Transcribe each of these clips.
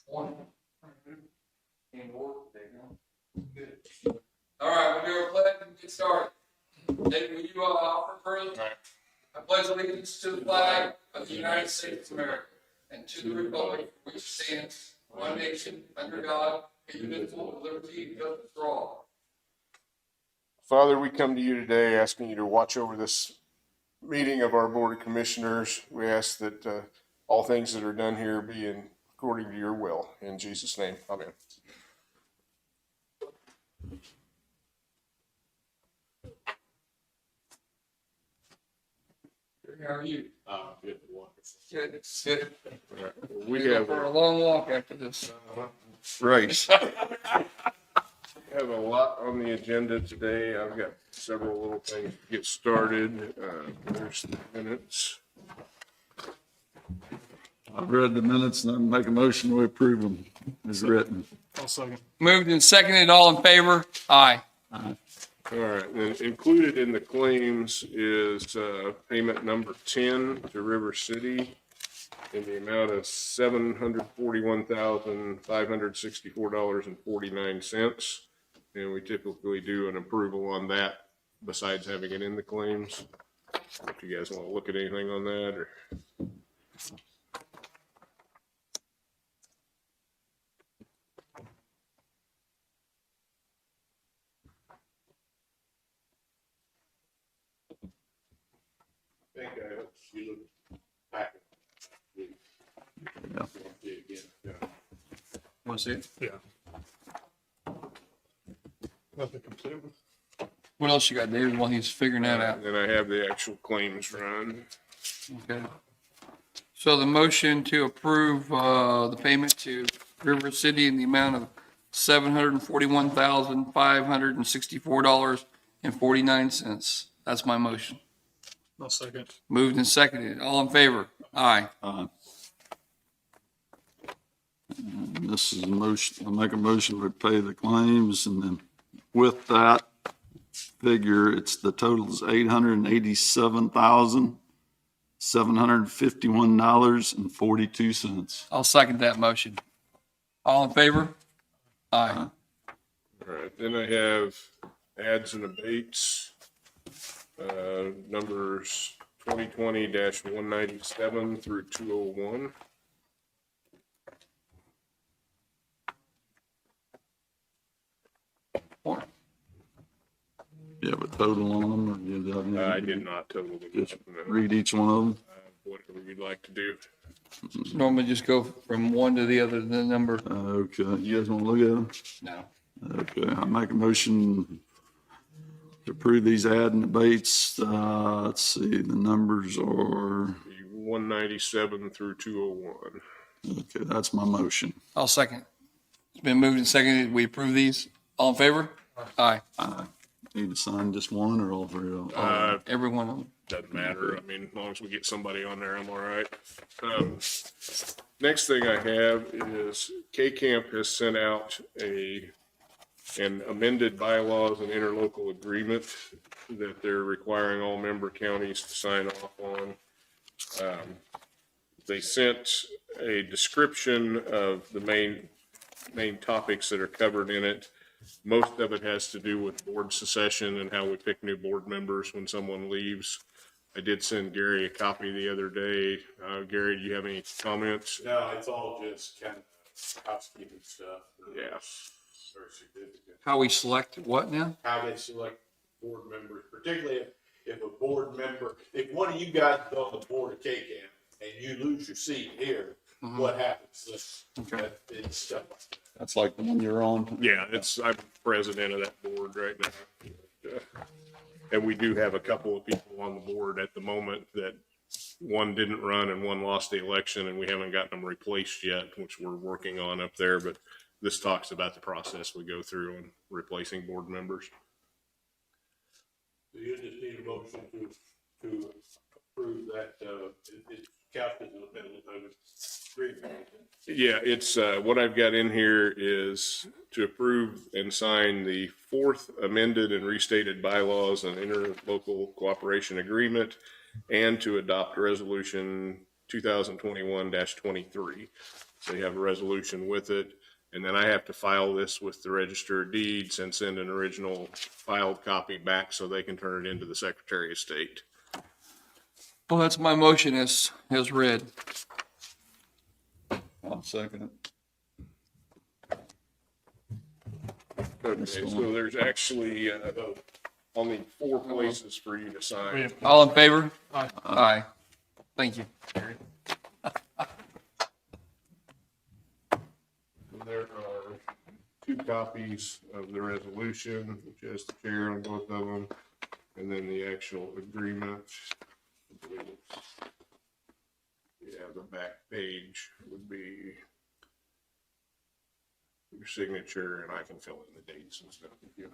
One. And work, there you go. Good. All right, we'll do our pledge and get started. David, will you offer first? All right. I pledge allegiance to the flag of the United States of America and to the republic for which stands one nation under God, indivisible, with liberty and justice for all. Father, we come to you today asking you to watch over this meeting of our Board of Commissioners. We ask that all things that are done here be according to your will. In Jesus' name, amen. How are you? Good, wonderful. Good. Good. Right. We Go have for a long walk after this race. We have a lot on the agenda today. I've got several little things to get started. There's the minutes. I've read the minutes and I make a motion to approve them as written. I'll second. Moved and seconded. All in favor? Aye. All right, and included in the claims is payment number 10 to River City in the amount of $741,564.49. And we typically do an approval on that besides having it in the claims. If you guys want to look at anything on that or. I think you look back. Want to see it? Yeah. Nothing complete. What else you got, David, while he's figuring that out? And then I have the actual claims run. Okay. So the motion to approve the payment to River City in the amount of $741,564.49. That's my motion. I'll second. Moved and seconded. All in favor? Aye. This is a motion, I'll make a motion to pay the claims, and then with that figure, the total is $887,751.42. I'll second that motion. All in favor? Aye. All right, then I have adds and abates, numbers 2020-197 through 201. You have a total on them, or you have? I did not total them. Just up, no. read each one of them. Whatever you'd like to do. Normally just go from one to the other, the number. Okay, you guys want to look at them? No. Okay, I make a motion to approve these add and abates. Let's see, the numbers are, 197 through 201. okay, that's my motion. I'll second. It's been moved and seconded. We approve these. All in favor? Aye. Need to sign just one or all three of them? Every one of them. Doesn't matter. I mean, as long as we get somebody on there, I'm all right. Next thing I have is K-Camp has sent out an amended bylaws and interlocal agreement that they're requiring all member counties to sign off on. They sent a description of the main topics that are covered in it. Most of it has to do with board secession and how we pick new board members when someone leaves. I did send Gary a copy the other day. Gary, do you have any comments? No, it's all just kind of housekeeping stuff. Yeah. Very significant. How we select what now? How they select board members, particularly if a board member, if one of you guys is on the board of K-Camp and you lose your seat here, what happens? Okay. It's stuff like that. That's like the one you're on? Yeah, I'm president of that board right now. And we do have a couple of people on the board at the moment that one didn't run and one lost the election, and we haven't gotten them replaced yet, which we're working on up there. But this talks about the process we go through on replacing board members. So you just need a motion to approve that, it's counted in the middle of it. Yeah, it's what I've got in here is to approve and sign the fourth amended and restated bylaws and interlocal cooperation agreement, and to adopt resolution 2021-23. So you have a resolution with it. And then I have to file this with the Register of Deeds and send an original filed copy back so they can turn it into the Secretary of State. Well, that's my motion as read. I'll second it. Okay, so there's actually only 4 places for you to sign. All in favor? Aye. Aye. Thank you. There are 2 copies of the resolution, which has the chair on both of them, and then the actual agreement. Yeah, the back page would be your signature, and I can fill in the dates and stuff if you.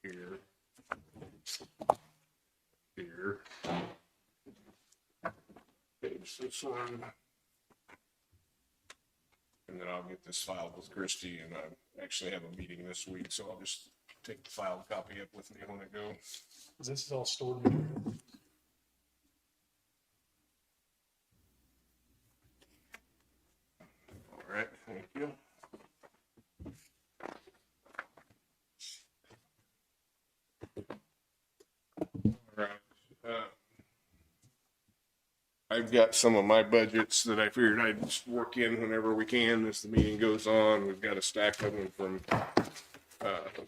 Here. Here. Page this one. And then I'll get this filed with Christie, and I actually have a meeting this week, so I'll just take the filed copy up with me when I go. This is all stored. All right, thank you. All right. I've got some of my budgets that I figured I'd just work in whenever we can as the meeting goes on. We've got a stack of them from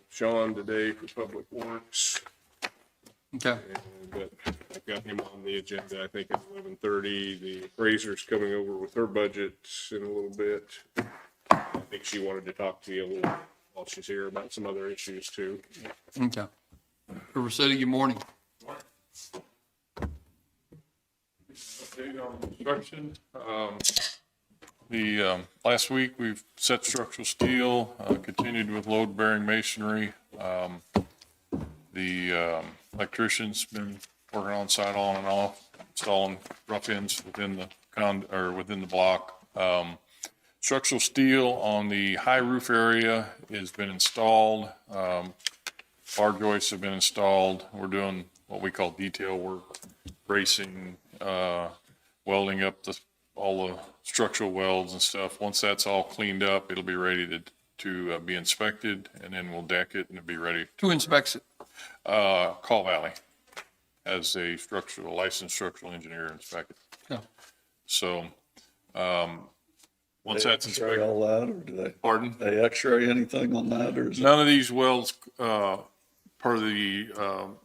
Sean today for Public Works. Okay. But I've got him on the agenda, I think at 11:30. The appraiser's coming over with her budget in a little bit. I think she wanted to talk to you a little while she's here about some other issues too. Okay. River City, good morning. Update on construction. Last week, we've set structural steel, continued with load bearing masonry. The electrician's been working on site on and off, installing rough ends within the within the block. Structural steel on the high roof area has been installed. Bar joists have been installed. We're doing what we call detail work, bracing, welding up all the structural welds and stuff. Once that's all cleaned up, it'll be ready to be inspected, and then we'll deck it and it'll be ready. Who inspects it? Call Valley as a licensed structural engineer inspected. Yeah. So, once that's X-ray inspected, all that, or do they? pardon? They X-ray anything on that, or is it? None of these welds, part of the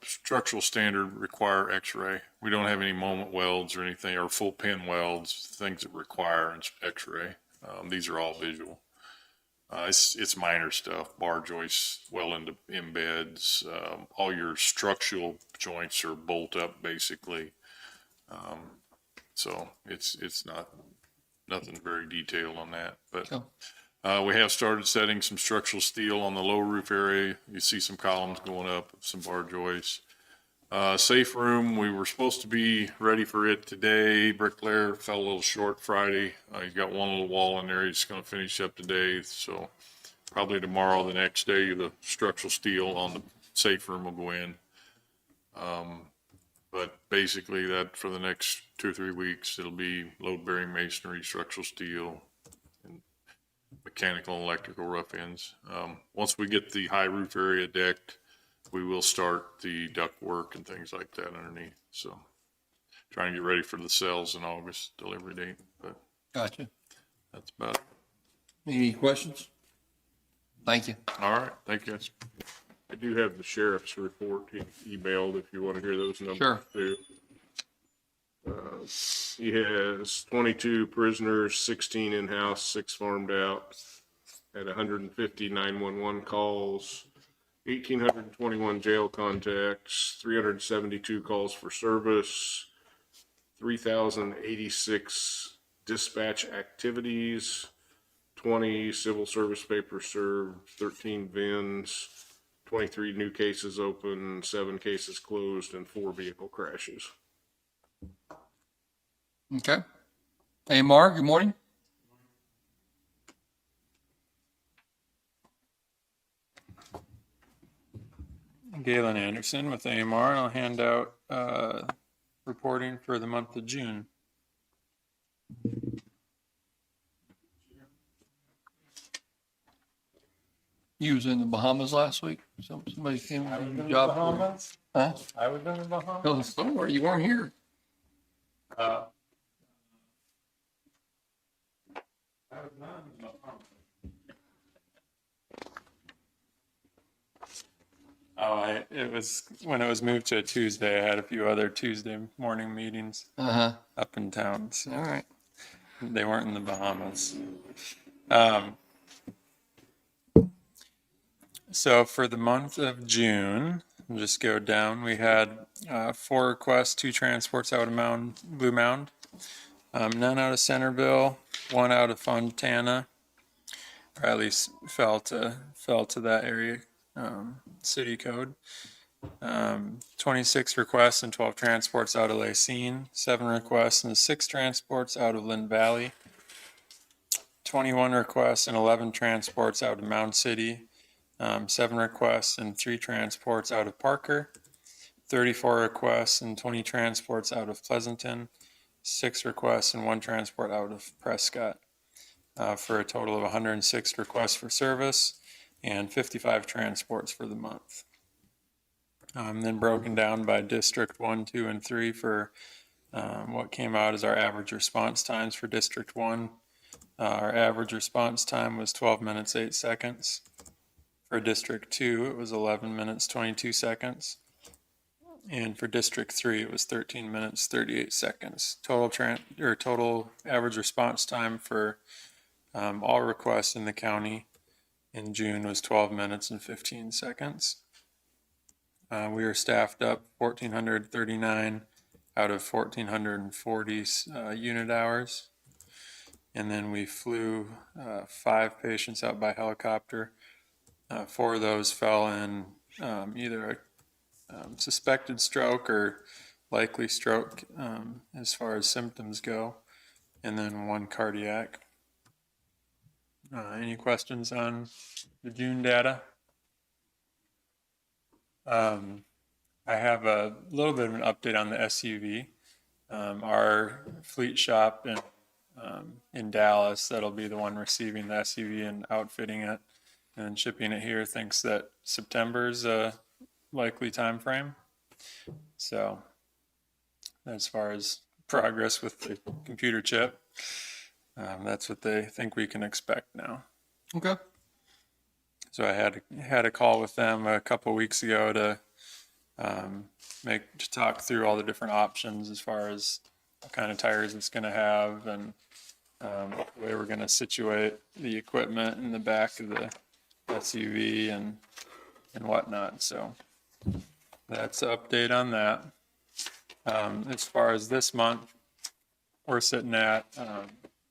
structural standard require X-ray. We don't have any moment welds or anything, or full pin welds, things that require X-ray. These are all visual. It's minor stuff, bar joists, embeds, all your structural joints are bolt up basically. So it's nothing very detailed on that, but we have started setting some structural steel on the low roof area. You see some columns going up, some bar joists. Safe room, we were supposed to be ready for it today. Bricklayer fell a little short Friday. He's got one little wall in there he's going to finish up today. So probably tomorrow, the next day, the structural steel on the safe room will go in. But basically that for the next 2 or 3 weeks, it'll be load bearing masonry, structural steel, and mechanical and electrical rough ends. Once we get the high roof area decked, we will start the duct work and things like that underneath. So trying to get ready for the cells in August delivery date, but Gotcha. that's about it. Any questions? Thank you. All right. Thank you guys. I do have the sheriff's report he emailed if you want to hear those numbers Sure. too. He has 22 prisoners, 16 in-house, 6 farmed out, had 150 911 calls, 1,821 jail contacts, 372 calls for service, 3,086 dispatch activities, 20 civil service papers served, 13 VINs, 23 new cases open, 7 cases closed, and 4 vehicle crashes. Okay. AMR, good morning. Galen Anderson with AMR, and I'll hand out reporting for the month of June. You was in the Bahamas last week? Somebody came in the job. Bahamas? Huh? I was in the Bahamas. No, somewhere you weren't here. I was not in the Bahamas. It was when it was moved to a Tuesday. I had a few other Tuesday morning meetings Uh-huh. up in town, so All right. they weren't in the Bahamas. So for the month of June, we'll just go down. We had 4 requests, 2 transports out of Blue Mound, none out of Centerville, 1 out of Fontana, or at least fell to that area city code. 26 requests and 12 transports out of Lacine, 7 requests and 6 transports out of Linn Valley, 21 requests and 11 transports out of Mound City, 7 requests and 3 transports out of Parker, 34 requests and 20 transports out of Pleasanton, 6 requests and 1 transport out of Prescott, for a total of 106 requests for service and 55 transports for the month. Then broken down by District 1, 2, and 3 for what came out as our average response times for District 1. Our average response time was 12 minutes, 8 seconds. For District 2, it was 11 minutes, 22 seconds. And for District 3, it was 13 minutes, 38 seconds. Total average response time for all requests in the county in June was 12 minutes and 15 seconds. We were staffed up 1,439 out of 1,440 unit hours. And then we flew 5 patients out by helicopter. 4 of those fell in either a suspected stroke or likely stroke as far as symptoms go, and then 1 cardiac. Any questions on the June data? I have a little bit of an update on the SUV. Our fleet shop in Dallas, that'll be the one receiving the SUV and outfitting it and shipping it here, thinks that September's a likely time frame. So as far as progress with the computer chip, that's what they think we can expect now. Okay. So I had a call with them a couple of weeks ago to talk through all the different options as far as what kind of tires it's going to have and the way we're going to situate the equipment in the back of the SUV and whatnot. So that's an update on that. As far as this month, we're sitting at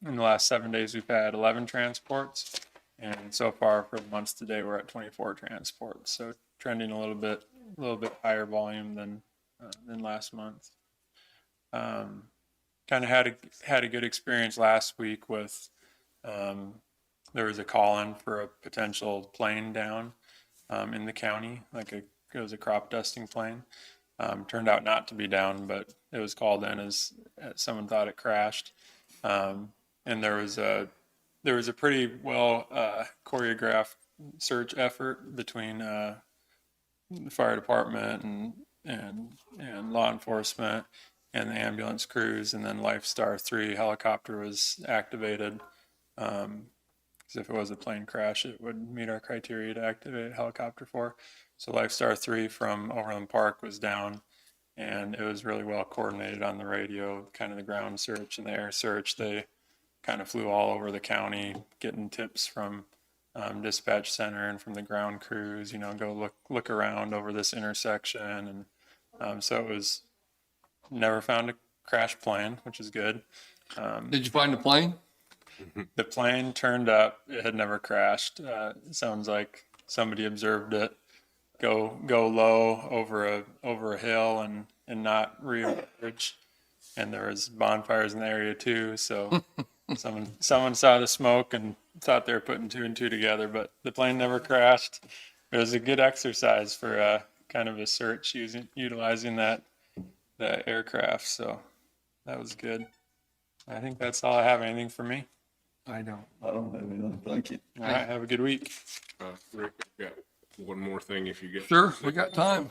in the last 7 days we've had 11 transports, and so far for the months to date we're at 24 transports. So trending a little bit higher volume than last month. Kind of had a good experience last week with there was a call in for a potential plane down in the county, it was a crop dusting plane. Turned out not to be down, but it was called in as someone thought it crashed. And there was a pretty well choreographed search effort between the fire department and law enforcement and the ambulance crews, and then Lifestar 3 helicopter was activated. Because if it was a plane crash, it would meet our criteria to activate a helicopter for. So Lifestar 3 from Overland Park was down, and it was really well coordinated on the radio, kind of the ground search and the air search. They kind of flew all over the county, getting tips from dispatch center and from the ground crews, go look around over this intersection. And so it was never found a crash plane, which is good. Did you find the plane? The plane turned up. It had never crashed. It sounds like somebody observed it go low over a hill and not reemerge. And there was bonfires in the area too. So someone saw the smoke and thought they were putting two and two together, but the plane never crashed. It was a good exercise for kind of a search utilizing that aircraft. So that was good. I think that's all I have. Anything for me? I don't have anything. Thank you. All right. Have a good week. Rick, I've got one more thing if you get. Sure, we got time.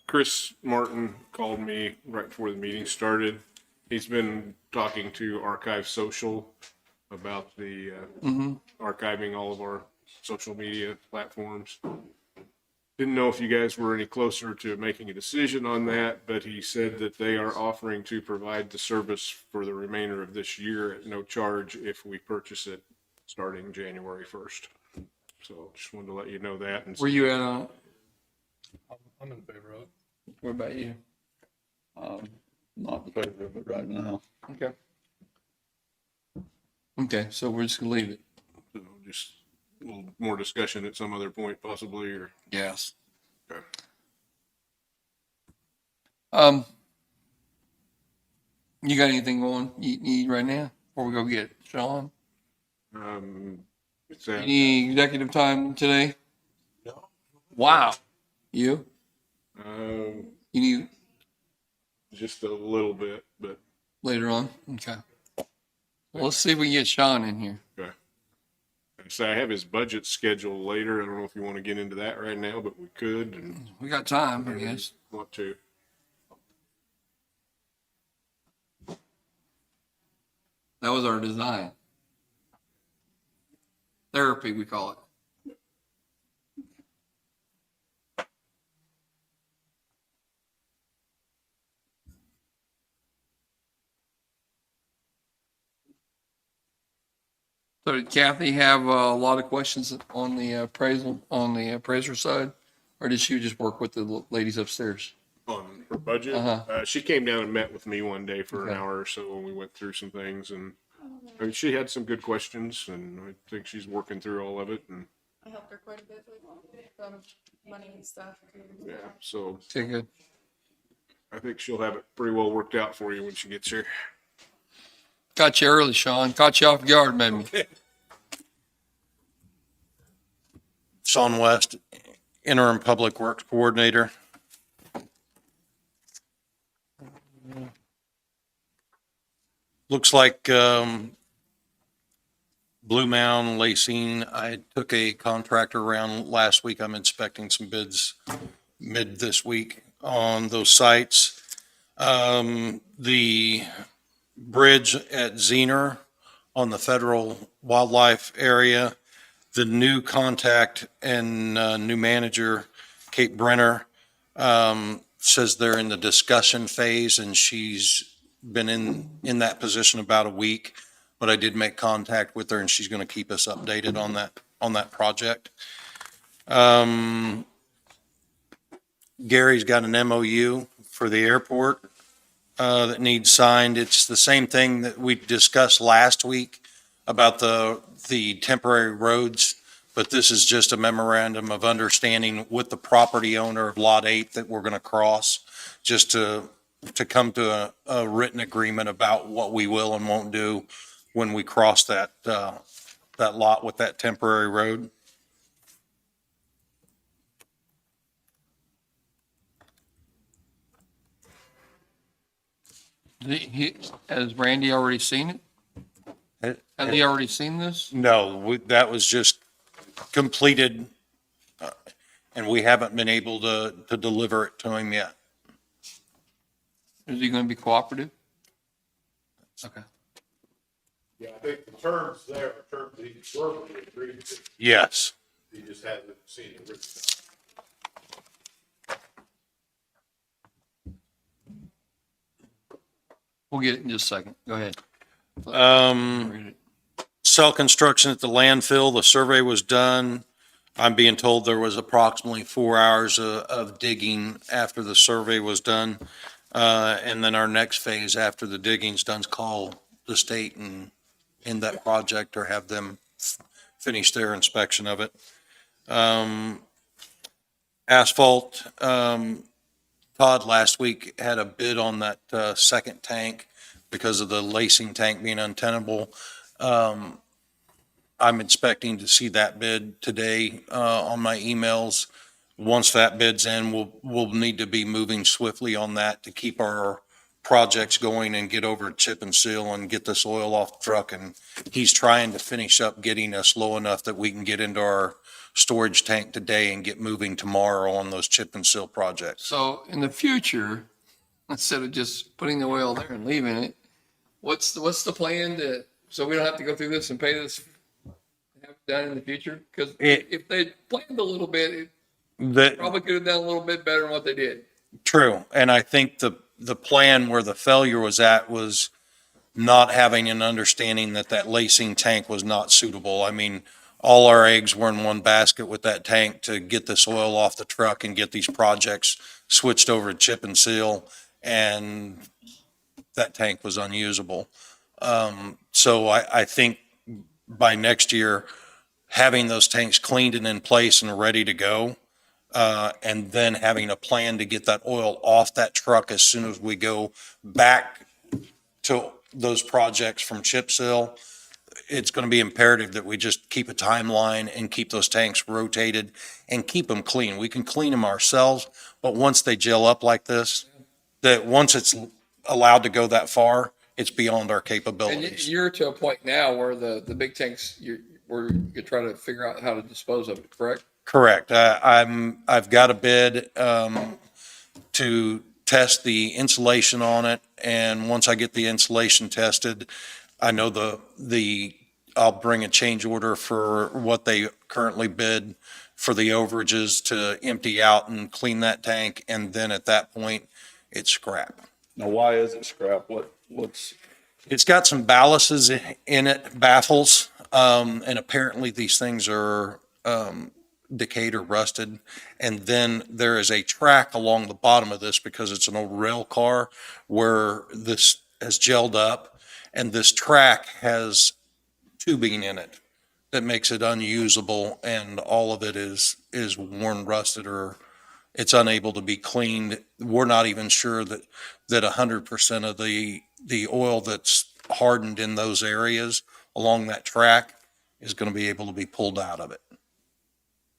Chris Martin called me right before the meeting started. He's been talking to Archive Social about the archiving all of our social media platforms. Didn't know if you guys were any closer to making a decision on that, but he said that they are offering to provide the service for the remainder of this year at no charge if we purchase it starting January 1st. So just wanted to let you know that. And Where you at on it? I'm in favor of it. What about you? Not in favor of it right now. Okay. Okay, so we're just gonna leave it. so just a little more discussion at some other point possibly, or. Yes. Okay. You got anything going you need right now before we go get Sean? It's at, Any executive time today? No. Wow. You? um, You need just a little bit, but later on? Okay. Well, let's see if we can get Sean in here. okay. So I have his budget schedule later. I don't know if you want to get into that right now, but we could and We got time, I guess. want to. That was our design. Therapy, we call it. So did Kathy have a lot of questions on the appraisal, on the appraiser side? Or did she just work with the ladies upstairs? On her budget, she came down and met with me one day for an hour or so, and we went through some things. And I mean, she had some good questions, and I think she's working through all of it. And I helped her quite a bit with money and stuff. yeah, so Okay, good. I think she'll have it pretty well worked out for you when she gets here. Got you early, Sean. Caught you off guard, maybe. Sean West, Interim Public Works Coordinator. Looks like Blue Mound, Lacine, I took a contractor around last week. I'm inspecting some bids mid this week on those sites. The bridge at Zener on the federal wildlife area, the new contact and new manager, Kate Brenner, says they're in the discussion phase, and she's been in that position about a week. But I did make contact with her, and she's going to keep us updated on that project. Gary's got an MOU for the airport that needs signed. It's the same thing that we discussed last week about the temporary roads, but this is just a memorandum of understanding with the property owner of Lot 8 that we're going to cross, just to come to a written agreement about what we will and won't do when we cross that lot with that temporary road. Has Randy already seen it? Has he already seen this? No, that was just completed, and we haven't been able to deliver it to him yet. Is he going to be cooperative? Okay. Yeah, I think the terms there are terms he's verbally agreed to. Yes. He just hasn't seen it written. We'll get it in just a second. Go ahead. Read it. Cell construction at the landfill, the survey was done. I'm being told there was approximately 4 hours of digging after the survey was done. And then our next phase after the digging's done is call the state and in that project or have them finish their inspection of it. Asphalt, Todd last week had a bid on that, second tank because of the lacing tank being untenable. I'm expecting to see that bid today, on my emails. Once that bid's in, we'll need to be moving swiftly on that to keep our projects going and get over chip and seal and get this oil off the truck. And he's trying to finish up getting us low enough that we can get into our storage tank today and get moving tomorrow on those chip and seal projects. So in the future, instead of just putting the oil there and leaving it, what's the plan so we don't have to go through this and pay this, have it done in the future? Because if they planned a little bit, it probably could have done a little bit better than what they did. True. And I think the plan where the failure was at was not having an understanding that lacing tank was not suitable. I mean, all our eggs were in one basket with that tank to get this oil off the truck and get these projects switched over to chip and seal, and that tank was unusable. So I think by next year, having those tanks cleaned and in place and ready to go, and then having a plan to get that oil off that truck as soon as we go back to those projects from chip seal, it's going to be imperative that we just keep a timeline and keep those tanks rotated and keep them clean. We can clean them ourselves, but once they gel up like this, that once it's allowed to go that far, it's beyond our And capabilities. you're to a point now where the big tanks, where you try to figure out how to dispose of it, correct? Correct. I've got a bid, to test the insulation on it. And once I get the insulation tested, I know I'll bring a change order for what they currently bid for the overages to empty out and clean that tank. And then at that point, it's scrap. Now, why is it scrap? What's, It's got some ballasts in it, baffles, and apparently these things are, decayed or rusted. And then there is a track along the bottom of this because it's an old rail car where this has gelled up, and this track has tubing in it that makes it unusable, and all of it is worn, rusted, or it's unable to be cleaned. We're not even sure that 100% of the oil that's hardened in those areas along that track is going to be able to be pulled out of it.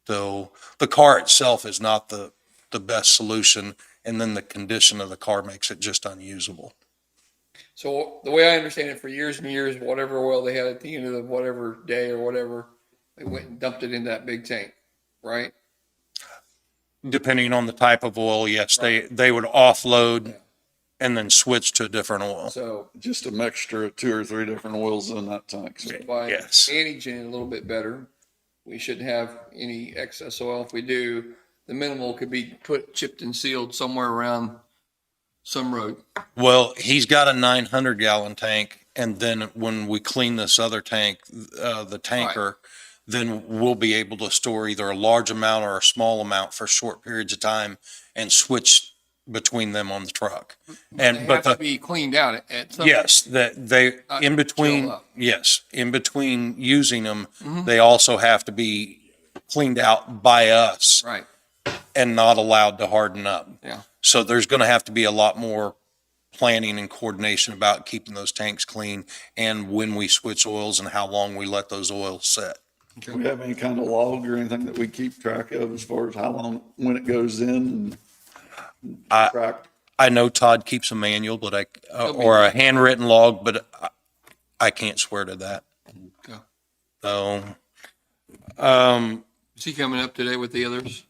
So the car itself is not the best solution, and then the condition of the car makes it just unusable. So the way I understand it, for years and years, whatever oil they had at the end of the whatever day or whatever, they went and dumped it in that big tank, right? Depending on the type of oil, yes, they would offload and then switch to a different oil. So just a mixture of 2 or 3 different oils in that tank? by Yes. managing it a little bit better, we shouldn't have any excess oil. If we do, the minimal could be chipped and sealed somewhere around some road. Well, he's got a 900-gallon tank, and then when we clean this other tank, the tanker, then we'll be able to store either a large amount or a small amount for short periods of time and switch between them on the truck. They have to be cleaned out at some. Yes, that they, in between, gel up. yes, in between using them, they also have to be cleaned out by us Right, and not allowed to harden up. yeah. So there's going to have to be a lot more planning and coordination about keeping those tanks clean and when we switch oils and how long we let those oils set. Do we have any kind of log or anything that we keep track of as far as how long, when it goes in and track? I know Todd keeps a manual, but or a handwritten log, but I can't swear to that. Okay. So, Is he coming up today with the others?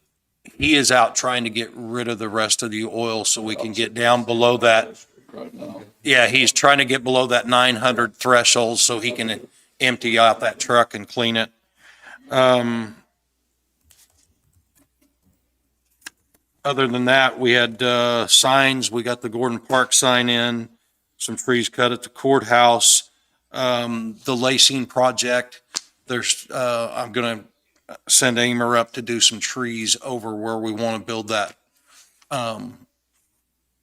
he is out trying to get rid of the rest of the oil so we can get down below that. Right now. Yeah, he's trying to get below that 900 threshold so he can empty out that truck and clean it. Other than that, we had signs. We got the Gordon Park sign in, some trees cut at the courthouse. The lacing project, I'm going to send Amer up to do some trees over where we want to build that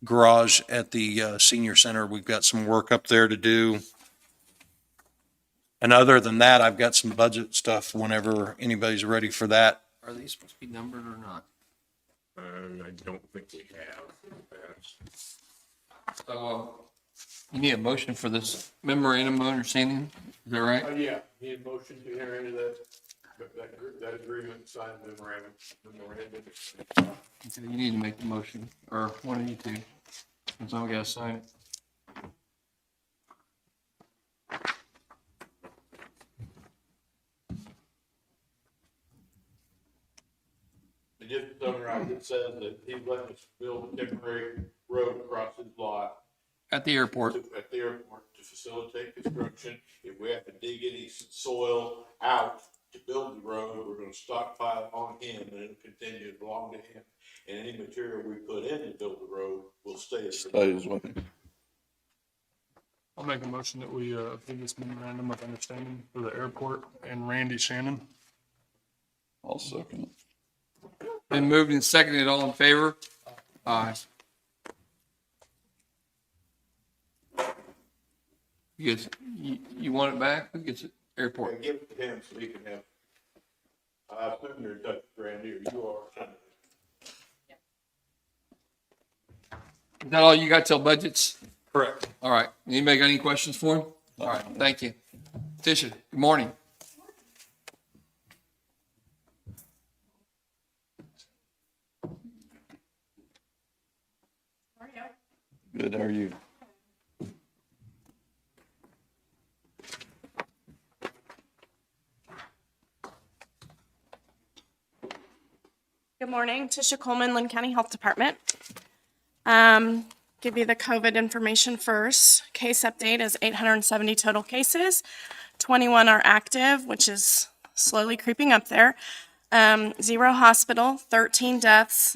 garage at the senior center. We've got some work up there to do. And other than that, I've got some budget stuff whenever anybody's ready for that. Are these supposed to be numbered or not? I don't think we have. So, you need a motion for this memorandum of understanding, is that right? Yeah, need a motion to enter into that agreement, sign memorandum. Okay, you need to make the motion, or one of you two. Since I'm gonna sign it. And just to summarize, it says that he's letting us build a temporary road across his lot At the airport. at the airport to facilitate construction. If we have to dig any soil out to build the road, we're gonna stockpile on him and it'll continue to belong to him. And any material we put in to build the road will stay. Stays with him. I'll make a motion that we approve this memorandum of understanding for the airport and Randy Shannon. I'll second it. Been moved and seconded, all in favor? Aye. You want it back? Who gets it? Airport. And give it to him so he can have, I assume you're in touch with Randy, or you are. Is that all you got till budgets? Correct. All right. Anybody got any questions for him? All right, thank you. Tisha, good morning. Good, how are you? Good morning, Tisha Coleman, Linn County Health Department. Give you the COVID information first. Case update is 870 total cases. 21 are active, which is slowly creeping up there. 0 hospital, 13 deaths,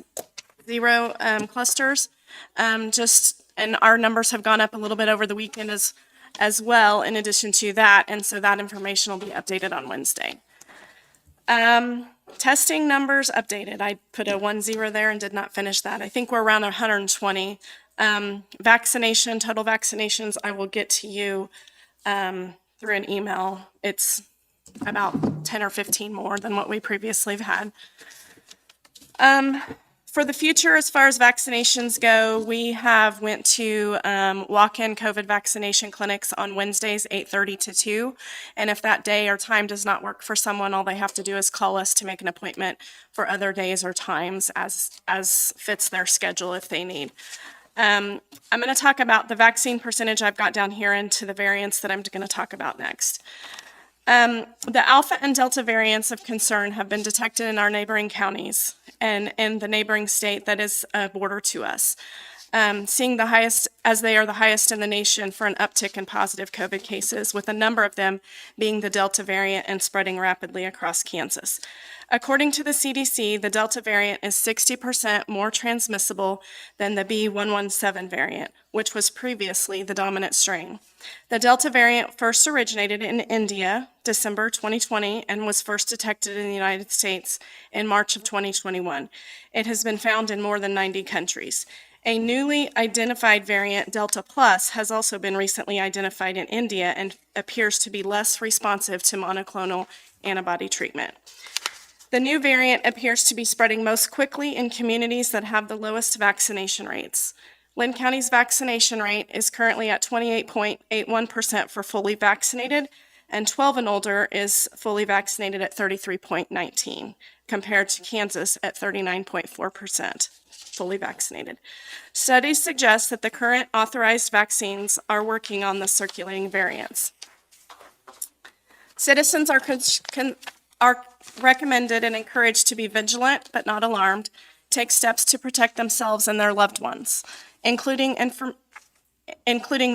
0 clusters. And our numbers have gone up a little bit over the weekend as well, in addition to that. And so that information will be updated on Wednesday. Testing numbers updated. I put a 10 there and did not finish that. I think we're around 120. Vaccination, total vaccinations, I will get to you through an email. It's about 10 or 15 more than what we previously have had. For the future, as far as vaccinations go, we have went to walk-in COVID vaccination clinics on Wednesdays, 8:30 to 2. And if that day or time does not work for someone, all they have to do is call us to make an appointment for other days or times as fits their schedule if they need. I'm going to talk about the vaccine percentage I've got down here into the variants that I'm going to talk about next. The Alpha and Delta variants of concern have been detected in our neighboring counties and in the neighboring state that is a border to us, seeing the highest, as they are the highest in the nation for an uptick in positive COVID cases, with a number of them being the Delta variant and spreading rapidly across Kansas. According to the CDC, the Delta variant is 60% more transmissible than the B.1.1.7 variant, which was previously the dominant strain. The Delta variant first originated in India, December 2020, and was first detected in the United States in March of 2021. It has been found in more than 90 countries. A newly identified variant, Delta Plus, has also been recently identified in India and appears to be less responsive to monoclonal antibody treatment. The new variant appears to be spreading most quickly in communities that have the lowest vaccination rates. Linn County's vaccination rate is currently at 28.81% for fully vaccinated, and 12 and older is fully vaccinated at 33.19%, compared to Kansas at 39.4% fully vaccinated. Studies suggest that the current authorized vaccines are working on the circulating variants. Citizens are recommended and encouraged to be vigilant but not alarmed, take steps to protect themselves and their loved ones, including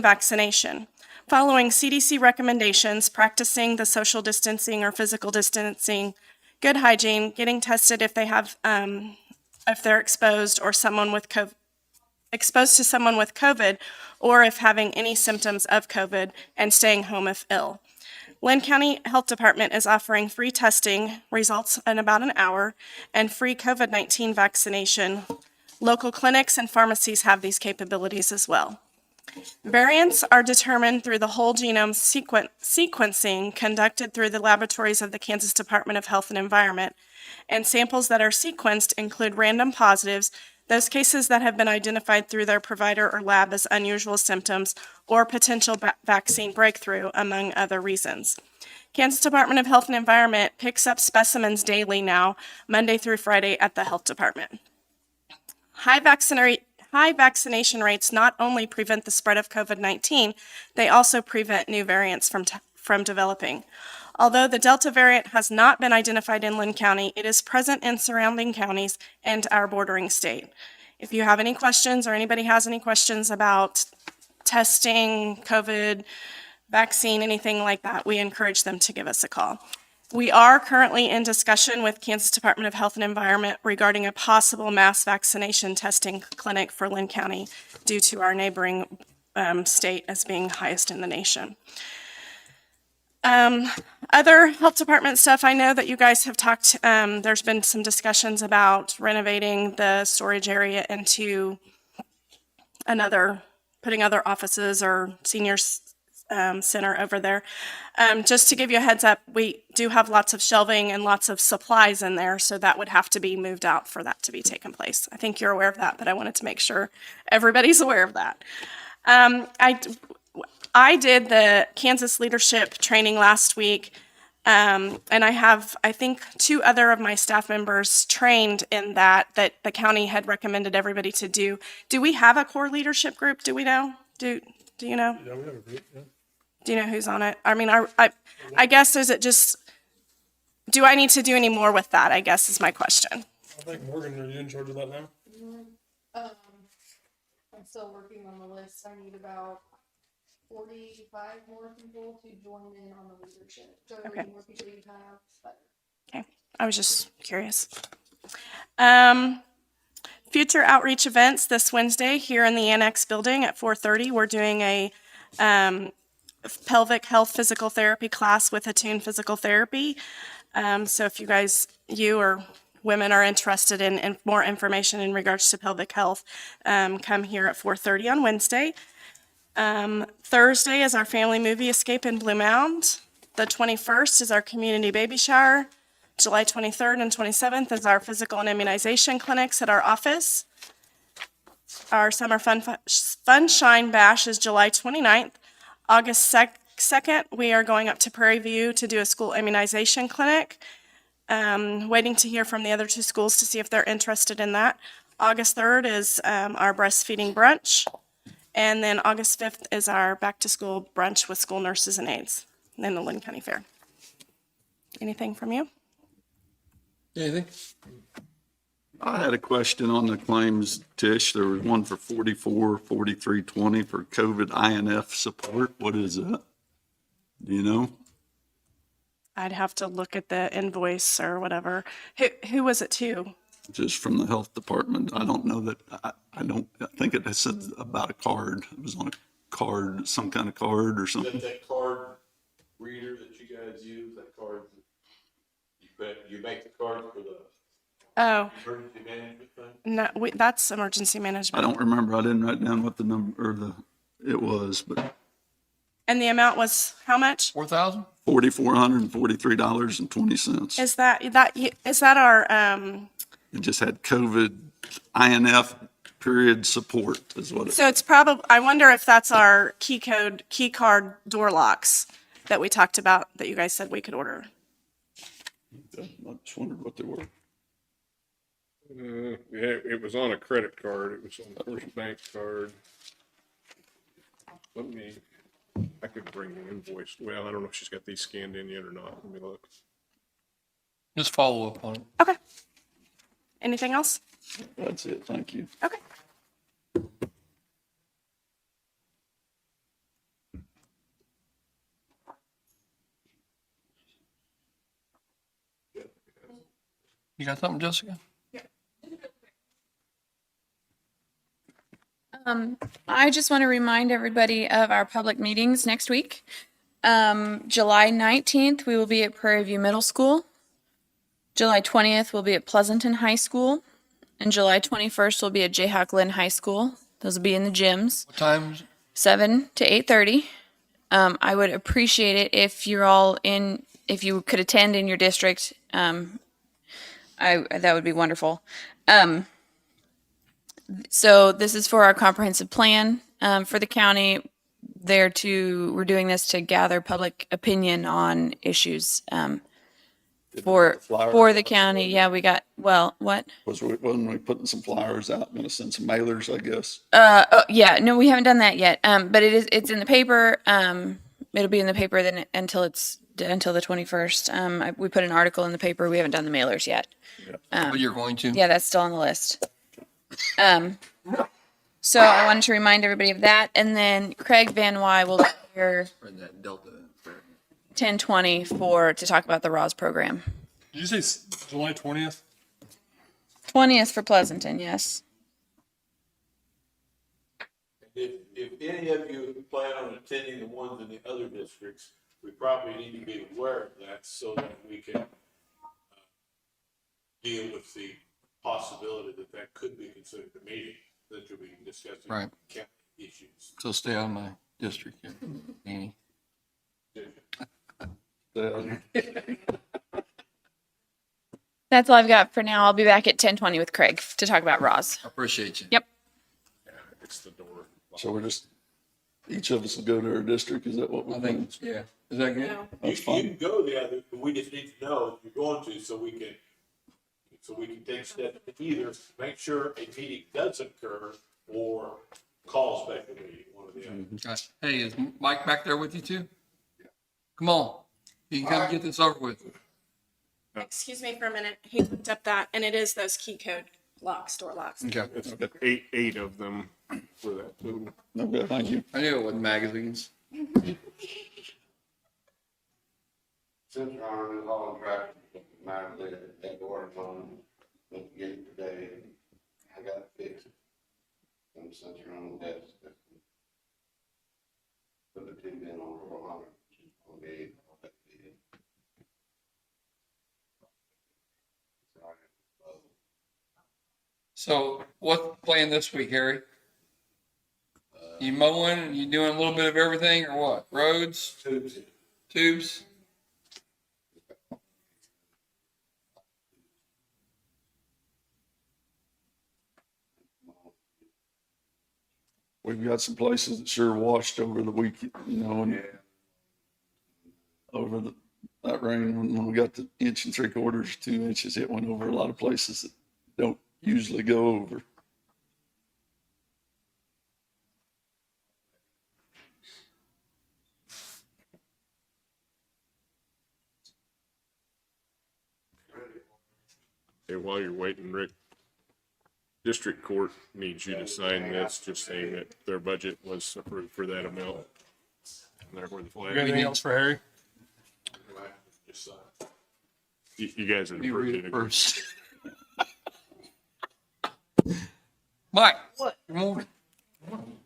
vaccination. Following CDC recommendations, practicing the social distancing or physical distancing, good hygiene, getting tested if they have, if they're exposed to someone with COVID, or if having any symptoms of COVID, and staying home if ill. Linn County Health Department is offering free testing results in about an hour and free COVID-19 vaccination. Local clinics and pharmacies have these capabilities as well. Variants are determined through the whole genome sequencing conducted through the laboratories of the Kansas Department of Health and Environment, and samples that are sequenced include random positives, those cases that have been identified through their provider or lab as unusual symptoms, or potential vaccine breakthrough, among other reasons. Kansas Department of Health and Environment picks up specimens daily now, Monday through Friday at the Health Department. High vaccination rates not only prevent the spread of COVID-19, they also prevent new variants from developing. Although the Delta variant has not been identified in Linn County, it is present in surrounding counties and our bordering state. If you have any questions or anybody has any questions about testing, COVID, vaccine, anything like that, we encourage them to give us a call. We are currently in discussion with Kansas Department of Health and Environment regarding a possible mass vaccination testing clinic for Linn County due to our neighboring state as being highest in the nation. Other health department stuff, I know that you guys have talked, there's been some discussions about renovating the storage area into putting other offices or seniors center over there. Just to give you a heads up, we do have lots of shelving and lots of supplies in there, so that would have to be moved out for that to be taken place. I think you're aware of that, but I wanted to make sure everybody's aware of that. I did the Kansas leadership training last week, and I have, I think, 2 other of my staff members trained in that the county had recommended everybody to do. Do we have a core leadership group? Do we know? Do you know? Yeah, we have a group, yeah. Do you know who's on it? I mean, I guess, is it just, do I need to do any more with that, I guess is my question. I think Morgan, are you in charge of that now? I'm still working on the list. I need about 45 more people to join in on the leadership. So Okay. the more people you have, better. Okay, I was just curious. Future outreach events this Wednesday here in the Annex building at 4:30. We're doing a pelvic health physical therapy class with Attune Physical Therapy. So if you or women are interested in more information in regards to pelvic health, come here at 4:30 on Wednesday. Thursday is our family movie escape in Blue Mound. The 21st is our community baby shower. July 23rd and 27th is our physical and immunization clinics at our office. Our summer Funshine Bash is July 29th. August 2nd, we are going up to Prairie View to do a school immunization clinic. Waiting to hear from the other 2 schools to see if they're interested in that. August 3rd is our breastfeeding brunch. And then August 5th is our back-to-school brunch with school nurses and aides, and then the Linn County Fair. Anything from you? Anything? I had a question on the claims, Tish. There was one for 4320 for COVID INF support. What is that? Do you know? I'd have to look at the invoice or whatever. Who was it to? Just from the health department. I don't know that, I think it said about a card. It was on a card, some kind of card or Is something. that card reader that you guys use, that card, you make the card for the Oh, emergency management thing? no, that's emergency I management. don't remember. I didn't write down what the number, or it was, but And the amount was how much? 4,000? $4,443.20. Is that our, It just had COVID INF period support is what it, so it's probably, I wonder if that's our key card door locks that we talked about that you guys said we could order. I just wondered what they were. Yeah, it was on a credit card. It was on the first bank card. I could bring the invoice. Well, I don't know if she's got these scanned in yet or not. Let me look. Just follow up on it. Okay. Anything else? That's it. Thank you. Okay. You got something, Jessica? I just want to remind everybody of our public meetings next week. July 19th, we will be at Prairie View Middle School. July 20th, we'll be at Pleasanton High School. And July 21st, we'll be at Jayhawk Linn High School. Those will be in the gyms. What times? 7 to 8:30. I would appreciate it if if you could attend in your district. That would be wonderful. So this is for our comprehensive plan, for the county. We're doing this to gather public opinion on issues, for the county. Yeah, we got, well, what? Wasn't we putting some flyers out, gonna send some mailers, I guess? Oh, yeah, no, we haven't done that yet. But it's in the paper. It'll be in the paper then until the 21st. We put an article in the paper. We haven't done the mailers yet. But you're going to? Yeah, that's still on the list. So I wanted to remind everybody of that. And then Craig Van Wy will be here For that Delta. 10:20 to talk about the ROS program. Did you say July 20th? 20th for Pleasanton, yes. If any of you plan on attending the ones in the other districts, we probably need to be aware of that so that we can deal with the possibility that that could be considered a meeting, that you'll be discussing Right. county issues. So stay out of my district here, Annie. That's all I've got for now. I'll be back at 10:20 with Craig to talk about ROS. I appreciate you. Yep. It's the door. So we're just, each of us will go to our district, is that what we're I doing? think, yeah. Is that good? That's You fine. can go the other, but we just need to know if you're going to, so we can take steps to either make sure a meeting does occur or call a special meeting, one or the other. Gosh. Hey, is Mike back there with you too? Come on. You can come get this over with. Excuse me for a minute. He looked up that, and it is those key code locks, door locks. Okay. It's eight of them for that total. Okay, thank you. I knew it wasn't magazines. Since you're on this hauling traffic, mind that water phone, don't get it today, I got it fixed. And since you're on the desk, put the tube in on 400, on the 8, I'll take it in. So what's the plan this week, Harry? You mowing and you doing a little bit of everything or what? Roads, Tubes. tubes? We've got some places that sure washed over the week, and over that rain, when we got the 1 3/4, 2 inches, it went over a lot of places that don't usually go over. Hey, while you're waiting, Rick, District Court needs you to sign this, just saying that their budget was approved for that amount. And there where the You got flag, anything else for Harry? Just, you guys have You read approved it it. first. Mike. What? Good morning.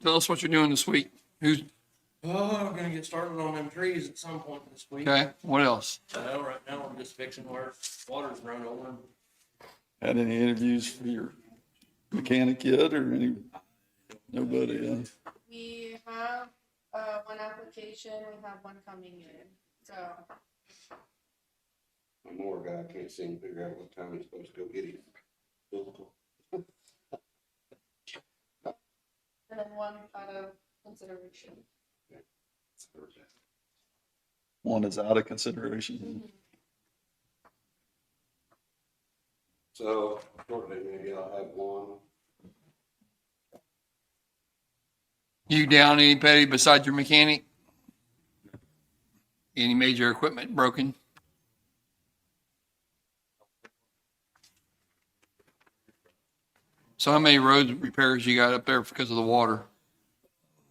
Tell us what you're doing this week. Who's, Oh, we're gonna get started on them trees at some point this week. okay, what else? Right now, we're just fixing where water's run over. Had any interviews for your mechanic yet, or nobody? We have, one application, we have one coming in, so. My mower guy can't seem to figure out what time he's supposed to go get his physical. And then one out of consideration. One is out of consideration. So shortly, maybe I'll have one. You down anybody besides your mechanic? Any major equipment broken? So how many road repairs you got up there because of the water?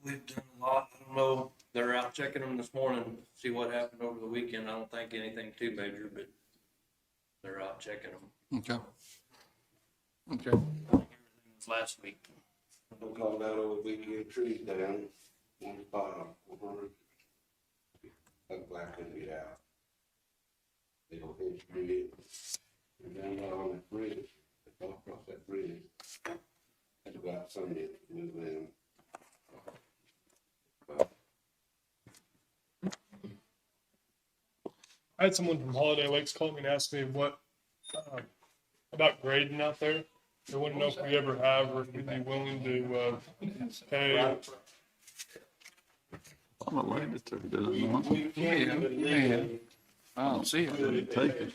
We've done a lot. I don't know. They're out checking them this morning, see what happened over the weekend. I don't think anything too major, but they're out checking them. Okay. Okay. Everything was last week. Don't call that over weekend trees down, one spot, 100. That black couldn't get out. They don't hit the bridge. They're down there on that bridge, they fell across that bridge. Had to go out Sunday, to move them. I had someone from Holiday Lakes call me and ask me what, about grading out there. They want to know if we ever have or if we'd be willing to, pay. I'm elated to do it. No, We can't even legally. I don't see it. Didn't take it.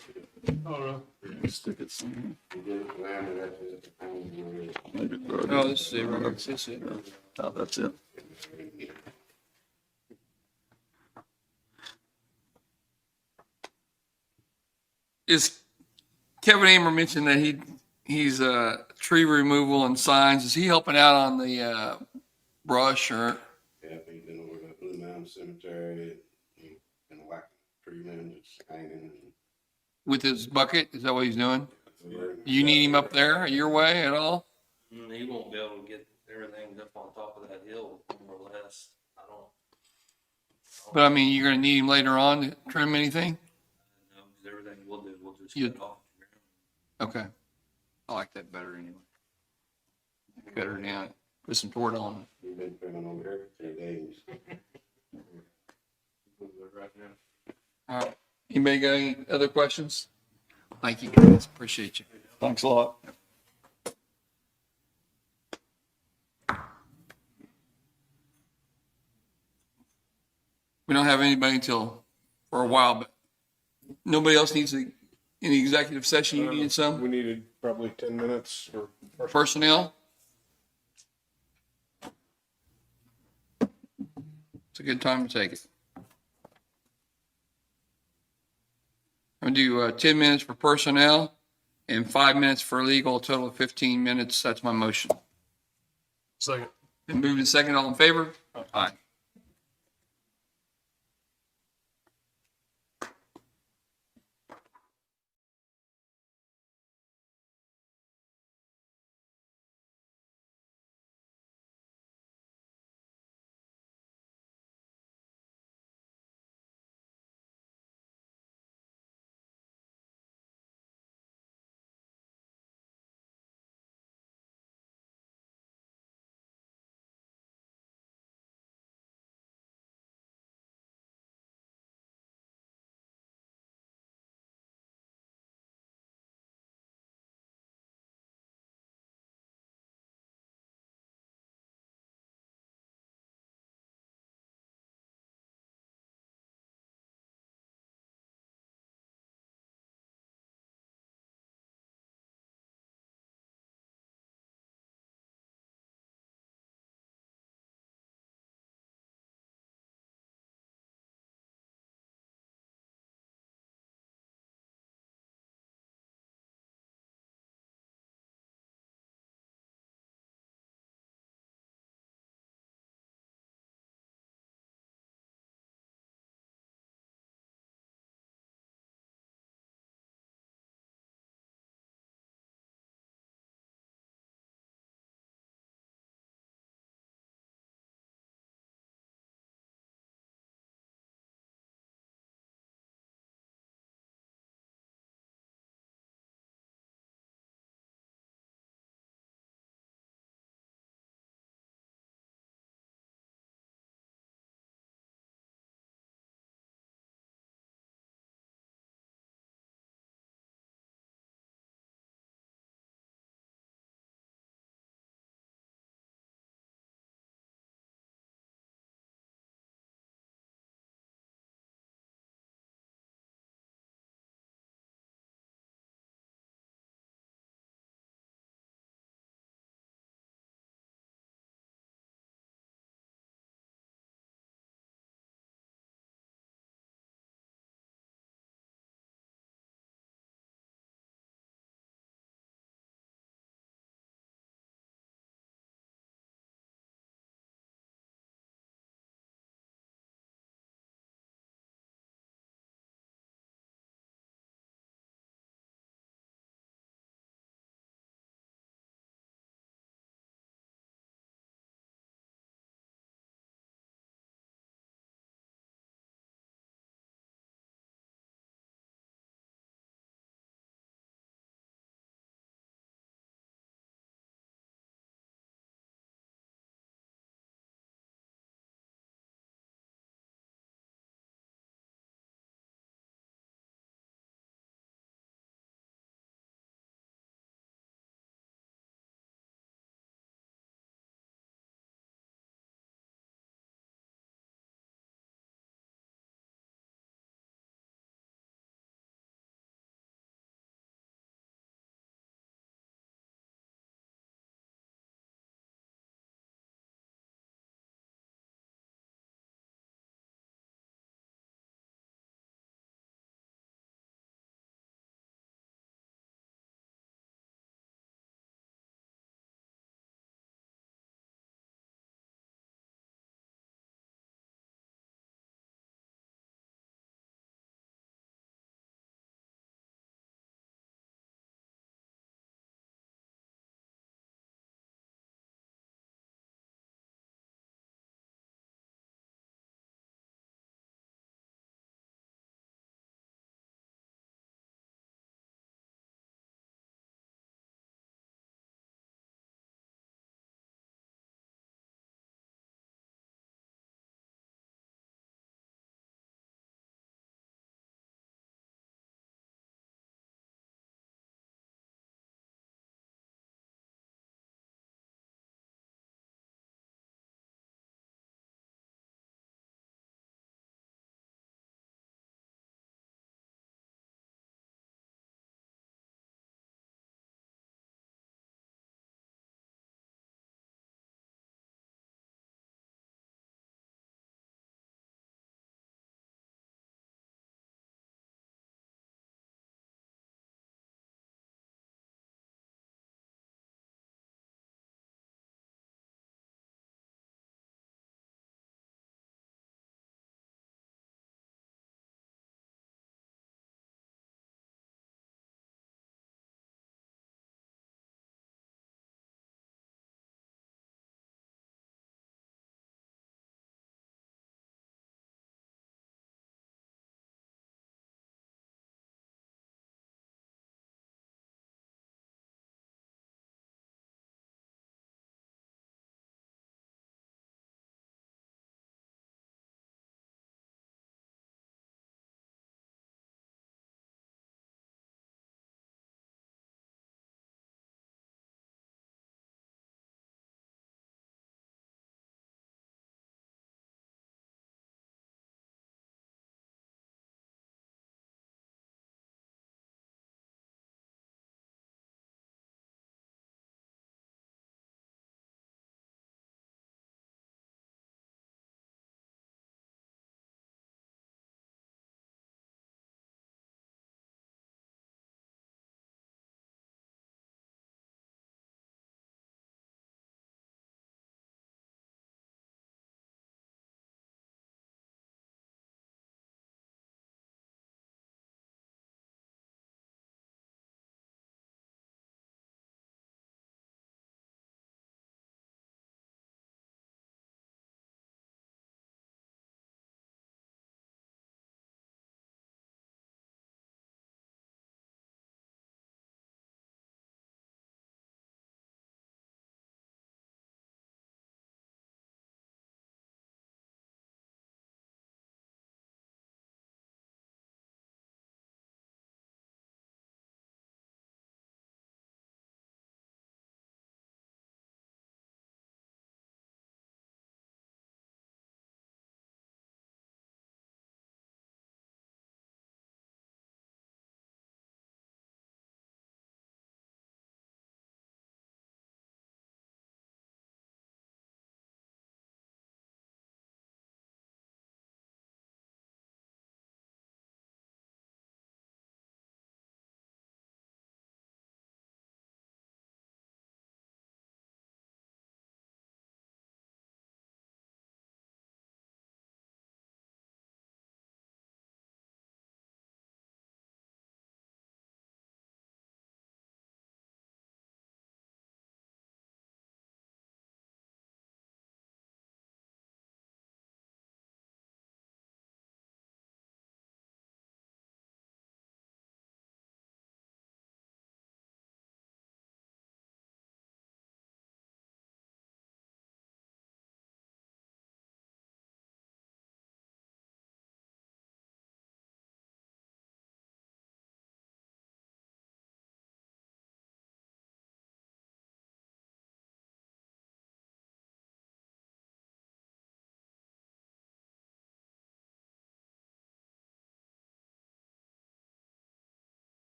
Oh, really? Stick it somewhere. We did it around it, that's it. Maybe throw it. Oh, this is it, right here. This is it. Oh, that's it. Is Kevin Amer mentioned that he's tree removal and signs. Is he helping out on the brush or? Yeah, we've been over to Blue Mountain Cemetery, and been whacking tree limbs that's hanging. With his bucket? Is that what he's doing? And You need him up there your way at all? He won't be able to get everything up on top of that hill, more or less. I don't But I mean, you're gonna need him later on to trim anything? know, 'cause everything we'll do, we'll just You- cut off. Okay. I like that better anyway. Cut her down, put some tort on We've been trimming over here for 3 days. it. All right. Anybody got any other questions? Thank you guys. Appreciate you. Thanks a lot. We don't have anybody until for a while, but nobody else needs any executive session. You needed some We needed probably 10 minutes or. personnel? It's a good time to take it. I'm gonna do 10 minutes for personnel and 5 minutes for legal, a total of 15 minutes. That's my motion. Second. Been moved and second, all in favor? Aye.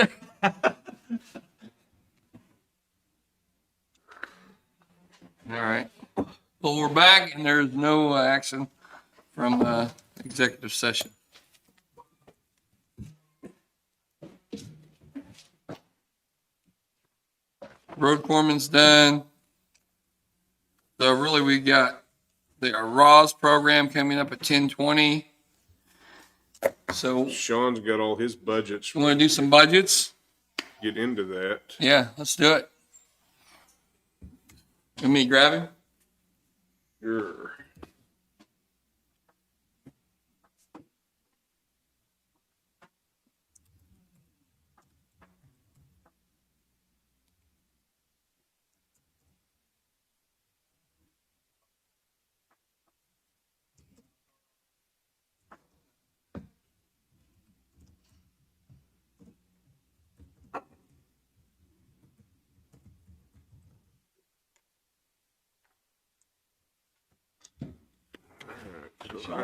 All right. Well, we're back and there's no action from executive session. Road foreman's done. So really we got the RAWS program coming up at 10:20. So Sean's got all his budgets. we want to do some budgets? Get into that. Yeah, let's do it. Let me grab him. Sure.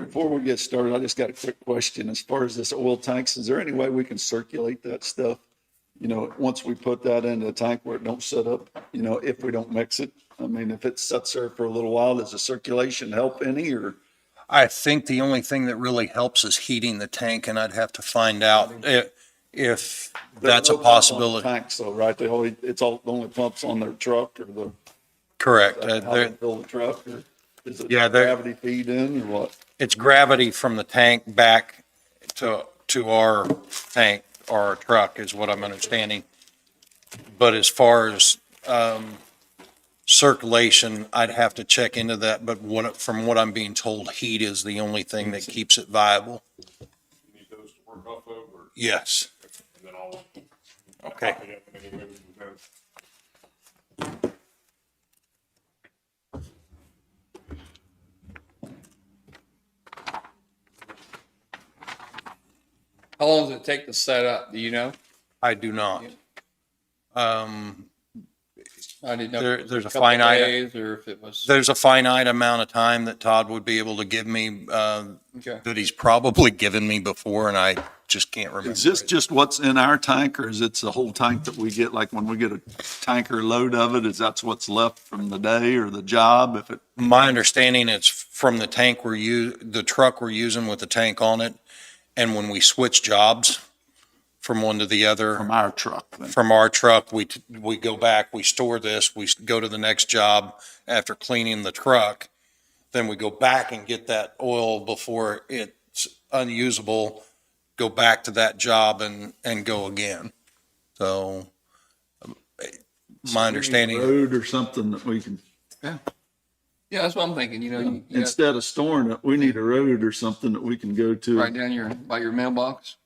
Before we get started, I just got a quick question. As far as this oil tanks, is there any way we can circulate that stuff? You know, once we put that into the tank where it don't set up, you know, if we don't mix it? I mean, if it sits there for a little while, does the circulation help any or? I think the only thing that really helps is heating the tank, and I'd have to find out if that's a possibility. Tanks though, right? It's all, the only pumps on their truck or the. Correct. How they fill the truck or is it Yeah, they're- gravity feed in or what? It's gravity from the tank back to our tank, our truck is what I'm understanding. But as far as, circulation, I'd have to check into that, but from what I'm being told, heat is the only thing that keeps it viable. Need those to work off of, or? Yes. And then I'll. Okay. copy up anyway we can go. How long does it take to set up? Do you know? I do not. I didn't know. There's a couple finite- days or if it was. There's a finite amount of time that Todd would be able to give me, Okay. that he's probably given me before, and I just can't remember. Is this just what's in our tank or is it the whole tank that we get? Like when we get a tanker load of it, is that's what's left from the day or the job? If it, My understanding is from the tank the truck we're using with the tank on it, and when we switch jobs from one to the other. from our truck then? From our truck, we go back, we store this, we go to the next job after cleaning the truck. Then we go back and get that oil before it's unusable, go back to that job and go again. So my understanding. Road or something that we can, Yeah, that's what I'm thinking. You know, you got instead of storing it, we need a road or something that we can go to. right down by your mailbox.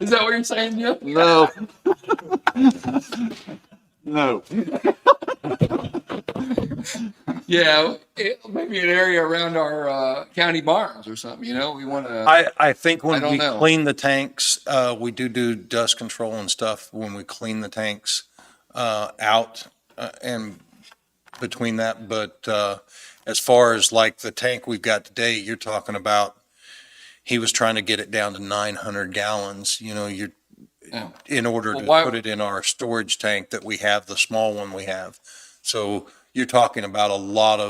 Is that what you're saying, Jeff? No. No. Yeah, maybe an area around our county barns or something. You know, we want to. I think I when don't we know. clean the tanks, we do dust control and stuff when we clean the tanks out and between that. But as far as like the tank we've got today, you're talking about, he was trying to get it down to 900 gallons, you know, Yeah. in order Well, to why- put it in our storage tank that we have, the small one we have. So you're talking about a lot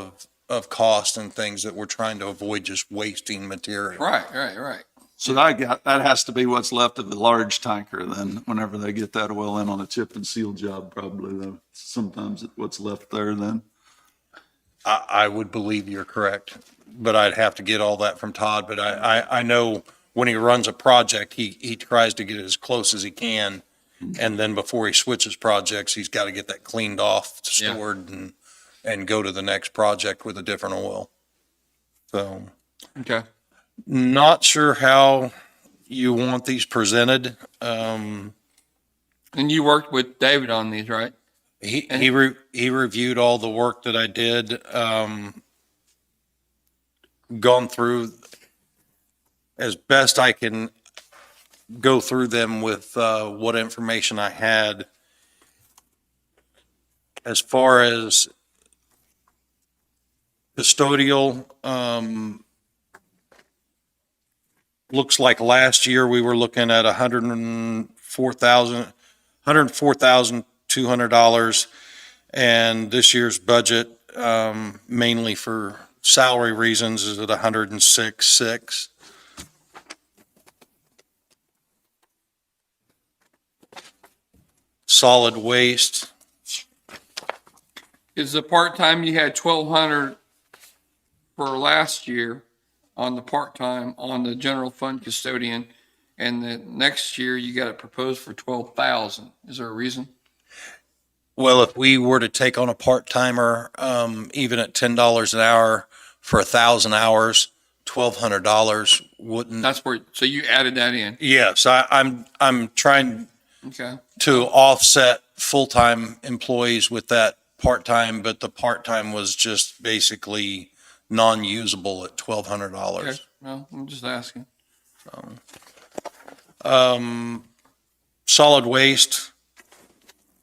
of cost and things that we're trying to avoid just wasting material. Right. So that has to be what's left of the large tanker then, whenever they get that oil in on a chip and seal job, probably though. Sometimes what's left there then. I would believe you're correct, but I'd have to get all that from Todd. But I know when he runs a project, he tries to get it as close as he can. And then before he switches projects, he's got to get that cleaned off, Yeah. stored and go to the next project with a different oil. So Okay. not sure how you want these presented. And you worked with David on these, right? He reviewed all the work that I did, gone through as best I can go through them with what information I had. As far as custodial, looks like last year we were looking at $104,200. And this year's budget, mainly for salary reasons, is at 106,600. Solid waste, Is the part-time you had 1,200 for last year on the part-time on the general fund custodian, and the next year you got it proposed for 12,000? Is there a reason? well, if we were to take on a part-timer, even at $10 an hour for 1,000 hours, $1,200 wouldn't. That's where, so you added that in. Yes, I'm trying Okay. to offset full-time employees with that part-time, but the part-time was just basically non-usable at Okay. $1,200. Well, I'm just asking. Solid waste,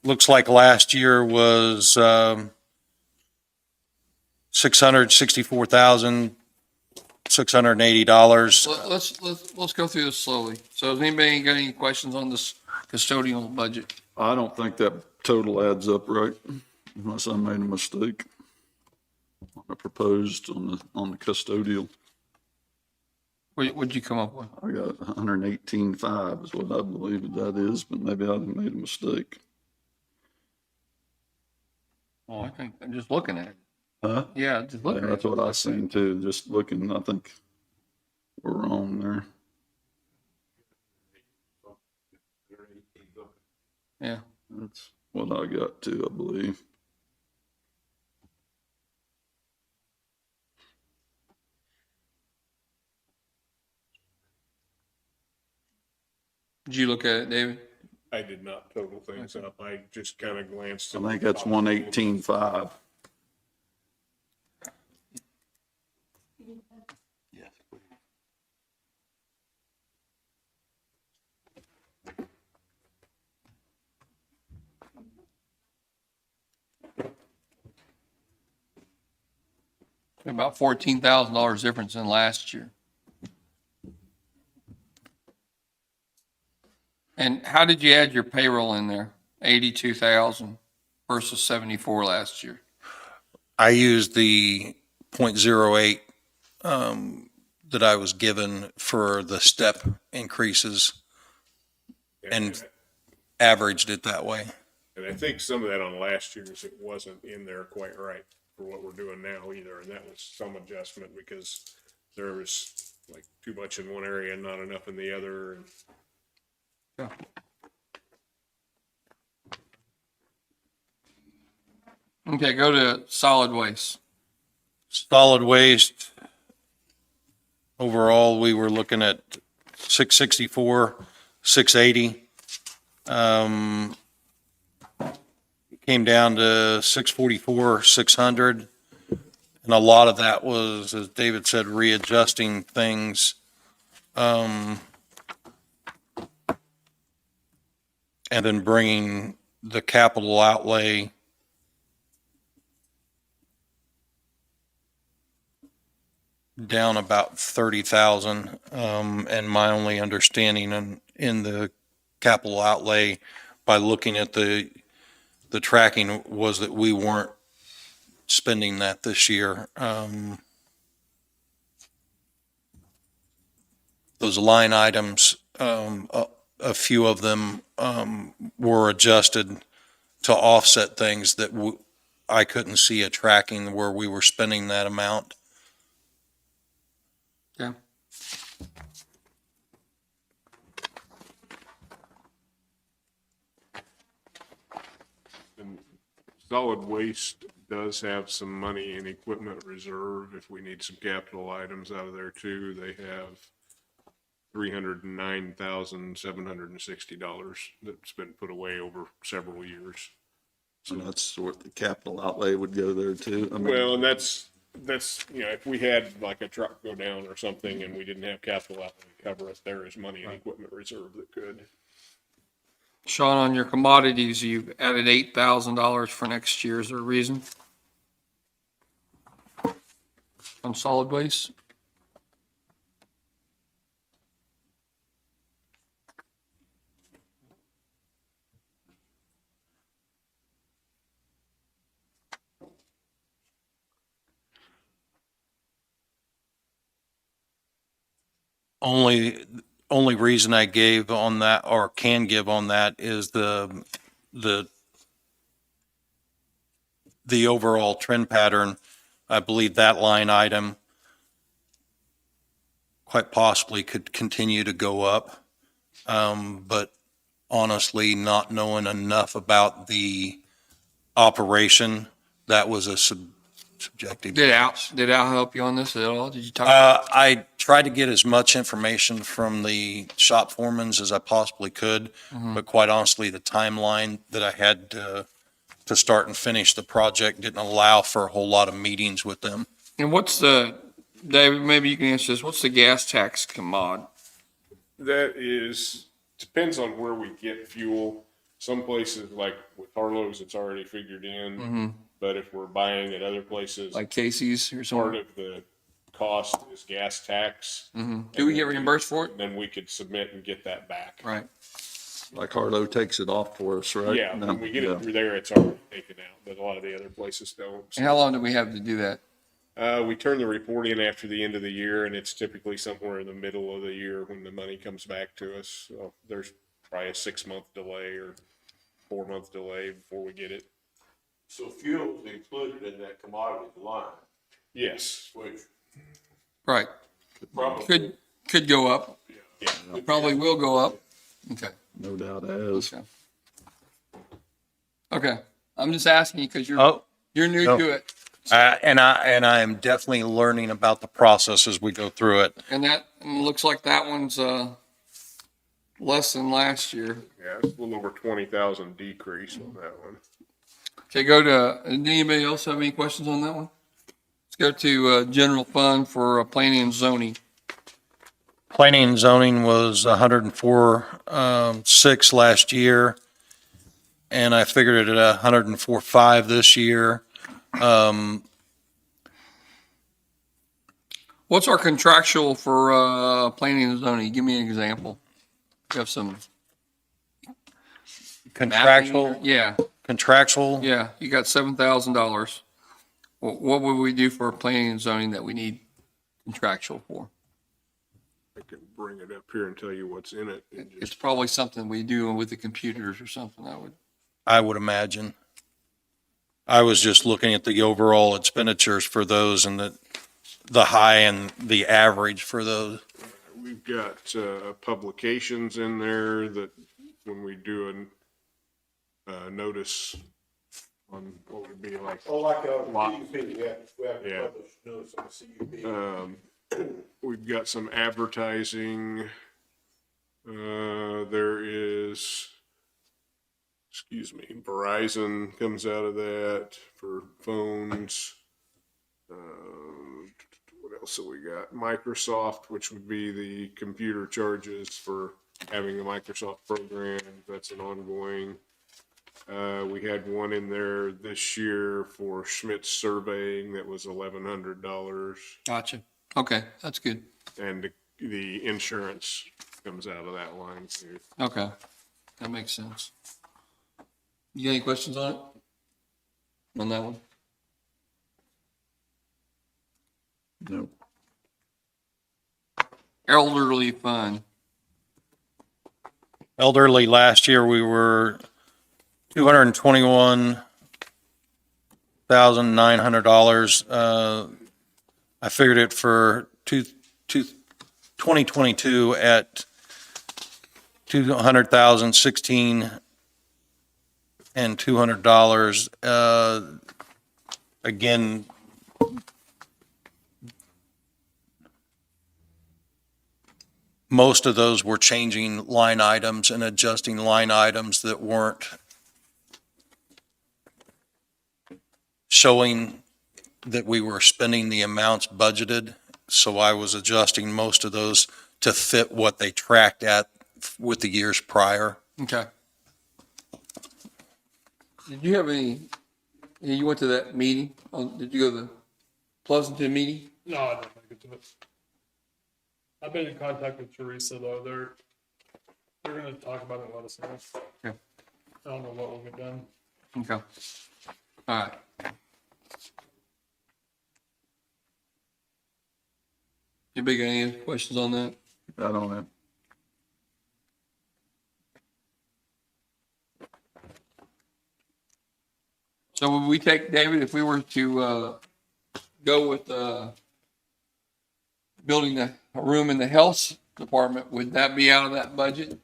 looks like last year was, $664,680. Let's go through this slowly. So has anybody got any questions on this custodial budget? I don't think that total adds up right, unless I made a mistake. On the proposed, on the custodial, What'd you come up with? I got 118.5 is what I believe that is, but maybe I made a mistake. Oh, I think, I'm just looking at it. Huh? Yeah, just Yeah, looking at it. that's what I seen too, just looking, I think we're wrong there. Yeah. That's what I got too, I believe. Did you look at it, David? I did not total things up. I just kind of glanced. I think that's 118.5. About $14,000 difference than last year. And how did you add your payroll in there? 82,000 versus 74 last year. I used the .08 that I was given for the step increases and averaged it that way. And I think some of that on last year's, it wasn't in there quite right for what we're doing now either. And that was some adjustment because there was like too much in one area and not enough in the other. And Yeah. Okay, go to solid waste. Solid waste, overall, we were looking at 664, 680. Came down to 644, 600. And a lot of that was, as David said, readjusting things. And then bringing the capital outlay down about 30,000. And my only understanding in the capital outlay by looking at the tracking was that we weren't spending that this year. Those line items, a few of them were adjusted to offset things that I couldn't see a tracking where we were spending that amount. Yeah. And solid waste does have some money in equipment reserve if we need some capital items out of there too. They have $309,760 that's been put away over several years. So that's what the capital outlay would go there too. I mean, Well, and that's, you know, if we had like a truck go down or something and we didn't have capital outlay to cover it, there is money in equipment reserve that could. Sean, on your commodities, you've added $8,000 for next year. Is there a reason? On solid waste? only reason I gave on that, or can give on that, is the overall trend pattern. I believe that line item quite possibly could continue to go up. But honestly, not knowing enough about the operation, that was a subjective. Did Al help you on this at all? Did you talk? I tried to get as much information from the shop foremans as I possibly could, but quite honestly, the timeline that I had to start and finish the project didn't allow for a whole lot of meetings with them. And what's David, maybe you can answer this. What's the gas tax commod? That is, depends on where we get fuel. Some places, like with Harlow's, it's already figured in. But if we're buying at other places, Like Casey's or part something? of the cost is gas tax. Do we get reimbursed for it? Then we could submit and get that back. Right. Like Harlow takes it off for us, right? Yeah, No, when we get yeah. it through there, it's already taken out, but a lot of the other places don't. And how long do we have to do that? We turn the report in after the end of the year, and it's typically somewhere in the middle of the year when the money comes back to us. So there's probably a 6-month delay or 4-month delay before we get it. So fuel's included in that commodity line, Yes. which Right. probably. Could go up. Yeah. Probably will go up. Okay. No doubt has. Okay. I'm just asking you because Oh, you're new no. to it. and I am definitely learning about the process as we go through it. And looks like that one's less than last year. Yeah, it's a little over 20,000 decrease on that one. Okay, did anybody else have any questions on that one? Let's go to general fund for planning and zoning. Planning and zoning was 104.6 last year, and I figured it at 104.5 this year. What's our contractual for planning and zoning? Give me an example. You have some Contractual, mapping? Yeah, contractual, yeah. You got $7,000. What would we do for planning and zoning that we need contractual for? I can bring it up here and tell you what's in it. It's probably something we do with the computers or something. I would imagine. I was just looking at the overall expenditures for those and the high and the average for those. We've got publications in there that when we do a notice on what would be like. Oh, like a Lot. CUP, we have to Yeah. publish notice on the CUP. We've got some advertising. There is, excuse me, Verizon comes out of that for phones. What else have we got? Microsoft, which would be the computer charges for having the Microsoft program. That's an ongoing. We had one in there this year for Schmidt's surveying that was $1,100. Gotcha. Okay, that's good. And the insurance comes out of that line too. Okay, that makes sense. You got any questions on it? On that one? No. Elderly fund. Elderly, last year we were $221,900. I figured it for 2022 at 200,000, 16 and $200. Again, most of those were changing line items and adjusting line items that weren't showing that we were spending the amounts budgeted. So I was adjusting most of those to fit what they tracked at with the years prior. Okay. Did you have you went to that meeting? Did you go to the Pleasanton meeting? No, I didn't make it to it. I've been in contact with Teresa though. They're gonna talk about it and let us know. Okay. I don't know what will get done. Okay. All right. Anybody got any questions on that? I don't know. So would we take, David, if we were to, go with, building a room in the health department, would that be out of that budget?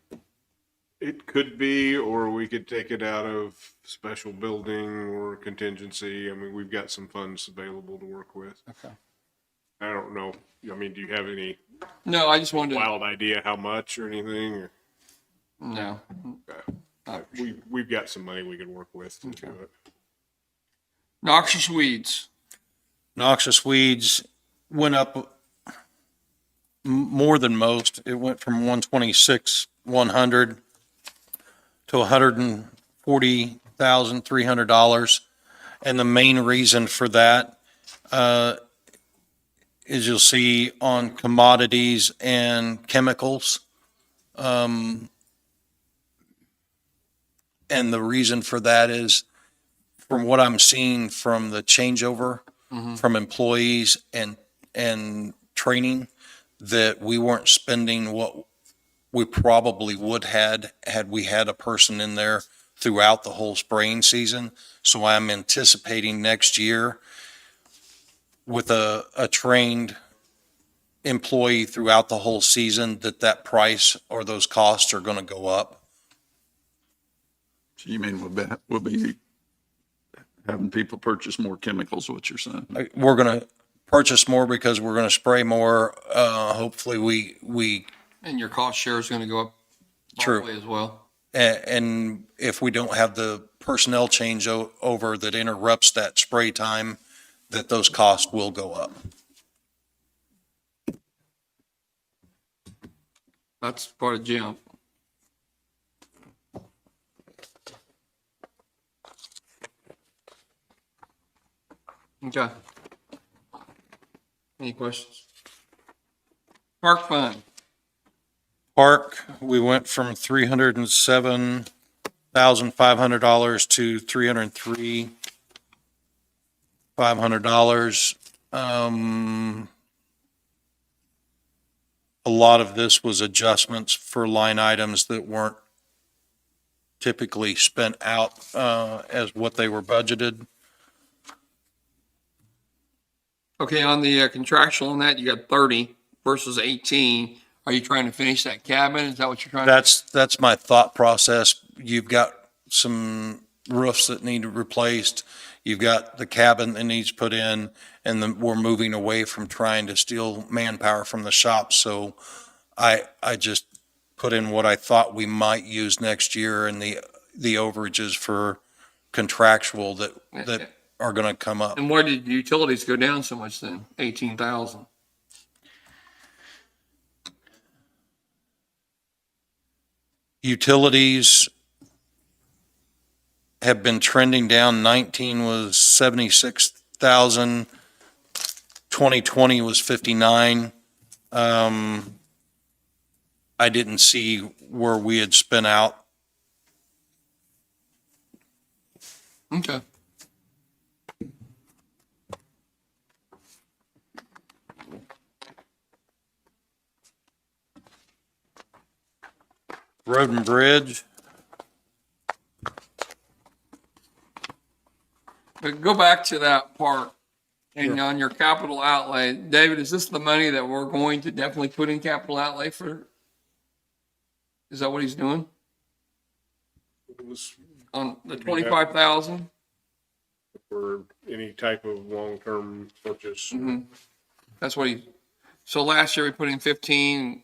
It could be, or we could take it out of special building or contingency. I mean, we've got some funds available to work with. Okay. I don't know. I mean, do you have any No, I just wanted to, wild idea how much or anything? Or, no. we've got some money we can work with to do it. Noxious weeds. Noxious weeds went up more than most. It went from 126, 100 to $140,300. And the main reason for that, is you'll see on commodities and chemicals. And the reason for that is, from what I'm seeing from the changeover from employees and training, that we weren't spending what we probably would had we had a person in there throughout the whole spraying season. So I'm anticipating next year with a trained employee throughout the whole season, that price or those costs are going to go up. So you mean we'll be having people purchase more chemicals, what you're saying? We're going to purchase more because we're going to spray more. Hopefully we And your cost share is going to go up True. probably as well. And if we don't have the personnel change over that interrupts that spray time, that those costs will go up. That's part of jump. Okay. Any questions? Park fund. Park, we went from $307,500 to $303,500. A lot of this was adjustments for line items that weren't typically spent out as what they were budgeted. Okay, on the contractual on that, you got 30 versus 18. Are you trying to finish that cabin? Is that what you're trying to? That's my thought process. You've got some roofs that need replaced. You've got the cabin that needs put in, and then we're moving away from trying to steal manpower from the shop. So I just put in what I thought we might use next year and the overages for contractual that are going to come up. And why did utilities go down so much then? 18,000. Utilities have been trending down. 19 was 76,000. 2020 was 59. I didn't see where we had spent out. Okay. Road and bridge. But go back to that part and on your capital outlay, David, is this the money that we're going to definitely put in capital outlay for? Is that what he's doing? It was On the 25,000? for any type of long-term purchase. That's what so last year we put in 15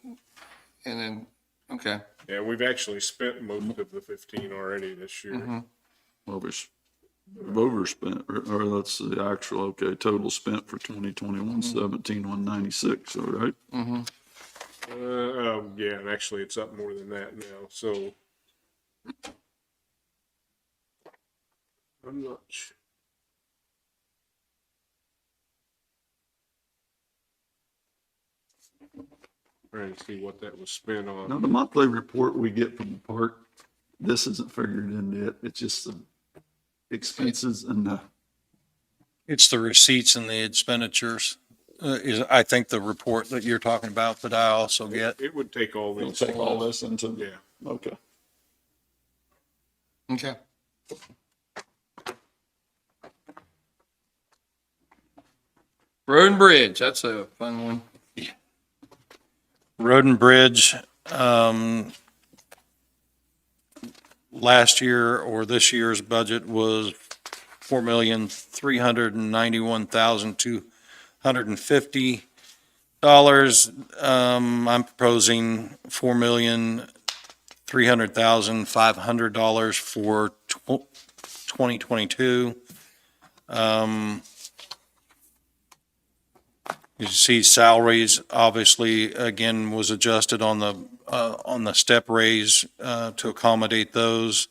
and then, okay. Yeah, we've actually spent most of the 15 already this year. We've overspent, or that's the actual, okay, total spent for 2021, 17,196, all right? Yeah, and actually it's up more than that now, so. I'm not sure. Trying to see what that was spent on. Now, the monthly report we get from the park, this isn't figured into it, it's just the expenses and the, It's the receipts and the expenditures. is, I think, the report that you're talking about that I also get. It would take all It'll these. take all this into, Yeah. okay. Okay. Road and Bridge, that's a fun one. Road and Bridge, last year or this year's budget was $4,391,250. I'm proposing $4,300,500 for 2022. You see salaries, obviously, again, was adjusted on the step raise, to accommodate those.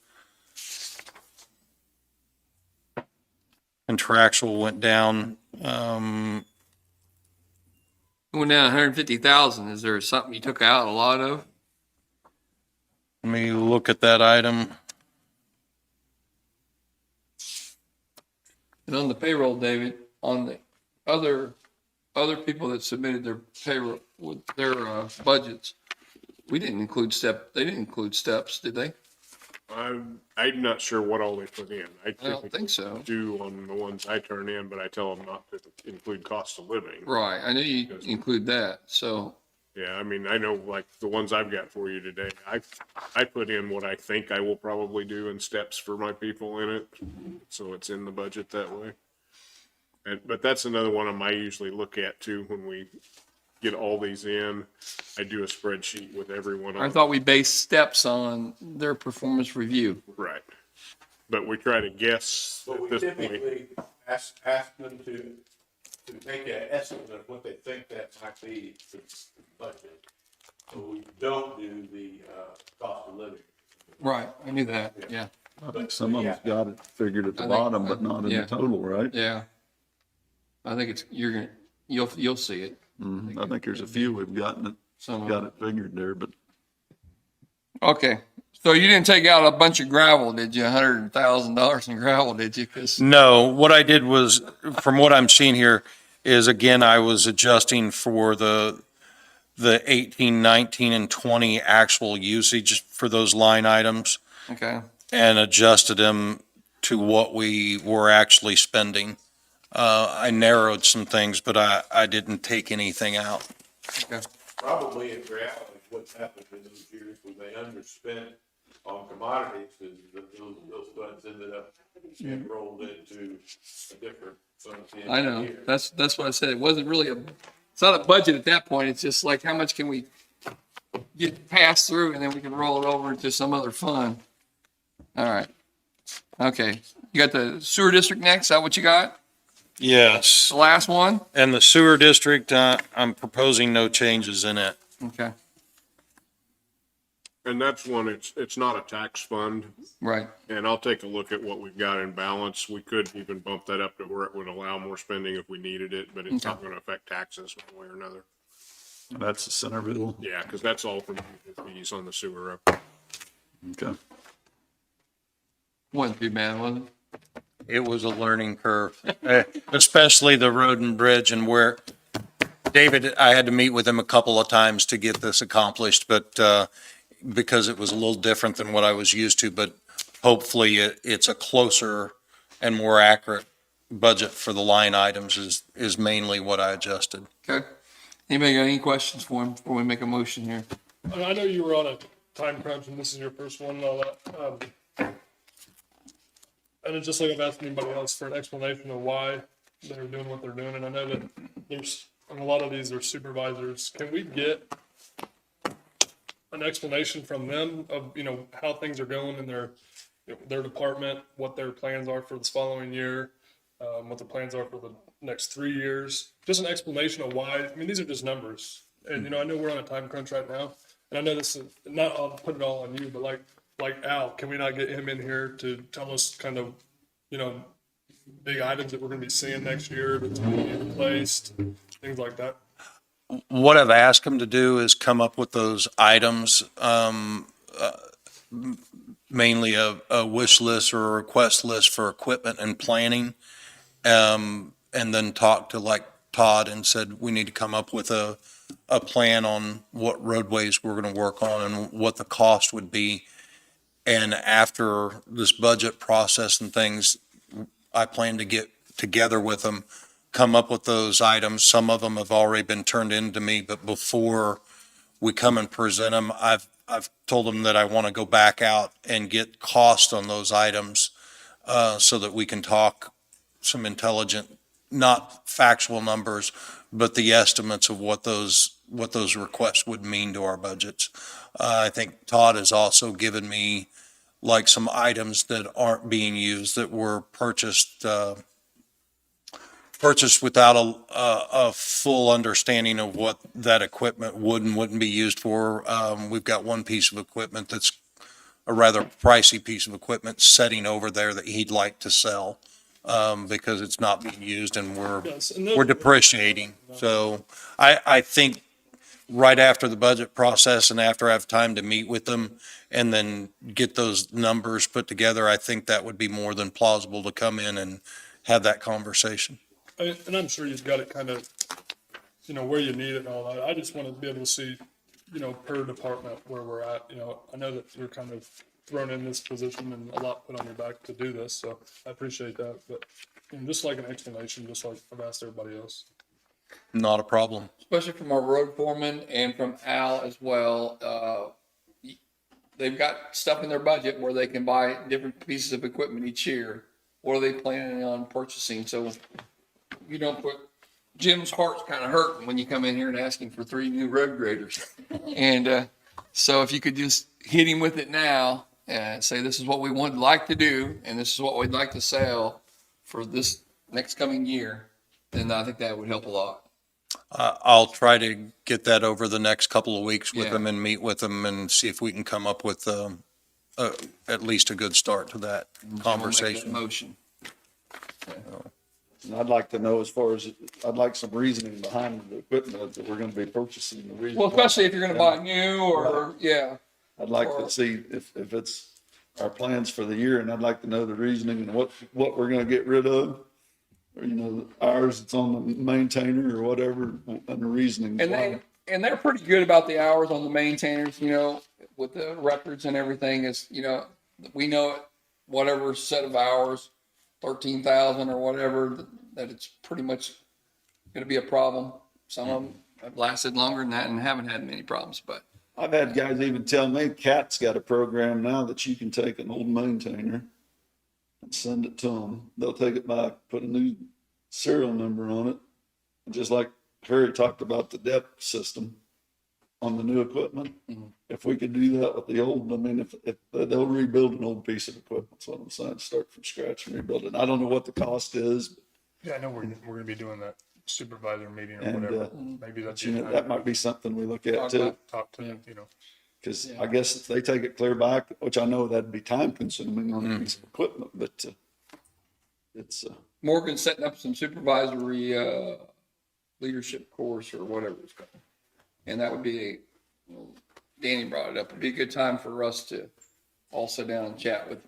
Contractual went down, It went down 150,000. Is there something you took out a lot of? let me look at that item. And on the payroll, David, on the other people that submitted their payroll with their budgets, they didn't include steps, did they? I'm not sure what all they put in. I don't think so. Do on the ones I turn in, but I tell them not to include cost of living. Right, I knew you include that, so. Yeah, I mean, I know like the ones I've got for you today, I put in what I think I will probably do in steps for my people in it. So it's in the budget that way. But that's another one of them I usually look at too, when we get all these in. I do a spreadsheet with everyone on. I thought we based steps on their performance review. Right. But we try to guess But at we this point. typically ask them to make an estimate of what they think that might be for the budget. So we don't do the, cost of living. Right, I knew that, yeah. I think some of them's got it figured at the I think- bottom, but not in yeah. the total, right? Yeah. I think you'll see it. Mhm. I think there's a few we've got it figured there, but Okay, so you didn't take out a bunch of gravel, did you? $100,000 in gravel, did you? 'Cause No, what I did was, from what I'm seeing here, is again, I was adjusting for the 18, 19, and 20 actual usage for those line items okay, and adjusted them to what we were actually spending. I narrowed some things, but I didn't take anything out. okay. Probably in reality, what's happened in those years when they underspent on commodities, is that those funds ended up being rolled into a different fund. at the end I of the know. year. That's what I said. It wasn't really it's not a budget at that point. It's just like, how much can we get passed through and then we can roll it over into some other fund. All right. Okay. You got the sewer district next. Is that what you got? Yes. The last one? And the sewer district, I'm proposing no changes in it. Okay. And that's one, it's not a tax fund. Right. And I'll take a look at what we've got in balance. We could even bump that up to where it would allow more spending if we needed it, but it's not gonna affect taxes one way or another. that's the Centerville. Yeah, cause that's all from fees on the sewer up. Okay. Wasn't too bad, was it? It was a learning curve, especially the road and bridge and where David, I had to meet with him a couple of times to get this accomplished, but, because it was a little different than what I was used to, but hopefully it's a closer and more accurate budget for the line items is mainly what I adjusted. Okay. Anybody got any questions for him before we make a motion here? I know you were on a time crunch and this is your first one and all that. And it's just like I've asked anybody else for an explanation of why they're doing what they're doing. And I know that there's, and a lot of these are supervisors. Can we get an explanation from them of, how things are going in their department, what their plans are for this following year, what the plans are for the next 3 years? Just an explanation of why. I mean, these are just numbers. And, I know we're on a time crunch right now. And I know this is not, I'll put it all on you, but like Al, can we not get him in here to tell us kind of, big items that we're going to be seeing next year that's going to be replaced, things like that? What I've asked him to do is come up with those items, mainly a wish list or a request list for equipment and planning, and then talk to like Todd and said, we need to come up with a plan on what roadways we're going to work on and what the cost would be. And after this budget process and things, I plan to get together with them, come up with those items. Some of them have already been turned in to me, but before we come and present them, I've told them that I want to go back out and get cost on those items, so that we can talk some intelligent, not factual numbers, but the estimates of what those requests would mean to our budgets. I think Todd has also given me like some items that aren't being used that were purchased without a full understanding of what that equipment would and wouldn't be used for. We've got one piece of equipment that's a rather pricey piece of equipment sitting over there that he'd like to sell, because it's not being used and Yes, and we're depreciating. So I think right after the budget process and after I have time to meet with them and then get those numbers put together, I think that would be more than plausible to come in and have that conversation. And I'm sure you've got it kind of, where you need it and all that. I just want to be able to see, per department where we're at. I know that you're kind of thrown in this position and a lot put on your back to do this, so I appreciate that. But just like an explanation, just like I've asked everybody else. Not a problem. Especially from our road foreman and from Al as well. They've got stuff in their budget where they can buy different pieces of equipment each year. What are they planning on purchasing? So you don't put, Jim's heart's kind of hurting when you come in here and ask him for 3 new road graders. And so if you could just hit him with it now and say, this is what we would like to do, and this is what we'd like to sell for this next coming year, then I think that would help a lot. I'll try to get that over the next couple of weeks with Yeah. them and meet with them and see if we can come up with at least a good start to that We'll make that conversation. motion. And I'd like to know as far as, I'd like some reasoning behind the equipment that we're gonna be purchasing. The reason Well, why. especially if you're gonna buy new or, yeah. I'd like or- to see if it's our plans for the year, and I'd like to know the reasoning and what we're gonna get rid of. Or, ours, it's on the maintainer or whatever, and the reasoning. And they're pretty good about the hours on the maintainers, with the records and everything is, we know it, whatever set of hours, 13,000 or whatever, that it's pretty much gonna be a problem. Some of them have lasted longer than that and haven't had many problems, but I've had guys even tell me Cat's got a program now that you can take an old maintainer and send it to them. They'll take it back, put a new serial number on it. And just like Harry talked about the depth system on the new equipment. Mhm. If we could do that with the old, I mean, if they'll rebuild an old piece of equipment, that's what I'm saying, start from scratch and rebuild it. I don't know what the cost is, Yeah, I know we're gonna be doing that supervisor meeting or And, whatever. Maybe that's. but that might be something we look at too. Talk to, Cause Yeah. I guess if they take it clear back, which I know that'd be time consuming on a piece of equipment, but, it's, Morgan's setting up some supervisory, leadership course or whatever it's called. And that would be Danny brought it up. It'd be a good time for us to all sit down and chat with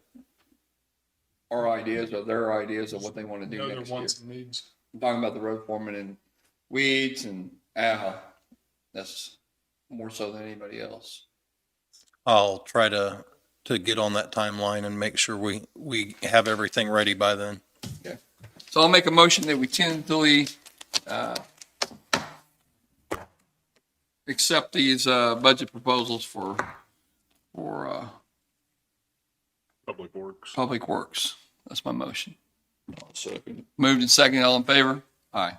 our ideas or their ideas of what they want to do their next year. wants and needs. I'm talking about the road foreman and weeds and Al. That's more so than anybody else. I'll try to get on that timeline and make sure we have everything ready by then. So I'll make a motion that we tentatively, accept these, budget proposals for Public Works. Public Works. That's my motion. second. Moved and seconded, all in favor? Aye.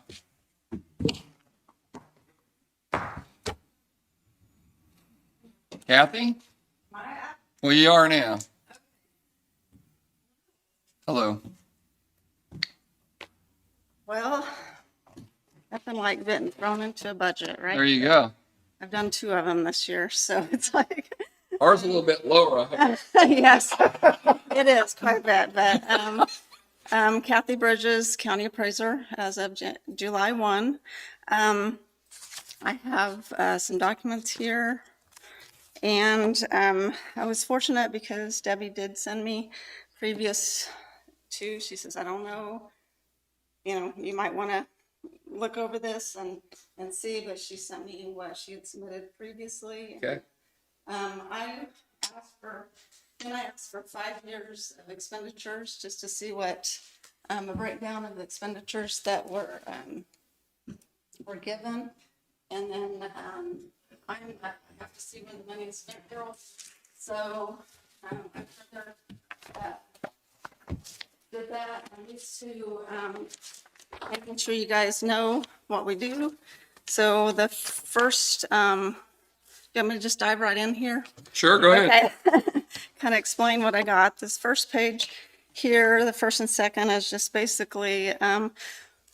Kathy? Well, you are now. Hello. Well, nothing like getting thrown into a budget, right? There you go. I've done 2 of them this year, so it's like, Ours is a little bit lower. yes, it is quite a bit, but, Kathy Bridges, County Appraiser, as of July 1. I have, some documents here. And, I was fortunate because Debbie did send me previous to, she says, I don't know, you might want to look over this and see, but she sent me what she had submitted previously. Okay. I asked for 5 years of expenditures just to see what, a breakdown of the expenditures that were given. And then, I have to see when the money is spent, girl. So, I further, did that, I need to, making sure you guys know what we do. So the first, you want me to just dive right in here? Sure, go ahead. Okay. Kind of explain what I got. This first page here, the first and second is just basically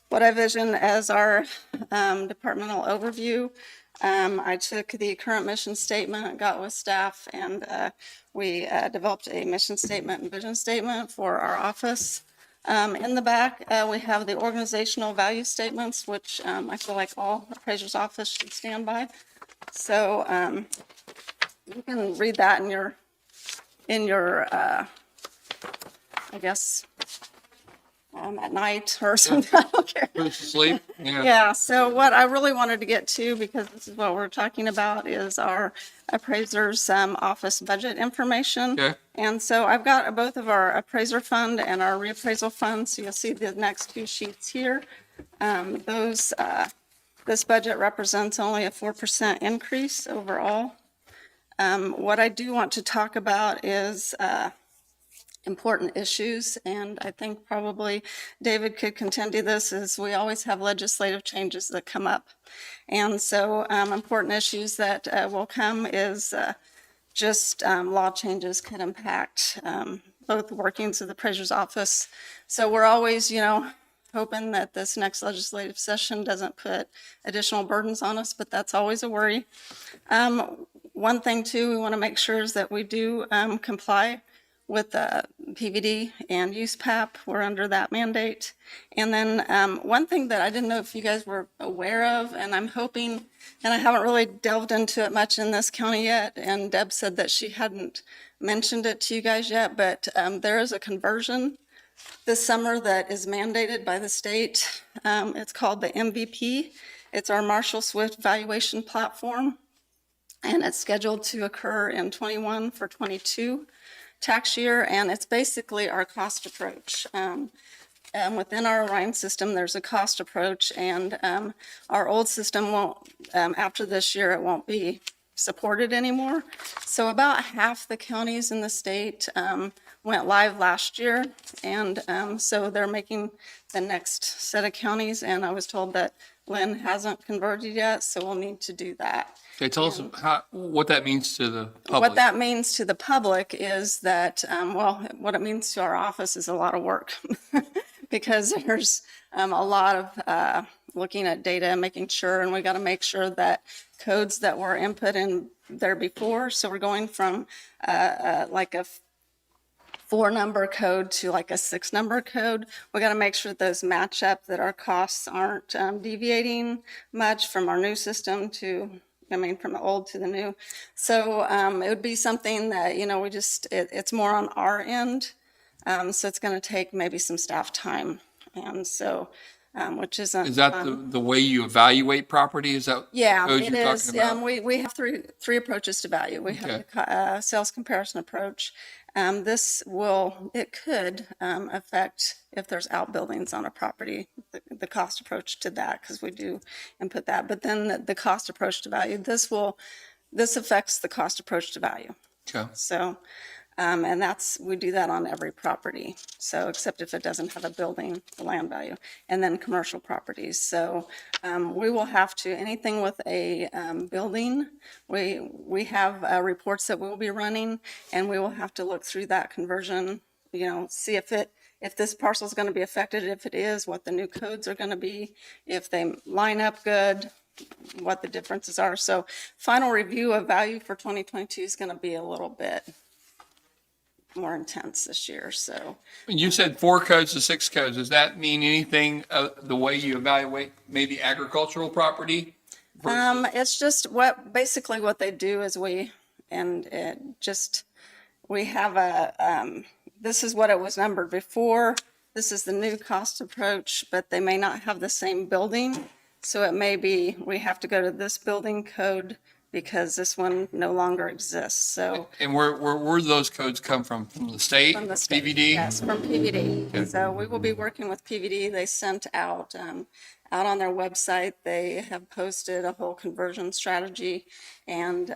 what I vision as our departmental overview. I took the current mission statement, got with staff, and we developed a mission statement and vision statement for our office. In the back, we have the organizational value statements, which I feel like all appraisers' office should stand by. So you can read that in your I guess, at night or something. I don't care. Goes to sleep? Yeah. Yeah, so what I really wanted to get to, because this is what we're talking about, is our appraiser's office budget information. Okay. And so I've got both of our appraiser fund and our reappraisal fund, so you'll see the next 2 sheets here. This budget represents only a 4% increase overall. What I do want to talk about is important issues, and I think probably David could contend to this, is we always have legislative changes that come up. And so important issues that will come is just law changes could impact both workings of the appraiser's office. So we're always, hoping that this next legislative session doesn't put additional burdens on us, but that's always a worry. One thing too, we want to make sure is that we do comply with the PVD and use PAP. We're under that mandate. And then one thing that I didn't know if you guys were aware of, and I'm hoping, and I haven't really delved into it much in this county yet, and Deb said that she hadn't mentioned it to you guys yet, but there is a conversion this summer that is mandated by the state. It's called the MVP. It's our Marshall Swift valuation platform, and it's scheduled to occur in 21 for 22 tax year, and it's basically our cost approach. Within our Orion system, there's a cost approach, and our old system won't, after this year, it won't be supported anymore. So about half the counties in the state went live last year, and so they're making the next set of counties, and I was told that Linn hasn't converted yet, so we'll need to do that. Okay, tell us what that means to the public. What that means to the public is that, what it means to our office is a lot of work because there's a lot of looking at data and making sure, and we got to make sure that codes that were input in there before, so we're going from like a 4-number code to like a 6-number code. We got to make sure those match up, that our costs aren't deviating much from our new system to, from the old to the new. So it would be something that, it's more on our end. So it's going to take maybe some staff time. And so, which isn't. Is that the way you evaluate property? Is that Yeah, code it you're is. talking about? We have three approaches to value. We have the sales comparison approach. It could affect if there's outbuildings on a property, the cost approach to that, because we do input that. But then the cost approach to value, this affects the cost approach to value. Okay. So, and we do that on every property. So, except if it doesn't have a building, the land value, and then commercial properties. So, we will have to, anything with a building, we have reports that we'll be running, and we will have to look through that conversion, see if this parcel is going to be affected, if it is, what the new codes are going to be, if they line up good, what the differences are. So, final review of value for 2022 is going to be a little bit more intense this year. So You said 4 codes to 6 codes. Does that mean anything the way you evaluate maybe agricultural property? it's just basically what they do is we have this is what it was numbered before. this is the new cost approach, but they may not have the same building. So it may be, we have to go to this building code because this one no longer exists. So And where do those codes come from? From the state? from the state. PVD? Yes, from PVD. Okay. So we will be working with PVD. They sent out on their website, they have posted a whole conversion strategy. And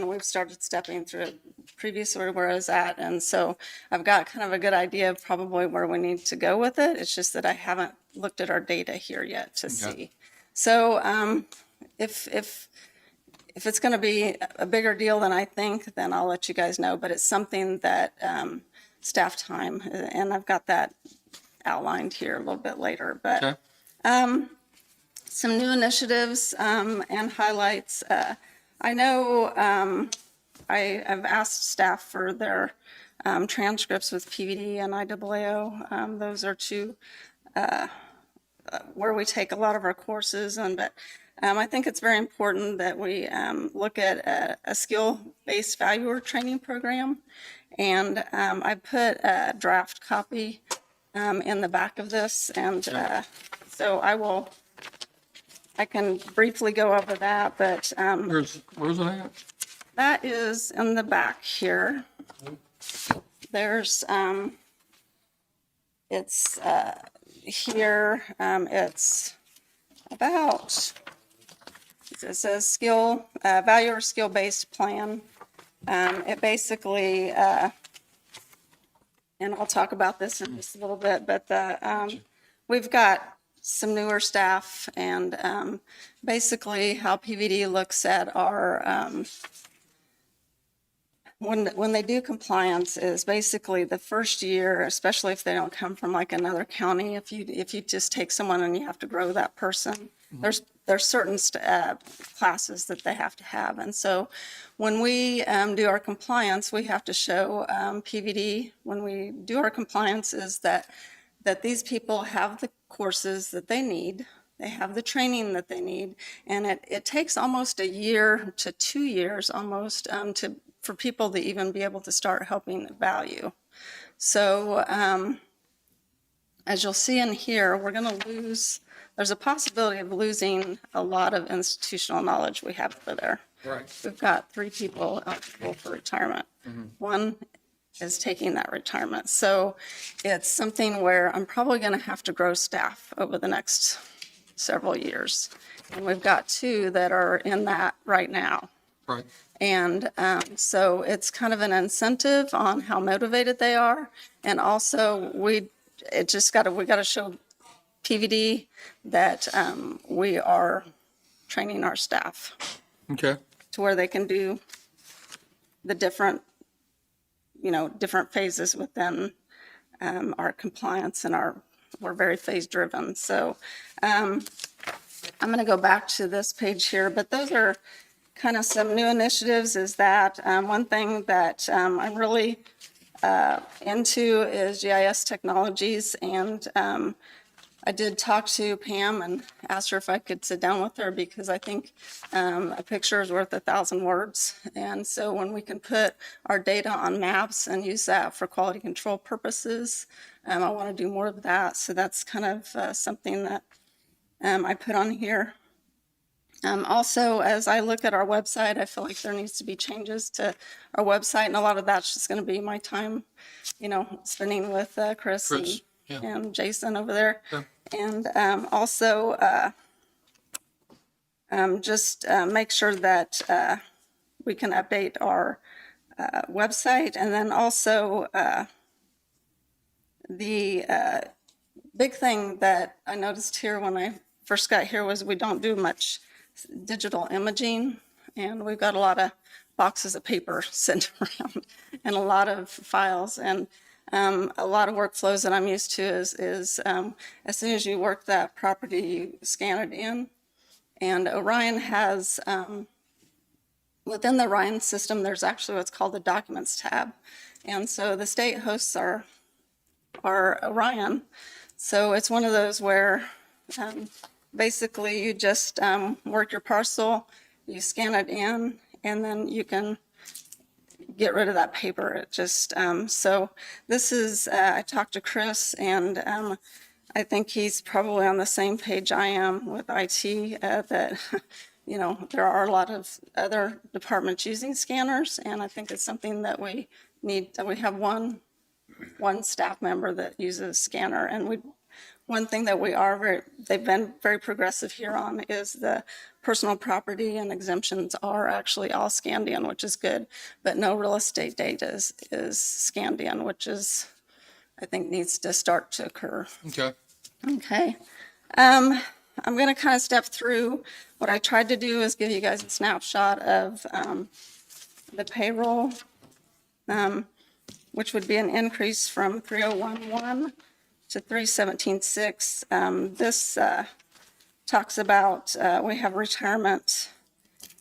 we've started stepping through it previously where I was at. And so I've got kind of a good idea of probably where we need to go with it. It's just that I haven't looked at our data here yet to see. So if it's going to be a bigger deal than I think, then I'll let you guys know. But it's something that staff time, and I've got that outlined here a little bit later. But Okay. some new initiatives and highlights. I know I've asked staff for their transcripts with PVD and IAAO. Those are two where we take a lot of our courses, but I think it's very important that we look at a skill-based valuer training program. And I put a draft copy in the back of this, and so I can briefly go over that, but Where's it at? that is in the back here. There's, it's here, it's about, it says value or skill-based plan. It basically, and I'll talk about this in just a little bit, but we've got some newer staff, and basically how PVD looks at our, when they do compliance is basically the first year, especially if they don't come from like another county, if you just take someone and you have to grow that person, there's certain classes that they have to have. And so when we do our compliance, we have to show PVD when we do our compliance is that these people have the courses that they need, they have the training that they need, and it takes almost a year to 2 years almost for people to even be able to start helping value. So as you'll see in here, we're going to lose, there's a possibility of losing a lot of institutional knowledge we have over there. Right. We've got 3 people eligible for retirement. One is taking that retirement. So it's something where I'm probably going to have to grow staff over the next several years. And we've got 2 that are in that right now. Right. And so it's kind of an incentive on how motivated they are. And also we got to show PVD that we are training our staff Okay. to where they can do the different phases within our compliance, and we're very phase driven. So I'm going to go back to this page here, but those are kind of some new initiatives. Is that one thing that I'm really into is GIS technologies, and I did talk to Pam and asked her if I could sit down with her, because I think a picture is worth 1,000 words. And so when we can put our data on maps and use that for quality control purposes, I want to do more of that. So that's kind of something that I put on here. Also, as I look at our website, I feel like there needs to be changes to our website, and a lot of that's just going to be my time, spending with Chris. Yeah. And Jason over there. Yeah. And also just make sure that we can update our website. And then also the big thing that I noticed here when I first got here was we don't do much digital imaging, and we've got a lot of boxes of paper sitting around and a lot of files. And a lot of workflows that I'm used to is as soon as you work that property, you scan it in. And Orion has, within the Orion system, there's actually what's called the Documents tab. And so the state hosts our Orion. So it's one of those where basically you just work your parcel, you scan it in, and then you can get rid of that paper. It just, so this is, I talked to Chris, and I think he's probably on the same page I am with IT, that, you know, there are a lot of other departments using scanners, and I think it's something that we need, that we have one staff member that uses scanner. And one thing that they've been very progressive here on is the personal property and exemptions are actually all scanned in, which is good, but no real estate data is scanned in, which is, I think, needs to start to occur. Okay. Okay. I'm going to kind of step through. What I tried to do is give you guys a snapshot of the payroll, which would be an increase from 301.1 to 317.6. This talks about, we have retirement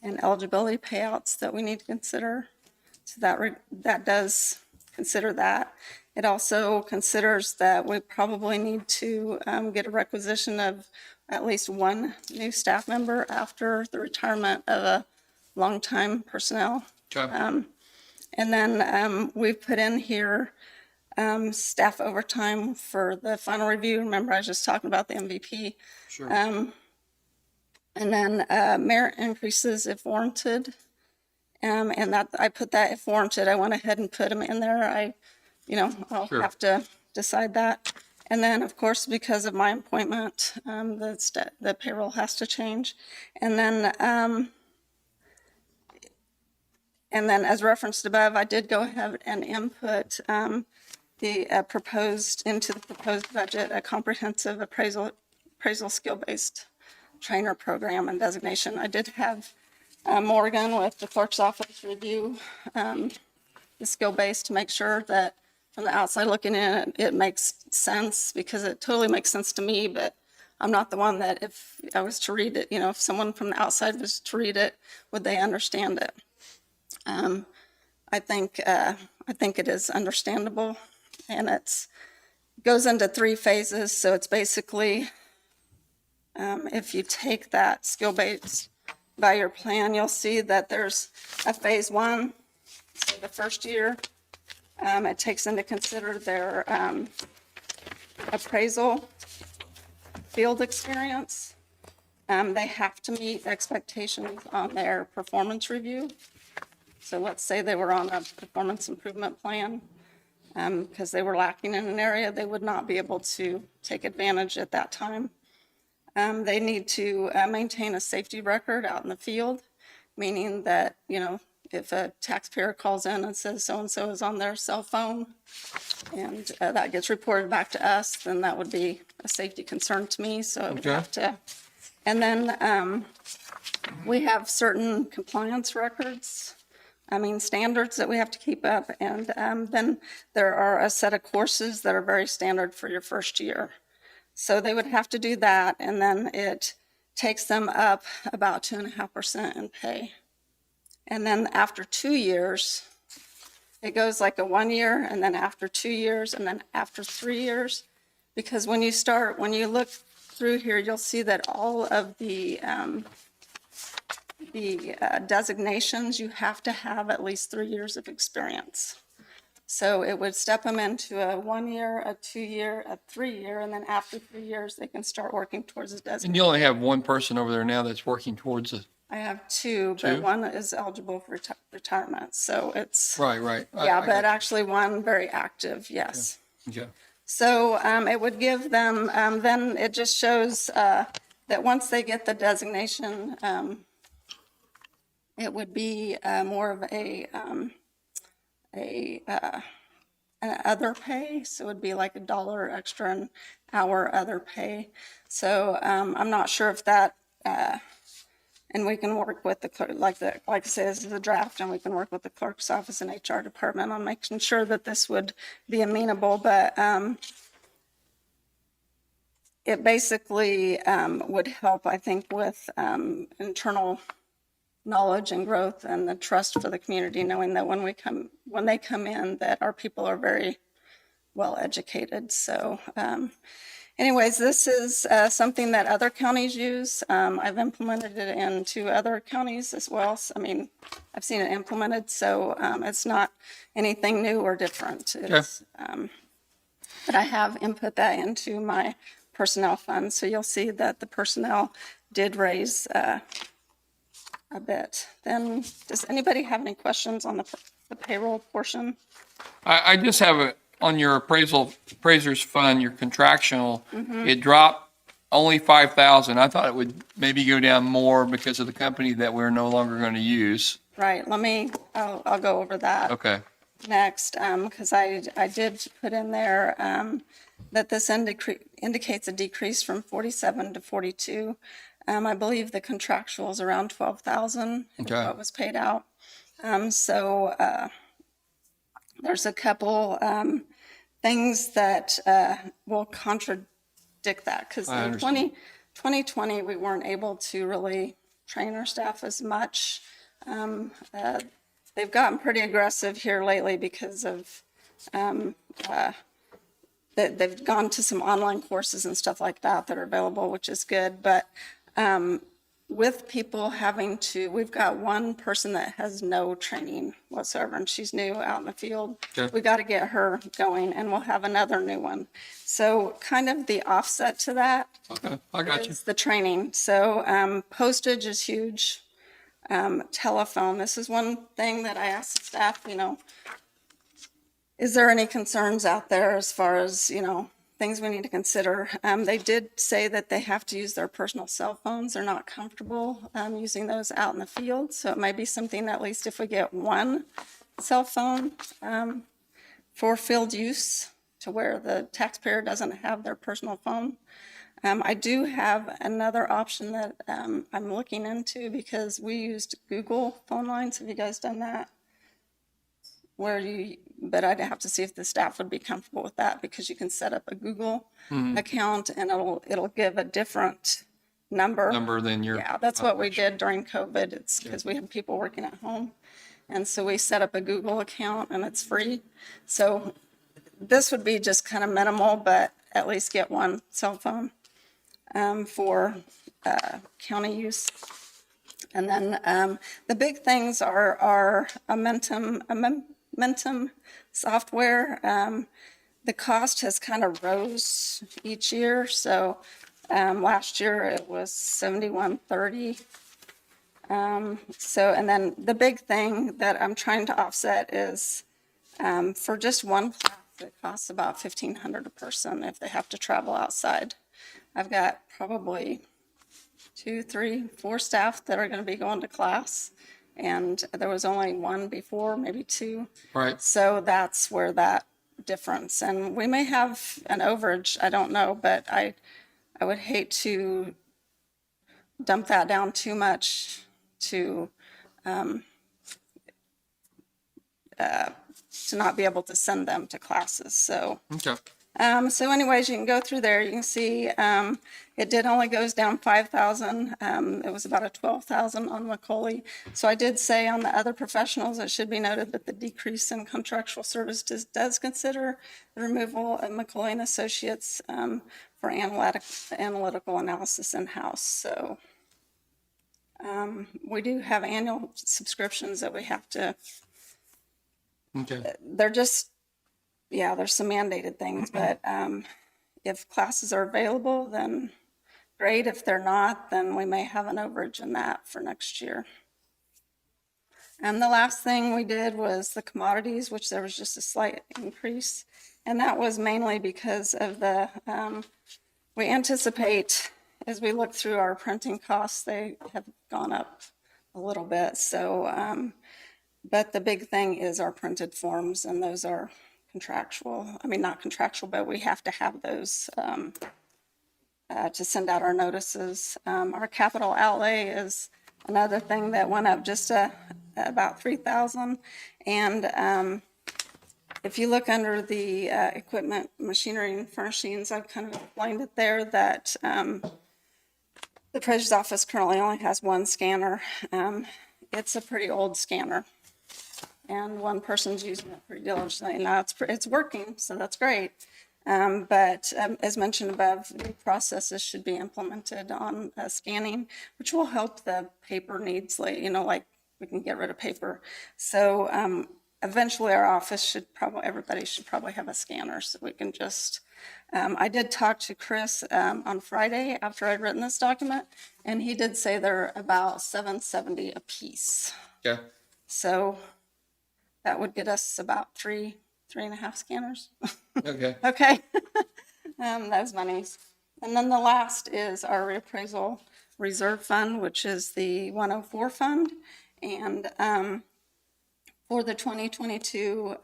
and eligibility payouts that we need to consider. So that does consider that. It also considers that we probably need to get a requisition of at least one new staff member after the retirement of a longtime personnel. Okay. And then we've put in here staff overtime for the final review. Remember, I was just talking about the MVP. Sure. And then merit increases if warranted. And that, I put that if warranted. I went ahead and put them in there. I'll Sure. have to decide that. And then, of course, because of my appointment, the payroll has to change. And then as referenced above, I did go ahead and input the proposed budget, a comprehensive appraisal skill-based trainer program and designation. I did have Morgan with the clerk's office review the skill-based to make sure that from the outside looking in, it makes sense, because it totally makes sense to me, but I'm not the one that, if I was to read it, if someone from the outside was to read it, would they understand it? I think it is understandable, and goes into 3 phases. So it's basically, if you take that skill-based by your plan, you'll see that there's a phase 1. So the first year, it takes into consider their appraisal field experience. They have to meet expectations on their performance review. So let's say they were on a performance improvement plan, because they were lacking in an area, they would not be able to take advantage at that time. They need to maintain a safety record out in the field, meaning that, if a taxpayer calls in and says so-and-so is on their cell phone, and that gets reported back to us, then that would be a safety concern to me, so it would Okay. have to. And then we have certain compliance records, standards that we have to keep up, and then there are a set of courses that are very standard for your first year. So they would have to do that, and then it takes them up about 2.5% in pay. And then after 2 years, it goes like a 1 year, and then after 2 years, and then after 3 years. Because when you look through here, you'll see that all of the designations, you have to have at least 3 years of experience. So it would step them into a 1 year, a 2 year, a 3 year, and then after 3 years, they can start working towards a And designation. you only have one person over there now that's working towards it. I have 2, Two? but one is eligible for retirement, so it's, Right. yeah, but actually one very active, yes. Okay. So it would give them, then it just shows that once they get the designation, it would be more of an other pay, so it would be like $1 extra an hour other pay. So I'm not sure if that, and we can work with the clerk, like I said, this is a draft, and we can work with the clerk's office and HR department on making sure that this would be amenable, but it basically would help, I think, with internal knowledge and growth and the trust for the community, knowing that when they come in, that our people are very well educated. So, anyways, this is something that other counties use. I've implemented it in 2 other counties as well. I mean, I've seen it implemented, so it's not anything new or different. It's, but I have input that into my personnel fund, so you'll see that the personnel did raise a bit. Then, does anybody have any questions on the payroll portion? I just have on your appraisers fund, your contractual, it dropped only 5,000. I thought it would maybe go down more because of the company that we're no longer going to use. Right, I'll go over that. Okay. Next, because I did put in there that this indicates a decrease from 47 to 42. I believe the contractual is around 12,000 is Okay. what was paid out. So there's a couple things that will contradict that, because I in understand. 2020, we weren't able to really train our staff as much. They've gotten pretty aggressive here lately because of they've gone to some online courses and stuff like that are available, which is good. But with people we've got one person that has no training whatsoever, and she's new out in the field. Okay. We got to get her going, and we'll have another new one. So kind of the offset to that Okay, I got you. is the training. So postage is huge. Telephone, this is one thing that I asked the staff, is there any concerns out there as far as, things we need to consider? They did say that they have to use their personal cell phones. They're not comfortable using those out in the field. So it might be something that at least if we get one cell phone for field use to where the taxpayer doesn't have their personal phone. I do have another option that I'm looking into because we used Google phone lines. Have you guys done that? But I'd have to see if the staff would be comfortable with that, because you can set up a Google account and it'll give a different number. Number than your. Yeah, that's what we did during COVID. It's because we had people working at home. And so we set up a Google account and it's free. So this would be just kind of minimal, but at least get one cell phone for county use. And then the big things are Momentum software. The cost has kind of rose each year. So last year it was $71.30. And then the big thing that I'm trying to offset is for just one class, it costs about $1,500 a person if they have to travel outside. I've got probably 2, 3, 4 staff that are going to be going to class, and there was only one before, maybe 2. Right. So that's where that difference, and we may have an overage, I don't know, but I would hate to dump that down too much to not be able to send them to classes. So Okay. so anyways, you can go through there. You can see it did only goes down 5,000. It was about a 12,000 on Macaulay. So I did say on the other professionals, it should be noted that the decrease in contractual service does consider the removal of Macaulay and Associates for analytical analysis in-house. So we do have annual subscriptions that we have to. Okay. They're just. Yeah, there's some mandated things, but if classes are available, then great. If they're not, then we may have an overage in that for next year. And the last thing we did was the commodities, which there was just a slight increase. And that was mainly because of we anticipate, as we look through our printing costs, they have gone up a little bit. So, but the big thing is our printed forms, and those are contractual. I mean, not contractual, but we have to have those to send out our notices. Our capital outlay is another thing that went up just about 3,000. And if you look under the equipment, machinery, and furnishings, I've kind of explained it there that the treasurer's office currently only has one scanner. It's a pretty old scanner. And one person's using it pretty diligently. Now it's working, so that's great. But as mentioned above, new processes should be implemented on scanning, which will help the paper needs, like, like we can get rid of paper. So eventually our office everybody should probably have a scanner so we can just, I did talk to Chris on Friday after I'd written this document, and he did say they're about $7.70 a piece. Okay. So that would get us about three and a half scanners. Okay. Okay. Those monies. And then the last is our reappraisal reserve fund, which is the 104 fund. And for the 2022,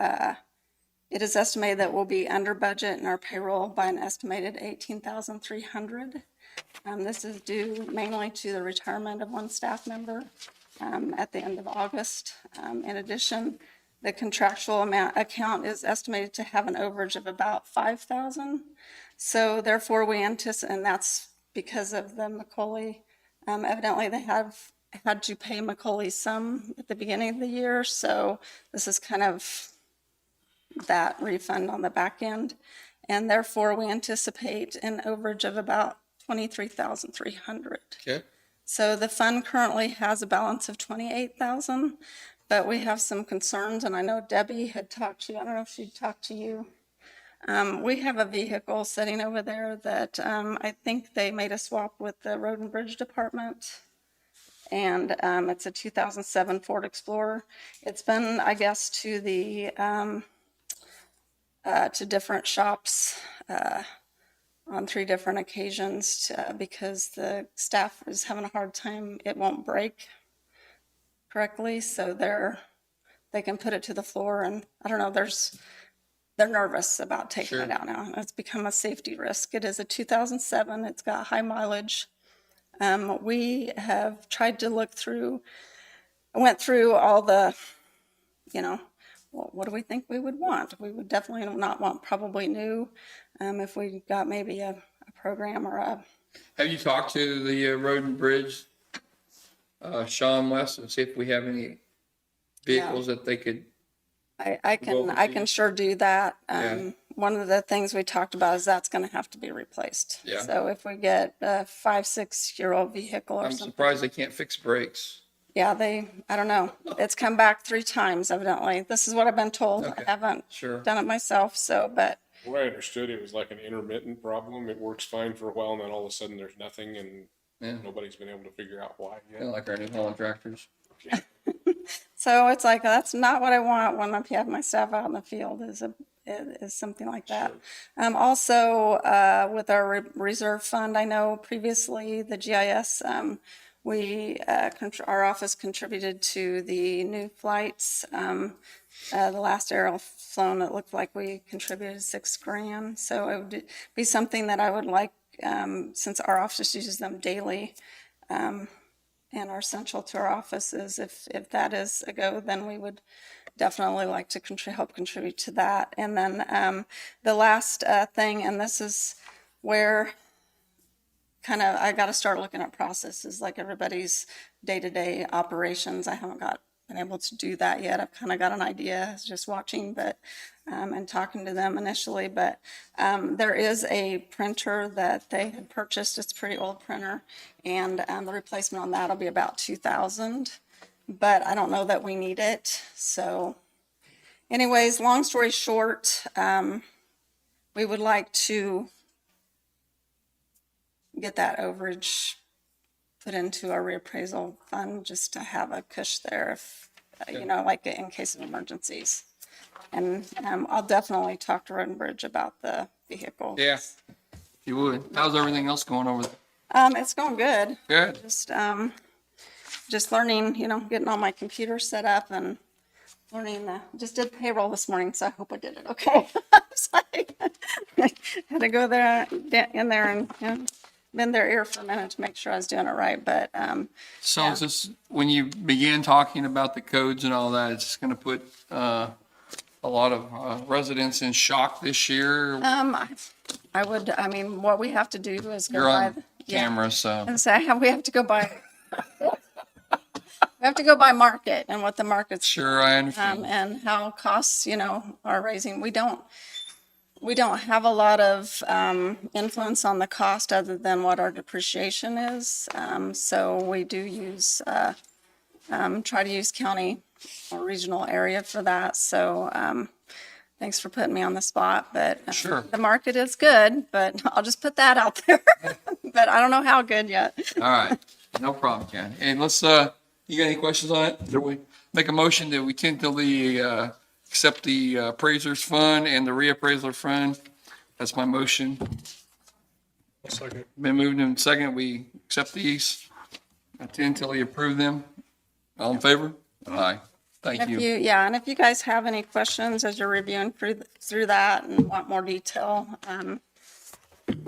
it is estimated that we'll be under budget in our payroll by an estimated $18,300. This is due mainly to the retirement of one staff member at the end of August. In addition, the contractual account is estimated to have an overage of about $5,000. So therefore we anticipate, and that's because of the Macaulay, evidently they have had to pay Macaulay some at the beginning of the year. So this is kind of that refund on the back end. And therefore we anticipate an overage of about $23,300. Okay. So the fund currently has a balance of $28,000, but we have some concerns, and I know Debbie had talked to you. I don't know if she talked to you. We have a vehicle sitting over there that I think they made a swap with the Road and Bridge Department, and it's a 2007 Ford Explorer. It's been, I guess, to the to different shops on 3 different occasions because the staff is having a hard time. It won't brake correctly, so they can put it to the floor, and I don't know, they're nervous about taking it out now. It's become a safety risk. It is a 2007. It's got high mileage. We have tried to look through, I went through all the, what do we think we would want? We would definitely not want probably new. If we got maybe a program or a. Have you talked to the Road and Bridge, Sean West, and see if we have any vehicles that they could? I can sure do that. One of the things we talked about is that's going to have to be replaced. Yeah. So if we get a 5-6-year-old vehicle or I'm something. surprised they can't fix brakes. Yeah, I don't know. It's come back 3 times evidently. This is what I've been told. Okay. I haven't Sure. done it myself, but. What I understood, it was like an intermittent problem. It works fine for a while, and then all of a sudden there's nothing, and nobody's been able to figure out why yet. Kind of like our New Holland tractors. So it's like, that's not what I want when I have my staff out in the field is something like that. Also, with our reserve fund, I know previously the GIS, our office contributed to the new flights. The last aerial flown, it looked like we contributed $6,000. So it would be something that I would like, since our office uses them daily, and are essential to our offices. If that is a go, then we would definitely like to help contribute to that. And then the last thing, and this is where I got to start looking at processes, like everybody's day-to-day operations. I haven't been able to do that yet. I've kind of got an idea, just watching, but and talking to them initially. But there is a printer that they had purchased. It's a pretty old printer, and the replacement on that will be about $2,000. But I don't know that we need it. So, anyways, long story short, we would like to get that overage put into our reappraisal fund just to have a cush there if, like in case of emergencies. And I'll definitely talk to Road and Bridge about the vehicle. Yeah, if you would. How's everything else going over there? It's going good. Good. Just learning, getting all my computer set up and learning. Just did payroll this morning, so I hope I did it okay. Had to go there, in there and bend their ear for a minute to make sure I was doing it right. But So is this, when you began talking about the codes and all that, it's going to put a lot of residents in shock this year? what we have to do is go You're by on camera, so. And say we have to go by. We have to go by market and what the market's Sure, I understand. and how costs, are raising. we don't have a lot of influence on the cost other than what our depreciation is. So we do use, try to use county or regional area for that. So thanks for putting me on the spot, but Sure. the market is good, but I'll just put that out there. But I don't know how good yet. All right, no problem, Ken. And let's, you got any questions on it? Do we make a motion that we tentatively, accept the appraiser's fund and the reappraiser fund? That's my motion. A second. Been moved in second, we accept these, tentatively approve them. All in favor? Aye. Thank If you. yeah, and if you guys have any questions as you're reviewing through that and want more detail,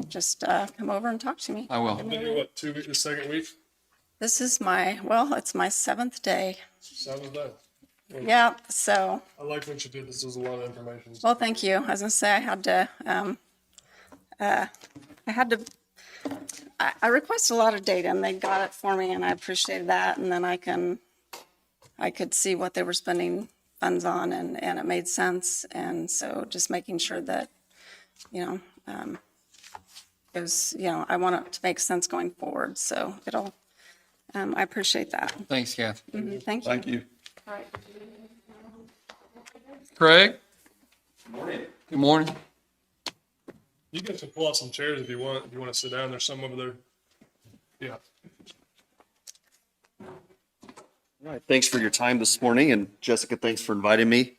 just come over and talk to me. I will. Been here, what, 2 weeks, the second week? This is it's my 7th day. 7th day. Yeah, so, I like what you did. This was a lot of information. well, thank you. I was gonna say I requested a lot of data and they got it for me and I appreciated that. And then I could see what they were spending funds on and it made sense. And so just making sure that, it was, I want it to make sense going forward. So I appreciate that. Thanks, Kath. Thank you. Thank you. Craig? Good morning. You guys can pull out some chairs if you want. If you want to sit down, there's some over there. Yeah. All right, thanks for your time this morning, and Jessica, thanks for inviting me.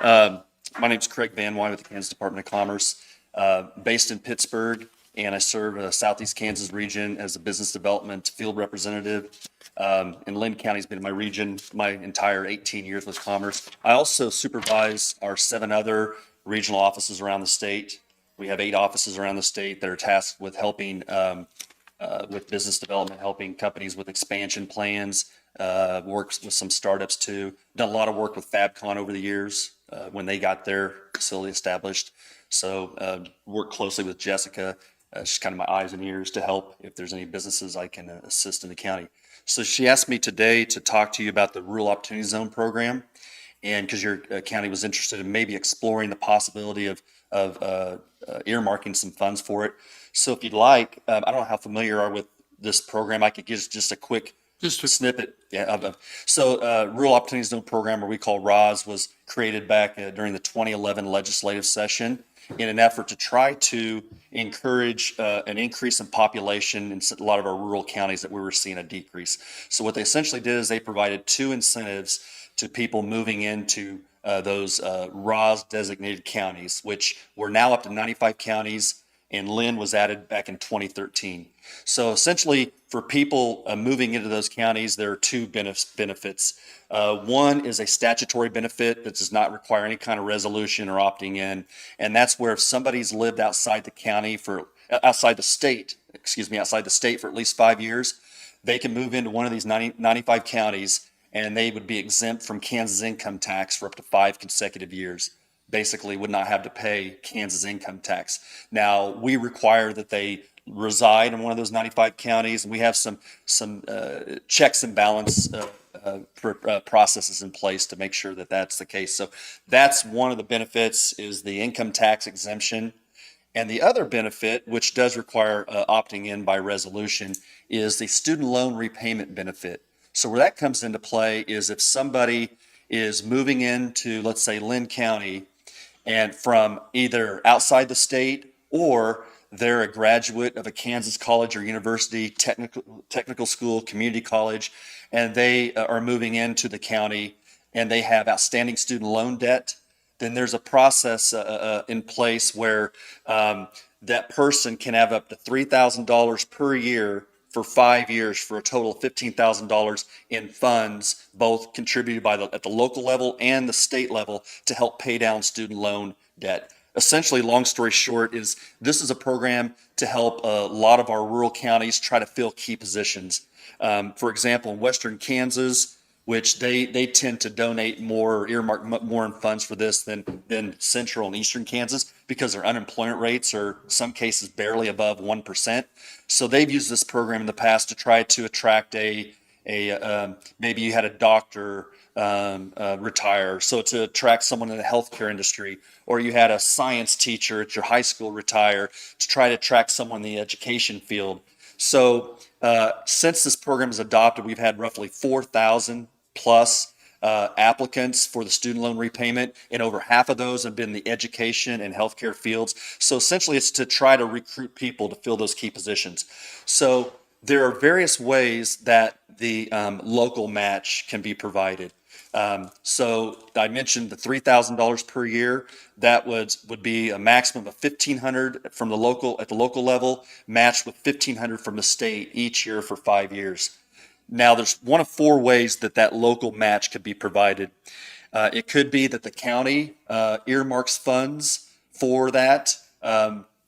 My name's Craig Van Wy with the Kansas Department of Commerce, based in Pittsburgh, and I serve Southeast Kansas region as a business development field representative. And Linn County's been my region my entire 18 years with commerce. I also supervise our 7 other regional offices around the state. We have 8 offices around the state that are tasked with helping with business development, helping companies with expansion plans, works with some startups too. Done a lot of work with FabCon over the years when they got their facility established. So work closely with Jessica. She's kind of my eyes and ears to help if there's any businesses I can assist in the county. So she asked me today to talk to you about the Rural Opportunity Zone program. And because your county was interested in maybe exploring the possibility of earmarking some funds for it. So if you'd like, I don't know how familiar you are with this program. I could give just a quick snippet. Yeah, so Rural Opportunity Zone program, or we call ROZ, was created back during the 2011 legislative session in an effort to try to encourage an increase in population in a lot of our rural counties that we were seeing a decrease. So what they essentially did is they provided 2 incentives to people moving into those ROZ designated counties, which we're now up to 95 counties, and Linn was added back in 2013. So essentially for people moving into those counties, there are 2 benefits. One is a statutory benefit that does not require any kind of resolution or opting in. And that's where if somebody's lived outside the state for at least 5 years, they can move into one of these 95 counties and they would be exempt from Kansas income tax for up to 5 consecutive years. Basically would not have to pay Kansas income tax. Now, we require that they reside in one of those 95 counties, and we have some checks and balance processes in place to make sure that that's the case. So that's one of the benefits, is the income tax exemption. And the other benefit, which does require opting in by resolution, is the student loan repayment benefit. So where that comes into play is if somebody is moving into, let's say, Linn County, and from either outside the state, or they're a graduate of a Kansas college or university, technical school, community college, and they are moving into the county and they have outstanding student loan debt, then there's a process in place where that person can have up to $3,000 per year for 5 years for a total of $15,000 in funds, both contributed at the local level and the state level, to help pay down student loan debt. Essentially, long story short, is this is a program to help a lot of our rural counties try to fill key positions. For example, in western Kansas, which they tend to donate more, earmark more in funds for this than central and eastern Kansas, because their unemployment rates are, in some cases, barely above 1%. So they've used this program in the past to try to attract maybe you had a doctor, retire. So to attract someone in the healthcare industry, or you had a science teacher at your high school retire to try to attract someone in the education field. So since this program is adopted, we've had roughly 4,000 plus applicants for the student loan repayment, and over half of those have been the education and healthcare fields. So essentially, it's to try to recruit people to fill those key positions. So there are various ways that the local match can be provided. So I mentioned the $3,000 per year. That would be a maximum of $1,500 from the local at the local level, matched with $1,500 from the state each year for 5 years. Now, there's one of 4 ways that local match could be provided. It could be that the county earmarks funds for that,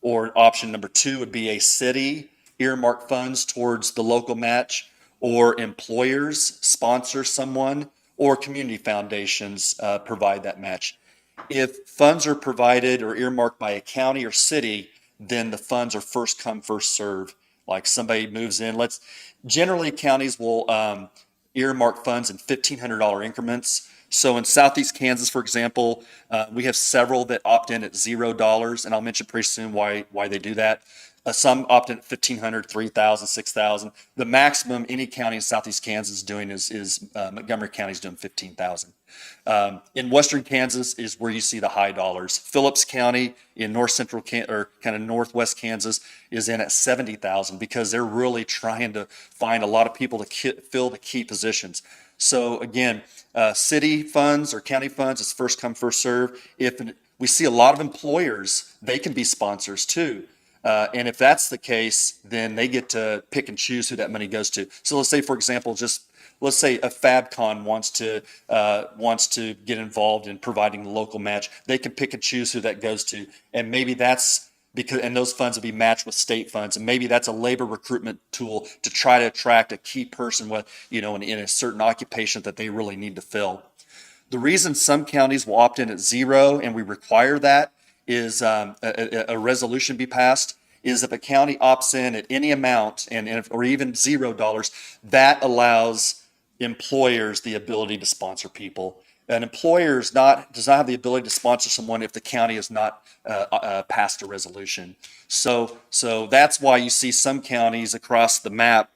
or option number 2 would be a city earmark funds towards the local match, or employers sponsor someone, or community foundations provide that match. If funds are provided or earmarked by a county or city, then the funds are first come, first serve. Like somebody moves in, generally counties will earmark funds in $1,500 increments. So in Southeast Kansas, for example, we have several that opt in at $0, and I'll mention pretty soon why they do that. Some opt in at $1,500, $3,000, $6,000. The maximum any county in Southeast Kansas is doing is Montgomery County is doing $15,000. In Western Kansas is where you see the high dollars. Phillips County in north central or kind of northwest Kansas is in at $70,000 because they're really trying to find a lot of people to fill the key positions. So again, city funds or county funds is first come, first serve. If we see a lot of employers, they can be sponsors too. And if that's the case, then they get to pick and choose who that money goes to. So let's say, for example, let's say a FabCon wants to get involved in providing the local match. They can pick and choose who that goes to, and maybe that's because, and those funds will be matched with state funds, and maybe that's a labor recruitment tool to try to attract a key person with, in a certain occupation that they really need to fill. The reason some counties will opt in at 0 and we require that is a resolution be passed is if a county opts in at any amount or even $0, that allows employers the ability to sponsor people. An employer does not have the ability to sponsor someone if the county has not passed a resolution. So that's why you see some counties across the map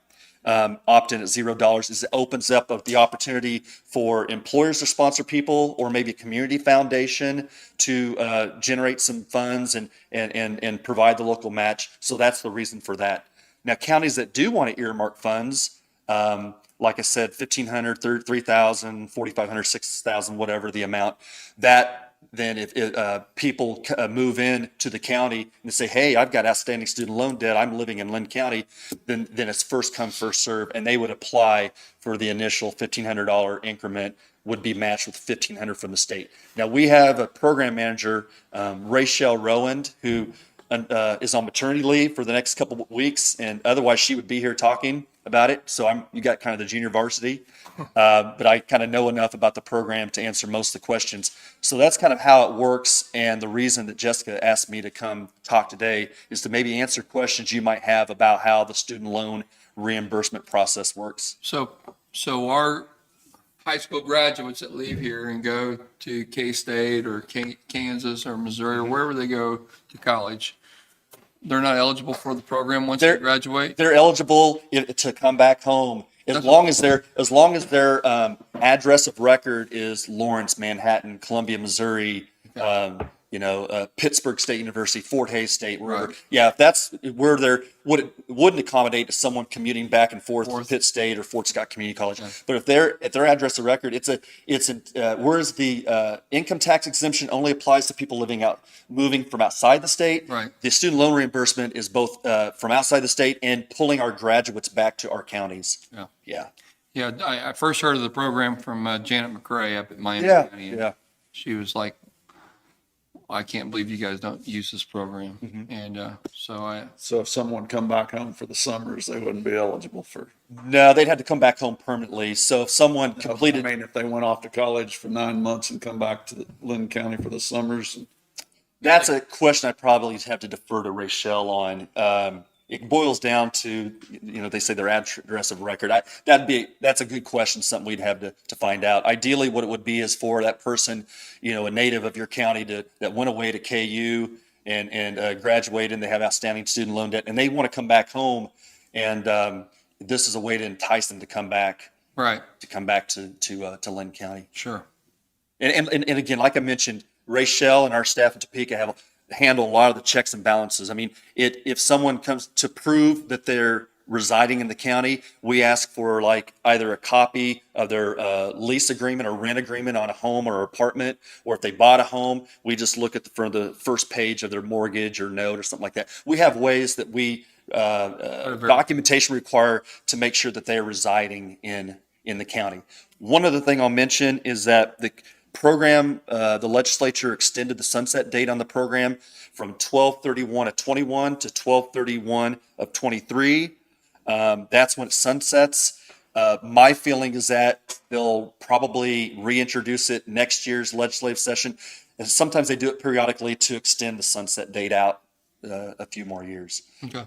opt in at $0 is it opens up the opportunity for employers to sponsor people, or maybe a community foundation to generate some funds and provide the local match. So that's the reason for that. Now, counties that do want to earmark funds, like I said, $1,500, $3,000, $4,500, $6,000, whatever the amount, that then if people move in to the county and say, hey, I've got outstanding student loan debt, I'm living in Linn County, then it's first come, first serve, and they would apply for the initial $1,500 increment would be matched with $1,500 from the state. Now, we have a program manager, Rachel Rowand, who is on maternity leave for the next couple of weeks, and otherwise she would be here talking about it. So you got kind of the junior varsity, but I kind of know enough about the program to answer most of the questions. So that's kind of how it works. And the reason that Jessica asked me to come talk today is to maybe answer questions you might have about how the student loan reimbursement process works. So our high school graduates that leave here and go to K-State or Kansas or Missouri or wherever they go to college, they're not eligible for the program once they graduate? They're eligible to come back home as long as their address of record is Lawrence, Manhattan, Columbia, Missouri, Pittsburgh State University, Fort Hays State, wherever. Right. Yeah, if that's where wouldn't accommodate to someone commuting back and forth to Pitt State or Fort Scott Community College. Yeah. But if their address of record, whereas the income tax exemption only applies to people moving from outside the state. Right. The student loan reimbursement is both from outside the state and pulling our graduates back to our counties. Yeah. Yeah. Yeah. I first heard of the program from Janet McCrae up at Miami County. Yeah. She was like, I can't believe you guys don't use this program. Mm-hmm. And So if someone come back home for the summers, they wouldn't be eligible for. No, they'd have to come back home permanently. So if someone completed, if they went off to college for 9 months and come back to Linn County for the summers. That's a question I probably have to defer to Rachel on. it boils down to, they say their address of record. That's a good question, something we'd have to find out. Ideally, what it would be is for that person, a native of your county that went away to KU and graduated, and they have outstanding student loan debt, and they want to come back home, and this is a way to entice them to come back. Right. To come back to Linn County. Sure. And again, like I mentioned, Ray Shell and our staff in Topeka handle a lot of the checks and balances. I mean, if someone comes to prove that they're residing in the county, we ask for like either a copy of their lease agreement or rent agreement on a home or apartment, or if they bought a home, we just look at the first page of their mortgage or note or something like that. We have ways that we documentation require to make sure that they are residing in the county. One other thing I'll mention is that the program, the legislature extended the sunset date on the program from 12/31 of 21 to 12/31 of 23. That's when it sunsets. My feeling is that they'll probably reintroduce it next year's legislative session. And sometimes they do it periodically to extend the sunset date out a few more years. Okay.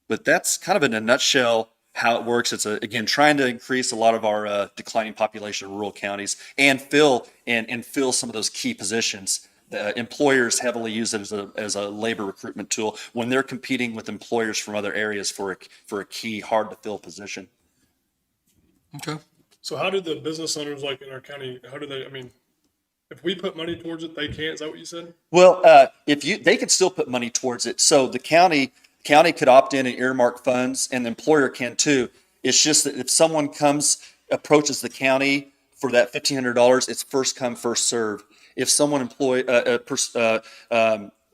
But that's kind of in a nutshell how it works. It's again trying to increase a lot of our declining population of rural counties and fill some of those key positions. The employers heavily use it as a labor recruitment tool when they're competing with employers from other areas for a key hard to fill position. Okay. So how do the business owners like in our county, if we put money towards it, they can't, is that what you said? Well, they could still put money towards it. So the county could opt in and earmark funds, and the employer can too. It's just that if someone approaches the county for that $1,500, it's first come, first serve. If someone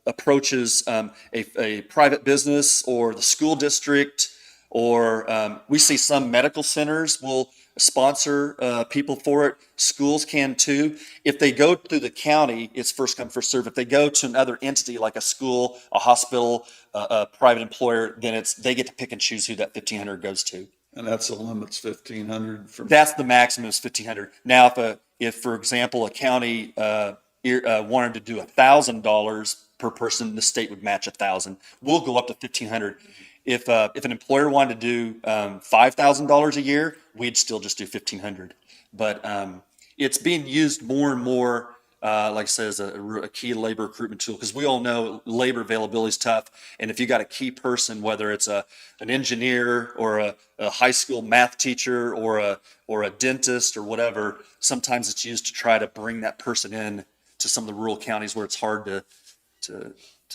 approaches a private business or the school district, or we see some medical centers will sponsor people for it. Schools can too. If they go through the county, it's first come, first serve. If they go to another entity like a school, a hospital, a private employer, then they get to pick and choose who that $1,500 goes to. And that's the limit's 1,500 from. That's the maximum is $1,500. Now, if for example, a county wanted to do $1,000 per person, the state would match $1,000. We'll go up to $1,500. If an employer wanted to do $5,000 a year, we'd still just do $1,500. But it's being used more and more, like I said, as a key labor recruitment tool, because we all know labor availability is tough. And if you got a key person, whether it's an engineer or a high school math teacher or a dentist or whatever, sometimes it's used to try to bring that person in to some of the rural counties where it's hard to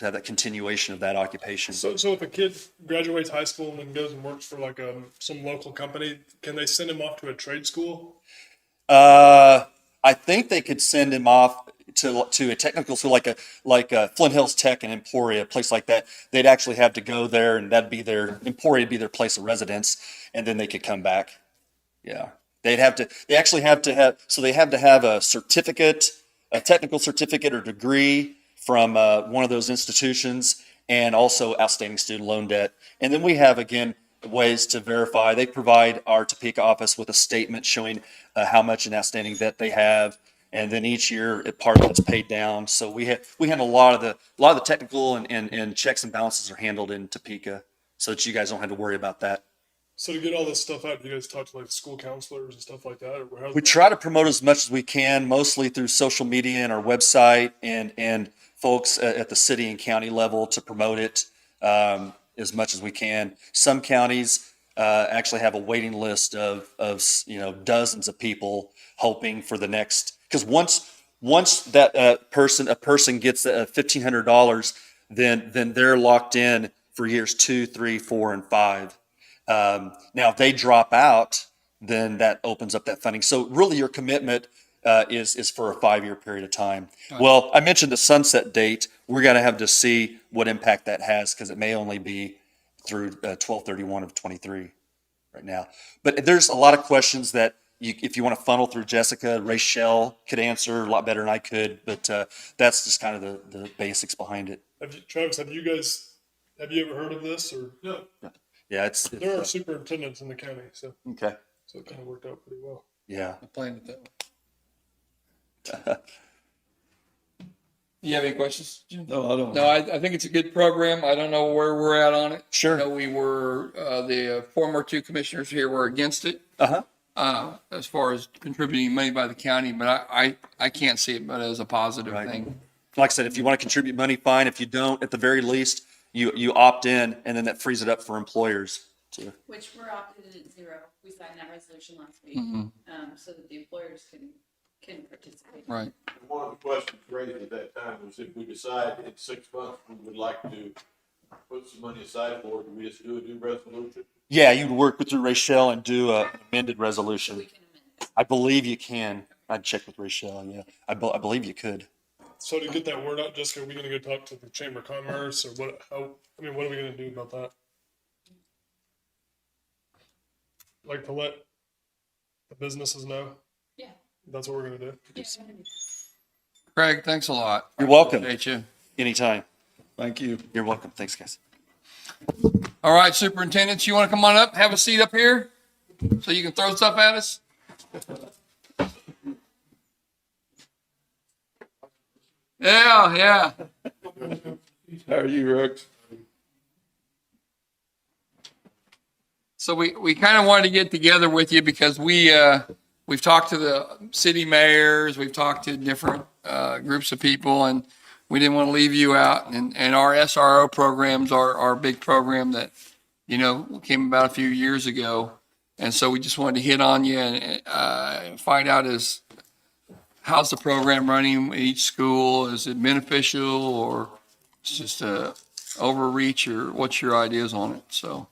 have that continuation of that occupation. So if a kid graduates high school and then goes and works for like some local company, can they send him off to a trade school? I think they could send him off to a technical school like a Flint Hills Tech in Emporia, a place like that. They'd actually have to go there, and that'd be Emporia would be their place of residence, and then they could come back. Yeah, they have to have a certificate, a technical certificate or degree from one of those institutions, and also outstanding student loan debt. And then we have, again, ways to verify. They provide our Topeka office with a statement showing how much in outstanding debt they have, and then each year part of it's paid down. So we handle a lot of the technical and checks and balances are handled in Topeka, so that you guys don't have to worry about that. So to get all this stuff out, do you guys talk to like school counselors and stuff like that? Or We try to promote as much as we can, mostly through social media and our website, and folks at the city and county level to promote it as much as we can. Some counties actually have a waiting list of dozens of people hoping for the next. Because once that a person gets $1,500, then they're locked in for years 2, 3, 4, and 5. Now, if they drop out, then that opens up that funding. So really, your commitment is for a 5-year period of time. Well, I mentioned the sunset date. We're going to have to see what impact that has, because it may only be through 12/31 of 23 right now. But there's a lot of questions that if you want to funnel through Jessica, Rachel could answer a lot better than I could. But that's just kind of the basics behind it. Travis, have you ever heard of this? Or no? Yeah, There are superintendents in the county, so okay. So it kind of worked out pretty well. Yeah. I planned it that way. you have any questions, Jim? No, I don't. No, I think it's a good program. I don't know where we're at on it. Sure. I know we were, the former two commissioners here were against it, as far as contributing money by the county, but I can't see it but as a positive Right. thing. Like I said, if you want to contribute money, fine. If you don't, at the very least, you opt in, and then that frees it up for employers to. Which we're opted in at zero. We signed that resolution last week, Mhm. so that the employers can participate. Right. One of the questions raised at that time was if we decide in 6 months we would like to put some money aside for it, do we just do a new resolution? Yeah, you'd work with Rachel and do an amended resolution. We can amend it. I believe you can. I'd check with Rachel. Yeah, I believe you could. So to get that word out, Jessica, are we gonna go talk to the Chamber of Commerce or what, what are we gonna do about that? Like to let the businesses know? Yeah. That's what we're gonna do? Yeah, we're gonna do that. Craig, thanks a lot. You're welcome. Appreciate you. Anytime. Thank you. You're welcome. Thanks, guys. All right, superintendents, you want to come on up, have a seat up here so you can throw stuff at us? Yeah. How are you, Rex? So we kind of wanted to get together with you because we've talked to the city mayors, we've talked to different groups of people, and we didn't want to leave you out. And our SRO programs are our big program that, came about a few years ago. And so we just wanted to hit on you and find out how's the program running at each school? Is it beneficial or it's just a overreach, or what's your ideas on it? So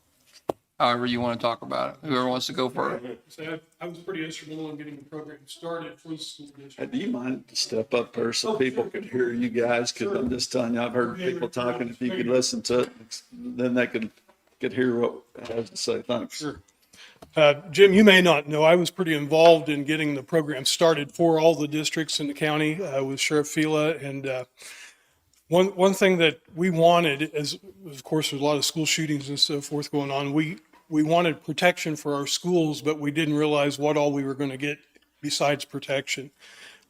however you want to talk about it, whoever wants to go first. So I was pretty instrumental in getting the program started for the school district. Do you mind to step up there so people could hear you guys? Because I'm just telling you, I've heard people talking. If you could listen to it, then they could hear what I have to say. Thanks. Sure. Jim, you may not know, I was pretty involved in getting the program started for all the districts in the county with Sheriff Fila. And one thing that we wanted is, of course, there's a lot of school shootings and so forth going on. We wanted protection for our schools, but we didn't realize what all we were going to get besides protection.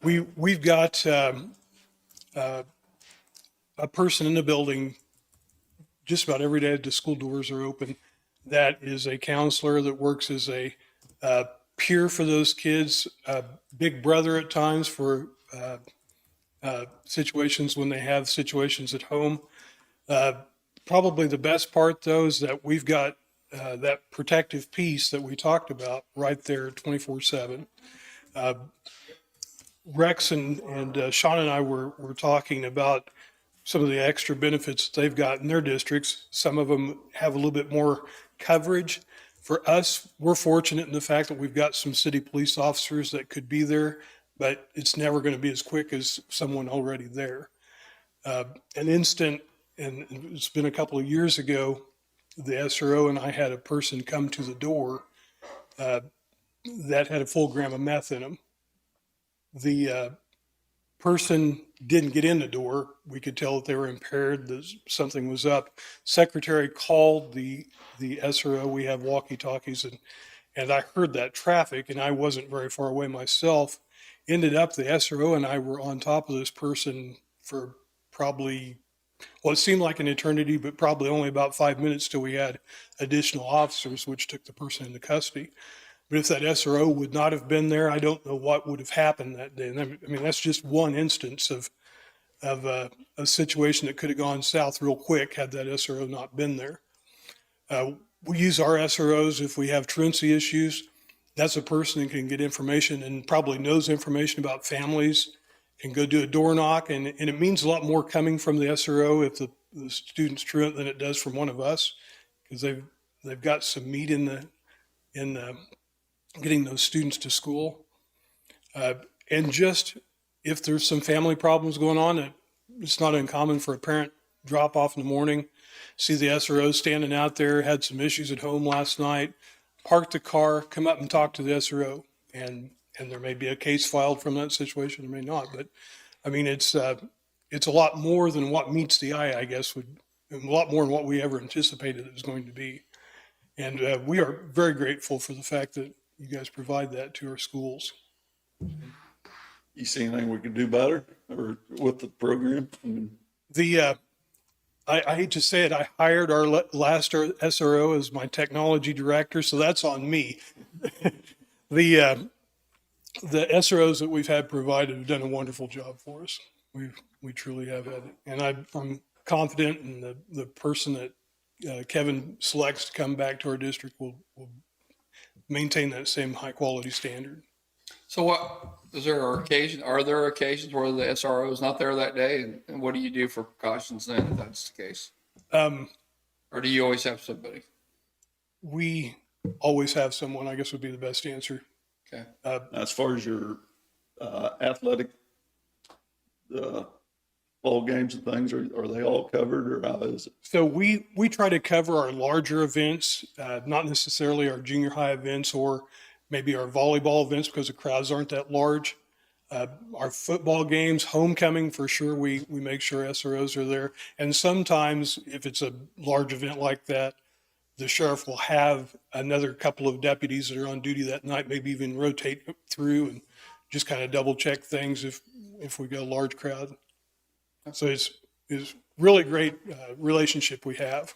We've got a person in the building just about every day the school doors are open. That is a counselor that works as a peer for those kids, a big brother at times for situations when they have situations at home. Probably the best part, though, is that we've got that protective piece that we talked about right there 24/7. Rex and Sean and I were talking about some of the extra benefits that they've got in their districts. Some of them have a little bit more coverage. For us, we're fortunate in the fact that we've got some city police officers that could be there, but it's never going to be as quick as someone already there. An instant, and it's been a couple of years ago, the SRO and I had a person come to the door that had a full gram of meth in them. The person didn't get in the door. We could tell that they were impaired, that something was up. Secretary called the SRO. We have walkie-talkies, and I heard that traffic, and I wasn't very far away myself. Ended up, the SRO and I were on top of this person for probably, well, it seemed like an eternity, but probably only about 5 minutes till we had additional officers, which took the person into custody. But if that SRO would not have been there, I don't know what would have happened that day. And I mean, that's just one instance of a situation that could have gone south real quick had that SRO not been there. We use our SROs if we have truancy issues. That's a person that can get information and probably knows information about families, can go do a door knock. And it means a lot more coming from the SRO if the student's truant than it does from one of us, because they've got some meat in getting those students to school. And just if there's some family problems going on, it's not uncommon for a parent drop off in the morning, see the SRO standing out there, had some issues at home last night, park the car, come up and talk to the SRO. And there may be a case filed from that situation, there may not. But I mean, it's a lot more than what meets the eye, I guess, and a lot more than what we ever anticipated it was going to be. And we are very grateful for the fact that you guys provide that to our schools. You see anything we could do better? or with the program? I mean, I hate to say it, I hired our last SRO as my technology director, so that's on me. The SROs that we've had provided have done a wonderful job for us. We truly have had it. And I'm confident in the person that Kevin selects to come back to our district will maintain that same high quality standard. So are there occasions where the SRO is not there that day? And what do you do for precautions then if that's the case? Or do you always have somebody? We always have someone, I guess would be the best answer. Okay. as far as your athletic ball games and things, are they all covered, or how is it? So we try to cover our larger events, not necessarily our junior high events or maybe our volleyball events because the crowds aren't that large. Our football games, homecoming for sure, we make sure SROs are there. And sometimes if it's a large event like that, the sheriff will have another couple of deputies that are on duty that night, maybe even rotate through and just kind of double check things if we got a large crowd. So it's really great relationship we have.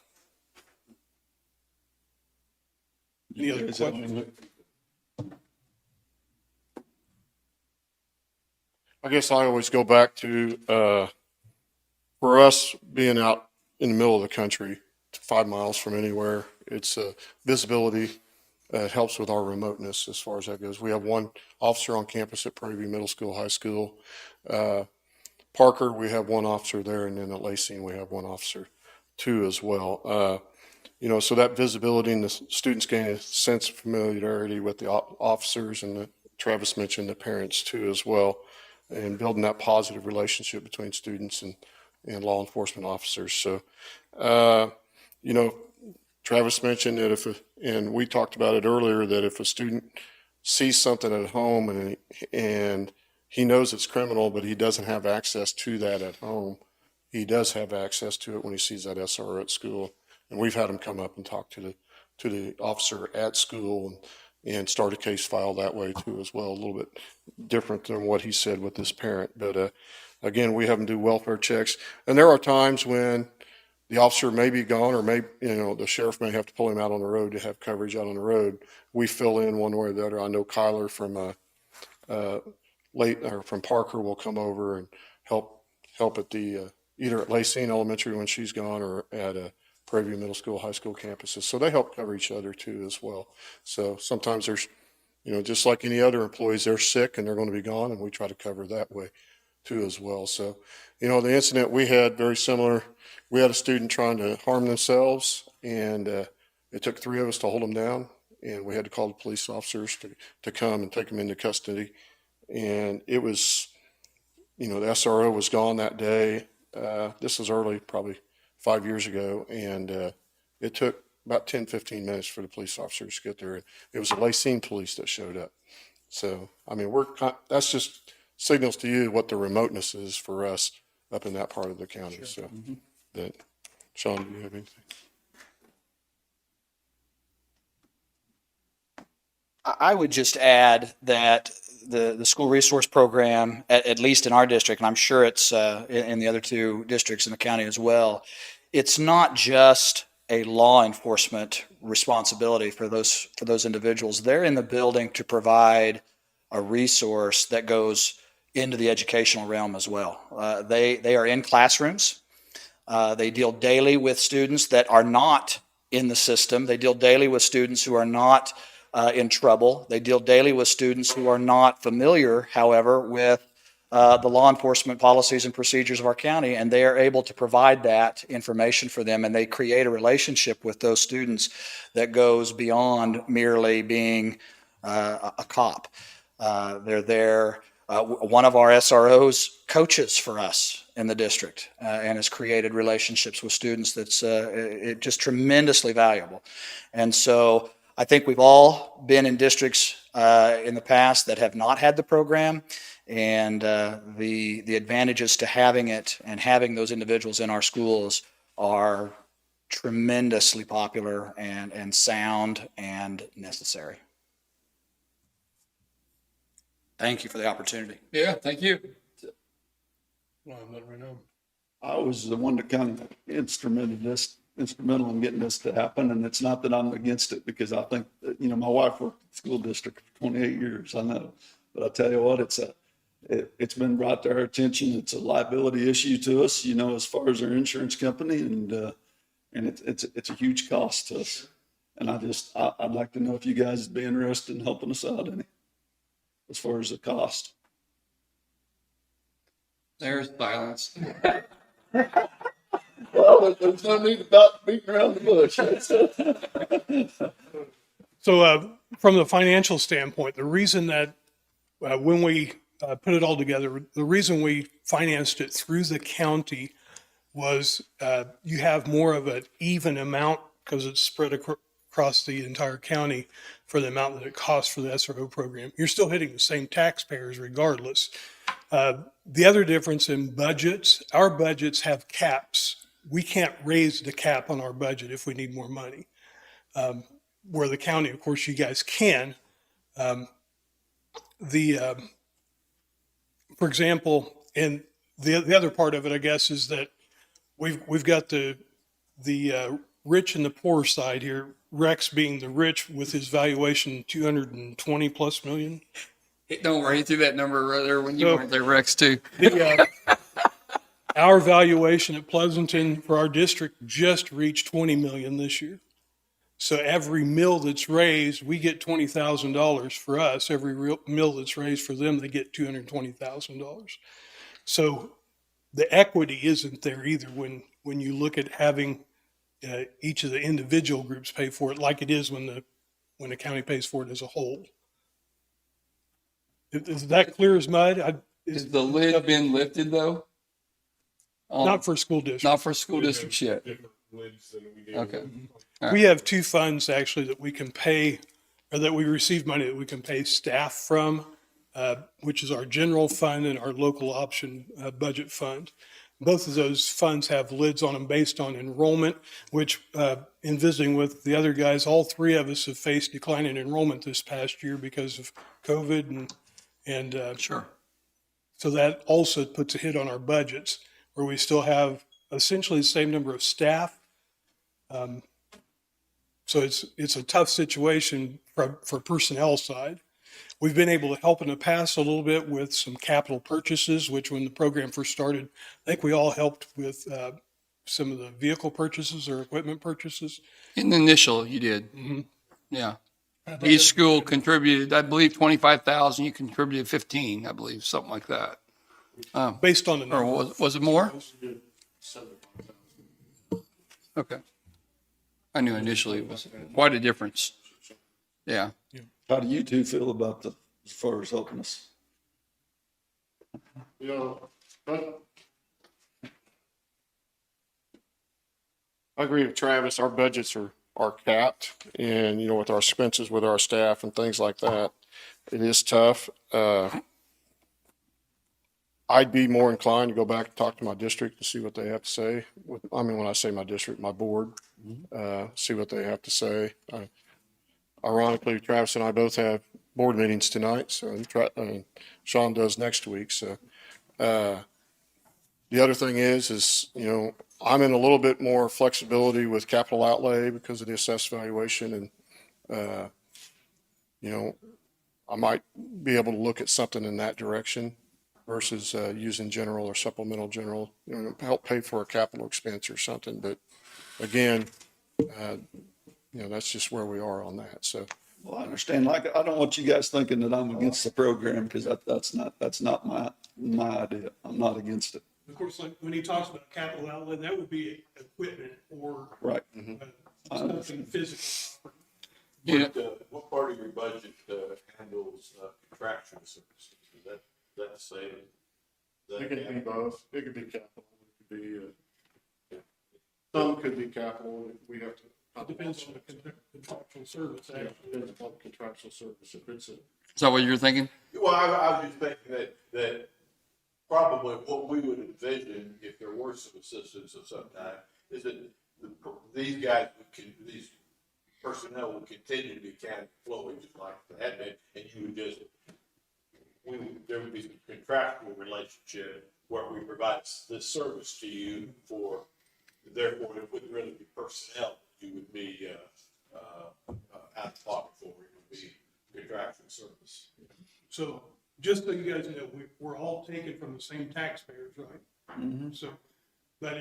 Any other questions? I guess I always go back to, for us being out in the middle of the country, 5 miles from anywhere, it's visibility. It helps with our remoteness as far as that goes. We have one officer on campus at Prairie View Middle School, High School. Parker, we have one officer there, and then at Lacey, we have one officer too as well. So that visibility and the students gain a sense of familiarity with the officers, and Travis mentioned the parents too as well, and building that positive relationship between students and law enforcement officers. So, Travis mentioned that and we talked about it earlier, that if a student sees something at home and he knows it's criminal, but he doesn't have access to that at home, he does have access to it when he sees that SRO at school. And we've had him come up and talk to the officer at school and start a case file that way too as well. A little bit different than what he said with his parent. But again, we have him do welfare checks. And there are times when the officer may be gone, or the sheriff may have to pull him out on the road to have coverage out on the road. We fill in one way or the other. I know Kyler from from Parker will come over and help at the either at Lacey Elementary when she's gone, or at Prairie View Middle School, High School campuses. So they help cover each other too as well. So sometimes there's, just like any other employees, they're sick and they're going to be gone, and we try to cover that way too as well. So, the incident we had, very similar. We had a student trying to harm themselves, and it took 3 of us to hold them down, and we had to call the police officers to come and take them into custody. And it was, the SRO was gone that day. This was early, probably 5 years ago, and it took about 10, 15 minutes for the police officers to get there. It was the Lacey police that showed up. So, that's just signals to you what the remoteness is for us up in that part of the county. Sure. So, that, Sean, do you have anything? I would just add that the school resource program, at least in our district, and I'm sure it's in the other 2 districts in the county as well, it's not just a law enforcement responsibility for those individuals. They're in the building to provide a resource that goes into the educational realm as well. They are in classrooms. They deal daily with students that are not in the system. They deal daily with students who are not in trouble. They deal daily with students who are not familiar, however, with the law enforcement policies and procedures of our county, and they are able to provide that information for them, and they create a relationship with those students that goes beyond merely being a cop. They're there. One of our SROs coaches for us in the district and has created relationships with students that's just tremendously valuable. And so I think we've all been in districts in the past that have not had the program, and the advantages to having it and having those individuals in our schools are tremendously popular and sound and necessary. Thank you for the opportunity. Yeah, thank you. let me know. I was the one that kind of instrumental in getting this to happen. And it's not that I'm against it because I think that, you know, my wife worked at the school district for 28 years. I know, but I tell you what, it's been brought to our attention. It's a liability issue to us, you know, as far as our insurance company and it's a huge cost to us. And I'd like to know if you guys would be interested in helping us out any, as far as the cost. There's silence. Well, there's no need about beating around the bush. So from the financial standpoint, the reason that when we put it all together, the reason we financed it through the county was you have more of an even amount because it's spread across the entire county for the amount that it costs for the SRO program. You're still hitting the same taxpayers regardless. The other difference in budgets, our budgets have caps. We can't raise the cap on our budget if we need more money. Where the county, of course, you guys can. For example, and the other part of it, I guess, is that we've got the rich and the poor side here. Rex being the rich with his valuation 220 plus million. Don't worry, he threw that number right there when you weren't there, Rex, too. Our valuation at Pleasanton for our district just reached 20 million this year. So every mill that's raised, we get $20,000 for us. Every mill that's raised for them, they get $220,000. So the equity isn't there either when you look at having each of the individual groups pay for it, like it is when the county pays for it as a whole. Is that clear as mud? Has the lid been lifted though? Not for school districts. Not for school districts yet. Okay. Right. We have two funds actually that we can pay, or that we receive money that we can pay staff from, which is our general fund and our local option budget fund. Both of those funds have lids on them based on enrollment, which in visiting with the other guys, all three of us have faced decline in enrollment this past year because of COVID and sure. So that also puts a hit on our budgets where we still have essentially the same number of staff. So it's a tough situation for personnel side. We've been able to help in the past a little bit with some capital purchases, which when the program first started, I think we all helped with some of the vehicle purchases or equipment purchases. In the initial, you did. Mm-hmm. Yeah. Each school contributed, I believe, 25,000. You contributed 15, I believe, something like that. Based on the or number. was it more? Okay. I knew initially it was quite a difference. Yeah. How do you two feel about as far as helping us? You know, I agree with Travis. Our budgets are capped and, you know, with our expenses with our staff and things like that, it is tough. I'd be more inclined to go back and talk to my district and see what they have to say. When I say my district, my board, see what they have to say. Ironically, Travis and I both have board meetings tonight, so Sean does next week. So the other thing is, you know, I'm in a little bit more flexibility with capital outlay because of the assessed valuation. And, you know, I might be able to look at something in that direction versus using general or supplemental general, you know, help pay for a capital expense or something. But again, you know, that's just where we are on that. So. Well, I understand. Like, I don't want you guys thinking that I'm against the program because that's not my idea. I'm not against it. Of course, like when he talks about capital outlay, that would be equipment or Right. Something physical. What part of your budget handles contractual services? Is that the same? It could be both. It could be capital. It could be, some could be capital. We have to. It depends on the contractual service. Yeah, it depends upon the contractual service. If it's Is that what you're thinking? Well, I was just thinking that probably what we would envision if there were some assistance of some kind is that these guys these personnel would continue to be county employees just like they had been, and you would just, there would be some contractual relationship where we provide this service to you for, therefore, it wouldn't really be personnel you would be, out of pocket for, it would be contractual service. So just so you guys know, we're all taken from the same taxpayers, right? So, but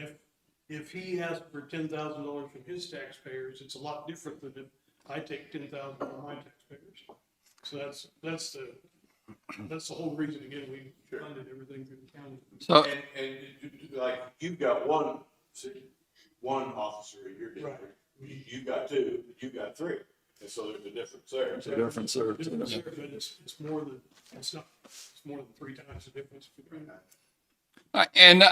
if he asks for $10,000 from his taxpayers, it's a lot different than if I take $10,000 from my taxpayers. So that's the whole reason, again, we funded everything through the county. So, And like, you've got one officer in your district, you've got two, you've got three, and so there's a difference there. It's a difference there. Difference there, but it's more than 3 times the difference. and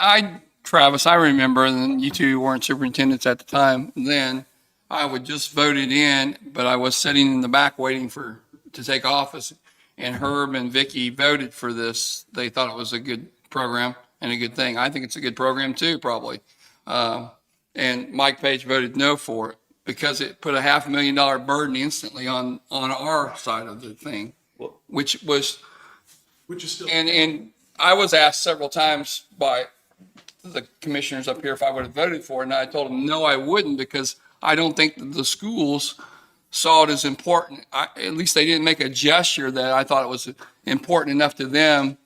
Travis, I remember, and you two weren't superintendents at the time then, I would just voted in, but I was sitting in the back waiting to take office. And Herb and Vicky voted for this. They thought it was a good program and a good thing. I think it's a good program too, probably. And Mike Page voted no for it because it put a $500,000 burden instantly on our side of the thing, which is still. And I was asked several times by the commissioners up here if I would have voted for it, and I told them no, I wouldn't, because I don't think that the schools saw it as important. At least they didn't make a gesture that I thought it was important enough to them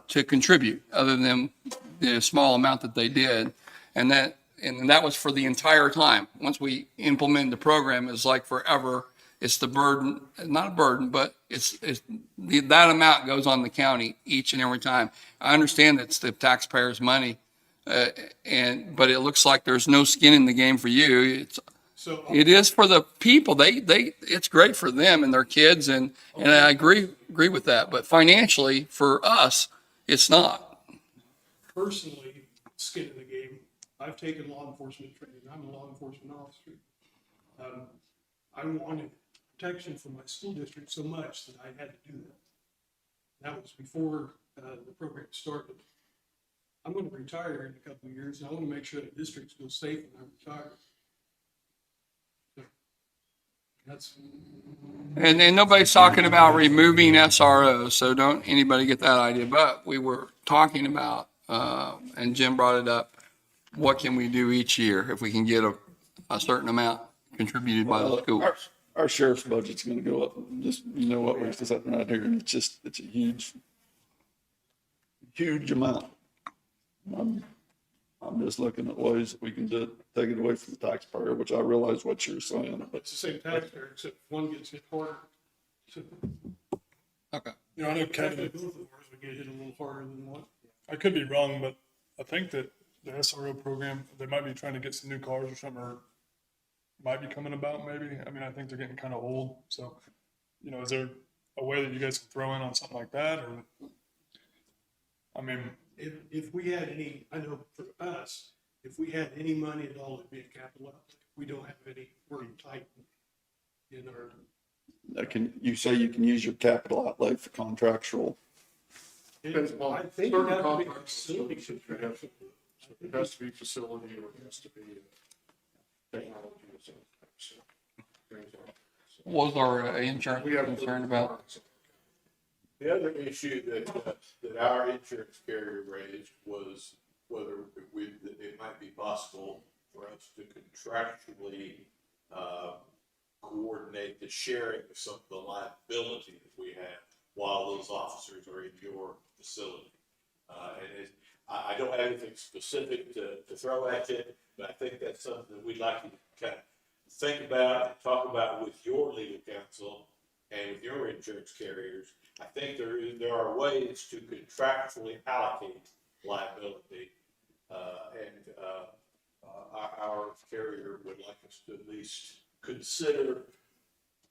to contribute, other than the small amount that they did. And that was for the entire time. Once we implemented the program, it's like forever. It's the burden, not a burden, but that amount goes on the county each and every time. I understand that's the taxpayers' money, but it looks like there's no skin in the game for you. It is for the people. It's great for them and their kids, and I agree with that. But financially, for us, it's not. Personally, skin in the game. I've taken law enforcement training. I'm a law enforcement officer. I wanted protection for my school district so much that I had to do that. That was before the program started. I'm going to retire in a couple of years, and I want to make sure the districts feel safe when I retire. And nobody's talking about removing SROs, so don't anybody get that idea. But we were talking about, and Jim brought it up, what can we do each year if we can get a certain amount contributed by the school? Our sheriff's budget's gonna go up. Just, you know what, we're just sitting right here, and it's a huge amount. I'm just looking at ways that we can take it away from the taxpayer, which I realize what you're saying. It's the same taxpayer, except one gets hit harder. Okay. You know, I know Kevin, Both of ours would get hit a little harder than one. I could be wrong, but I think that the SRO program, they might be trying to get some new cars or something, or might be coming about maybe. I mean, I think they're getting kind of old. So, you know, is there a way that you guys can throw in on something like that? Or, I mean, If we had any, I know for us, if we had any money at all, it'd be a capital outlay. We don't have any, we're tight in our. You say you can use your capital outlay for contractual. Depends I upon think certain it has to be contracts, facility it has to be facility or it has to be technology or something. So, things like that. So, What was our insurance we have concerned about? The other issue that our insurance carrier raised was whether it might be possible for us to contractually coordinate the sharing of some of the liability that we have while those officers are in your facility. I don't have anything specific to throw at you, but I think that's something that we'd like you to kind of think about and talk about with your legal counsel and with your insurance carriers. I think there are ways to contractually allocate liability, and our carrier would like us to at least consider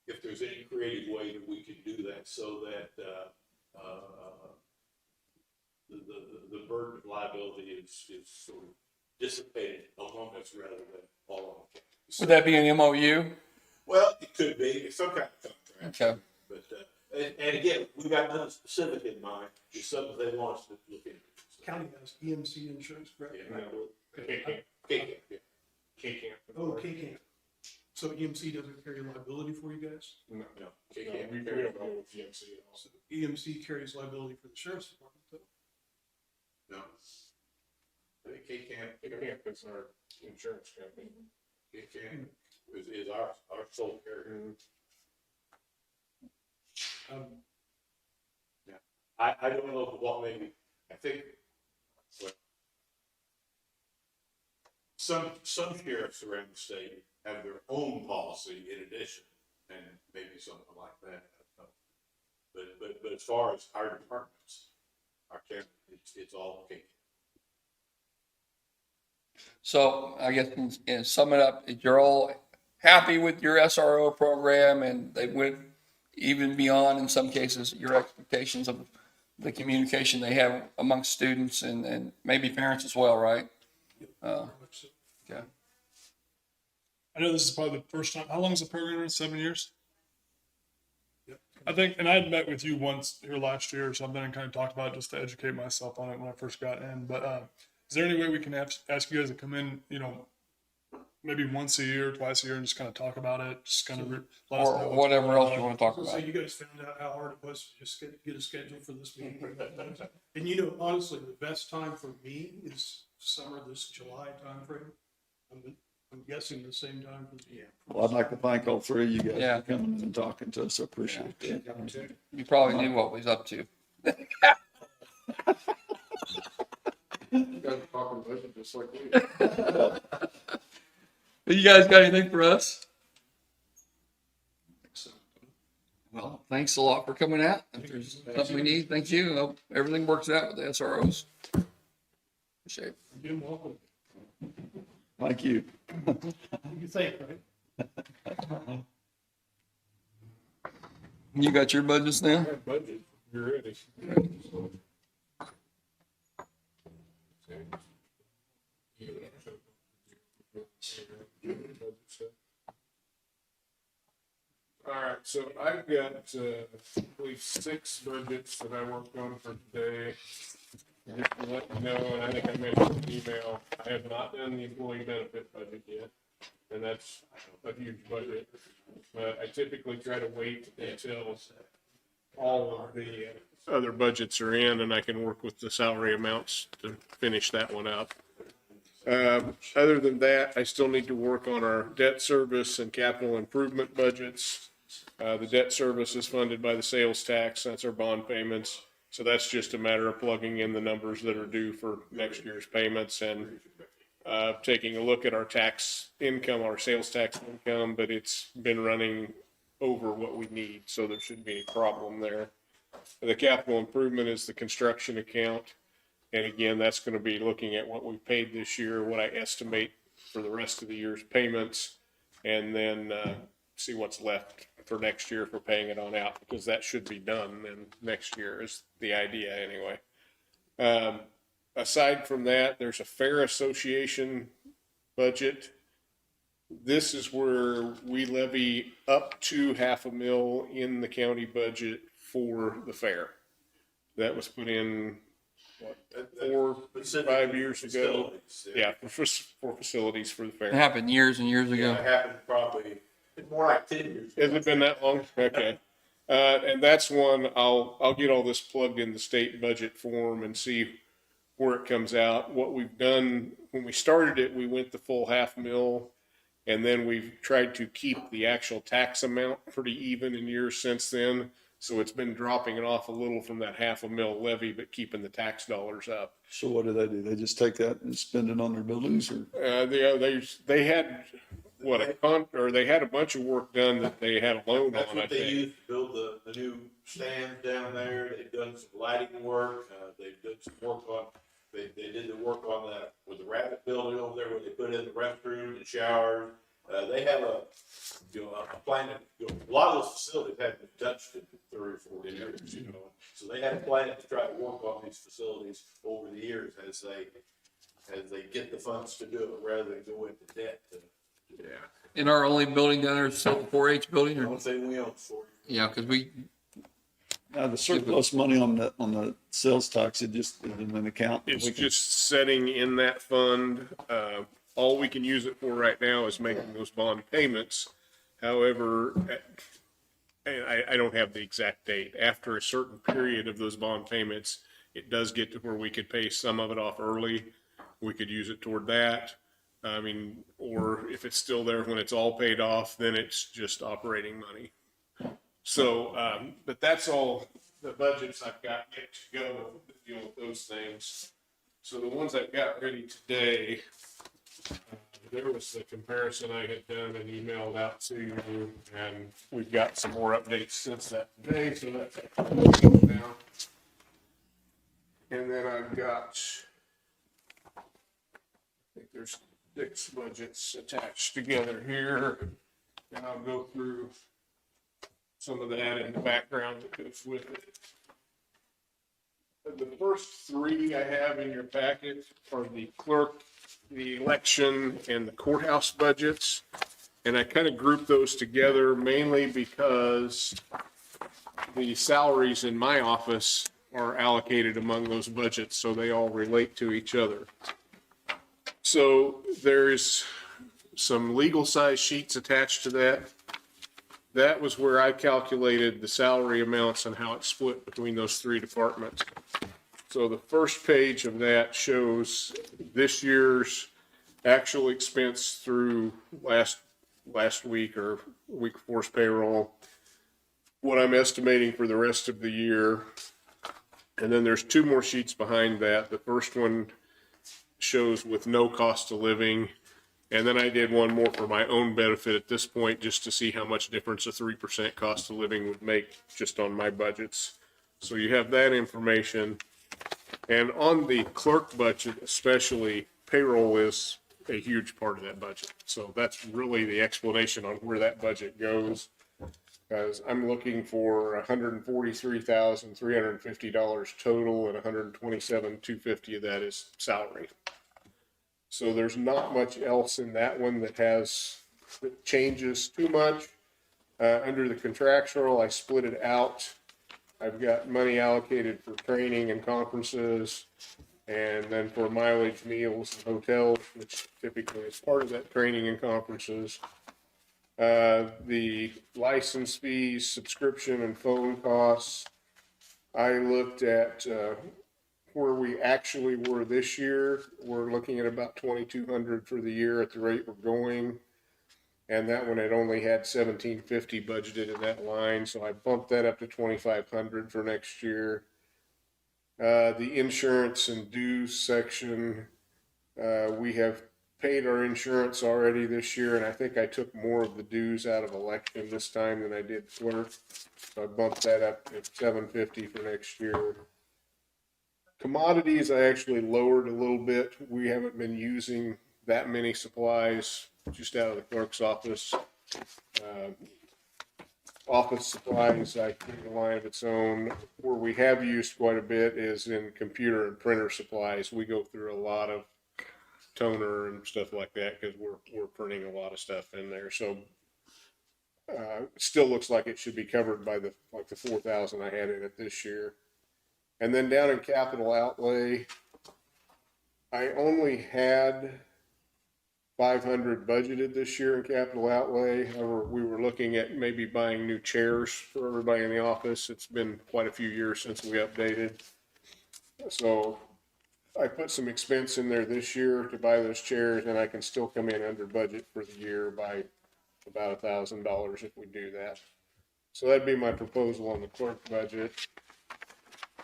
if there's any creative way that we can do that, so that the burden of liability is sort of dissipated among us rather than all on the campus. Would that be an MOU? Well, it could be. It's some kind of contract. Okay. But, and again, we got nothing specific in mind. It's something they want us to look into. County has EMC insurance, correct? K-Camp. Oh, K-Camp. So EMC doesn't carry liability for you guys? No. No, we don't go with EMC at all. So EMC carries liability for the sheriff's department, though. No. I think K-Camp is our insurance company. K-Camp is our sole carrier. Yeah, I don't know what maybe, I think, well, some sheriffs around the state have their own policy in addition, and maybe something like that. I don't know. But as far as our departments, our county, it's all okay. So I guess in sum it up, you're all happy with your SRO program and they went even beyond, in some cases, your expectations of the communication they have amongst students and maybe parents as well, right? Okay. I know this is probably the first time. How long is the program? In 7 years? I think, and I had met with you once here last year or something and kind of talked about it just to educate myself on it when I first got in. But is there any way we can ask you guys to come in, maybe once a year, twice a year, and just kind of talk about it? Just kind of let us know Or what's whatever going else on. you want to talk So about. you guys found out how hard it was to just get a schedule for this meeting. And honestly, the best time for me is summer, this July timeframe. I'm guessing the same time for you. Well, I'd like to thank all three of you guys Yeah. for coming and talking to us. I appreciate that. You probably knew what we was up to. You guys are talking budget just like we. You guys got anything for us? Well, thanks a lot for coming out. If there's something we need, thank you. Hope everything works out with the SROs. Appreciate it. You're welcome. Thank you. You think, right? You got your budgets now? Budget, you're ready. All right, so I've got, I believe 6 budgets that I worked on for today. Just to let you know, and I think I mentioned in the email, I have not done the employee benefit budget yet, and that's a huge budget. But I typically try to wait until all of the other budgets are in, and I can work with the salary amounts to finish that one up. Other than that, I still need to work on our debt service and capital improvement budgets. The debt service is funded by the sales tax, that's our bond payments. So that's just a matter of plugging in the numbers that are due for next year's payments and taking a look at our tax income, our sales tax income, but it's been running over what we need, so there shouldn't be any problem there. The capital improvement is the construction account. And again, that's going to be looking at what we paid this year, what I estimate for the rest of the year's payments, and then see what's left for next year for paying it on out, because that should be done in next year is the idea anyway. Aside from that, there's a fair association budget. This is where we levy up to $500,000 in the county budget for the fair. That was put in, what, 4 or 5 years ago? Yeah, for facilities for the fair. It happened years and years ago. Yeah, it happened probably, it's more like 10 years ago. Has it been that long? Okay. And that's one, I'll get all this plugged in the state budget form and see where it comes out. What we've done, when we started it, we went the full $500,000. And then we've tried to keep the actual tax amount pretty even in years since then. So it's been dropping it off a little from that $500,000 levy, but keeping the tax dollars up. So what do? They just take that and spend it on their buildings, or? They had they had a bunch of work done that they had a loan That's on, I what they think. used to build the new stands down there. They've done some lighting work. They've done some work on, they did the work on that with the rabbit building over there where they put in the restroom and showers. They have a plan to, a lot of those facilities haven't been touched in 30 or 40 years, So they had a plan to try to work on these facilities over the years as they get the funds to do it rather than go into debt. Yeah. In our only building down there is still the 4-H building, I or? don't say we own for you. Yeah, because we, The surplus money on the sales tax, it just is in an account. It's just setting in that fund. All we can use it for right now is making those bond payments. However, I don't have the exact date. After a certain period of those bond payments, it does get to where we could pay some of it off early, we could use it toward that. I mean, or if it's still there when it's all paid off, then it's just operating money. So, but that's all the budgets I've got yet to go to deal with those things. So the ones I've got ready today, there was the comparison I had done and emailed out to you, and we've got some more updates since that today, so that's now. And then I've got, I think there's 6 budgets attached together here, and I'll go through some of that in the background that goes with it. The first 3 I have in your packet are the clerk, the election, and the courthouse budgets. And I kind of grouped those together mainly because the salaries in my office are allocated among those budgets, so they all relate to each other. So there's some legal size sheets attached to that. That was where I calculated the salary amounts and how it's split between those 3 departments. So the first page of that shows this year's actual expense through last week or week before's payroll, what I'm estimating for the rest of the year. And then there's 2 more sheets behind that. The first one shows with no cost of living. And then I did one more for my own benefit at this point, just to see how much difference a 3% cost of living would make just on my budgets. So you have that information. And on the clerk budget especially, payroll is a huge part of that budget. So that's really the explanation on where that budget goes. Because I'm looking for $143,350 total, and $127,250 of that is salary. So there's not much else in that one that changes too much. Under the contractual, I split it out. I've got money allocated for training and conferences, and then for mileage, meals, and hotels, which typically is part of that training and conferences. The license fees, subscription, and phone costs. I looked at where we actually were this year. We're looking at about 2,200 for the year at the rate we're going. And that one had only had 1,750 budgeted in that line, so I bumped that up to 2,500 for next year. The insurance and dues section, we have paid our insurance already this year, and I think I took more of the dues out of election this time than I did clerk. So I bumped that up to 750 for next year. Commodities, I actually lowered a little bit. We haven't been using that many supplies just out of the clerk's office. Office supplies, I think a line of its own. Where we have used quite a bit is in computer and printer supplies. We go through a lot of toner and stuff like that because we're printing a lot of stuff in there. So still looks like it should be covered by the 4,000 I had in it this year. And then down in capital outlay, I only had 500 budgeted this year in capital outlay. However, we were looking at maybe buying new chairs for everybody in the office. It's been quite a few years since we updated. So I put some expense in there this year to buy those chairs, and I can still come in under budget for the year by about $1,000 if we do that. So that'd be my proposal on the clerk budget.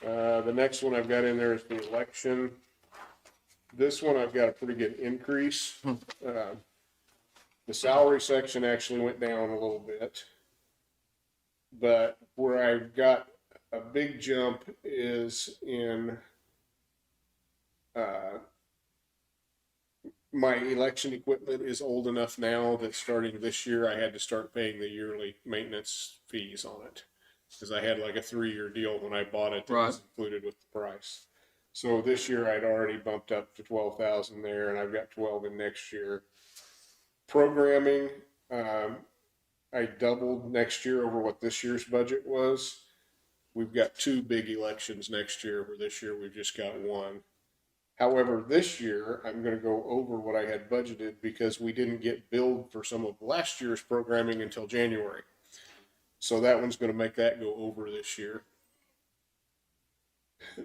The next one I've got in there is the election. This one I've got a pretty good increase. The salary section actually went down a little bit. But where I've got a big jump is in my election equipment is old enough now that starting this year, I had to start paying the yearly maintenance fees on it. Because I had like a 3-year deal when I bought it that was included with the price. So this year I'd already bumped up to 12,000 there, and I've got 12 in next year. Programming, I doubled next year over what this year's budget was. We've got 2 big elections next year, where this year we've just got 1. However, this year I'm going to go over what I had budgeted because we didn't get billed for some of last year's programming until January. So that one's going to make that go over this year.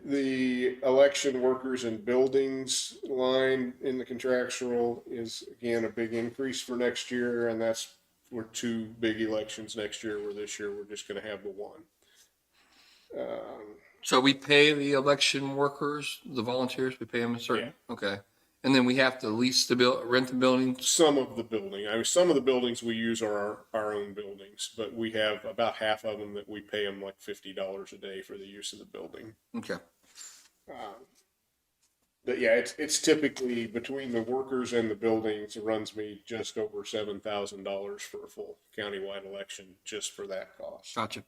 The election workers and buildings line in the contractual is again a big increase for next year, and that's for 2 big elections next year, where this year we're just gonna have the one. So we pay the election workers, the volunteers, we pay them a certain, okay. And then we have to lease rent the buildings? Some of the building, I mean, some of the buildings we use are our own buildings, but we have about half of them that we pay them like $50 a day for the use of the building. Okay. But yeah, it's typically between the workers and the buildings, it runs me just over $7,000 for a full countywide election, just for that cost. Gotcha.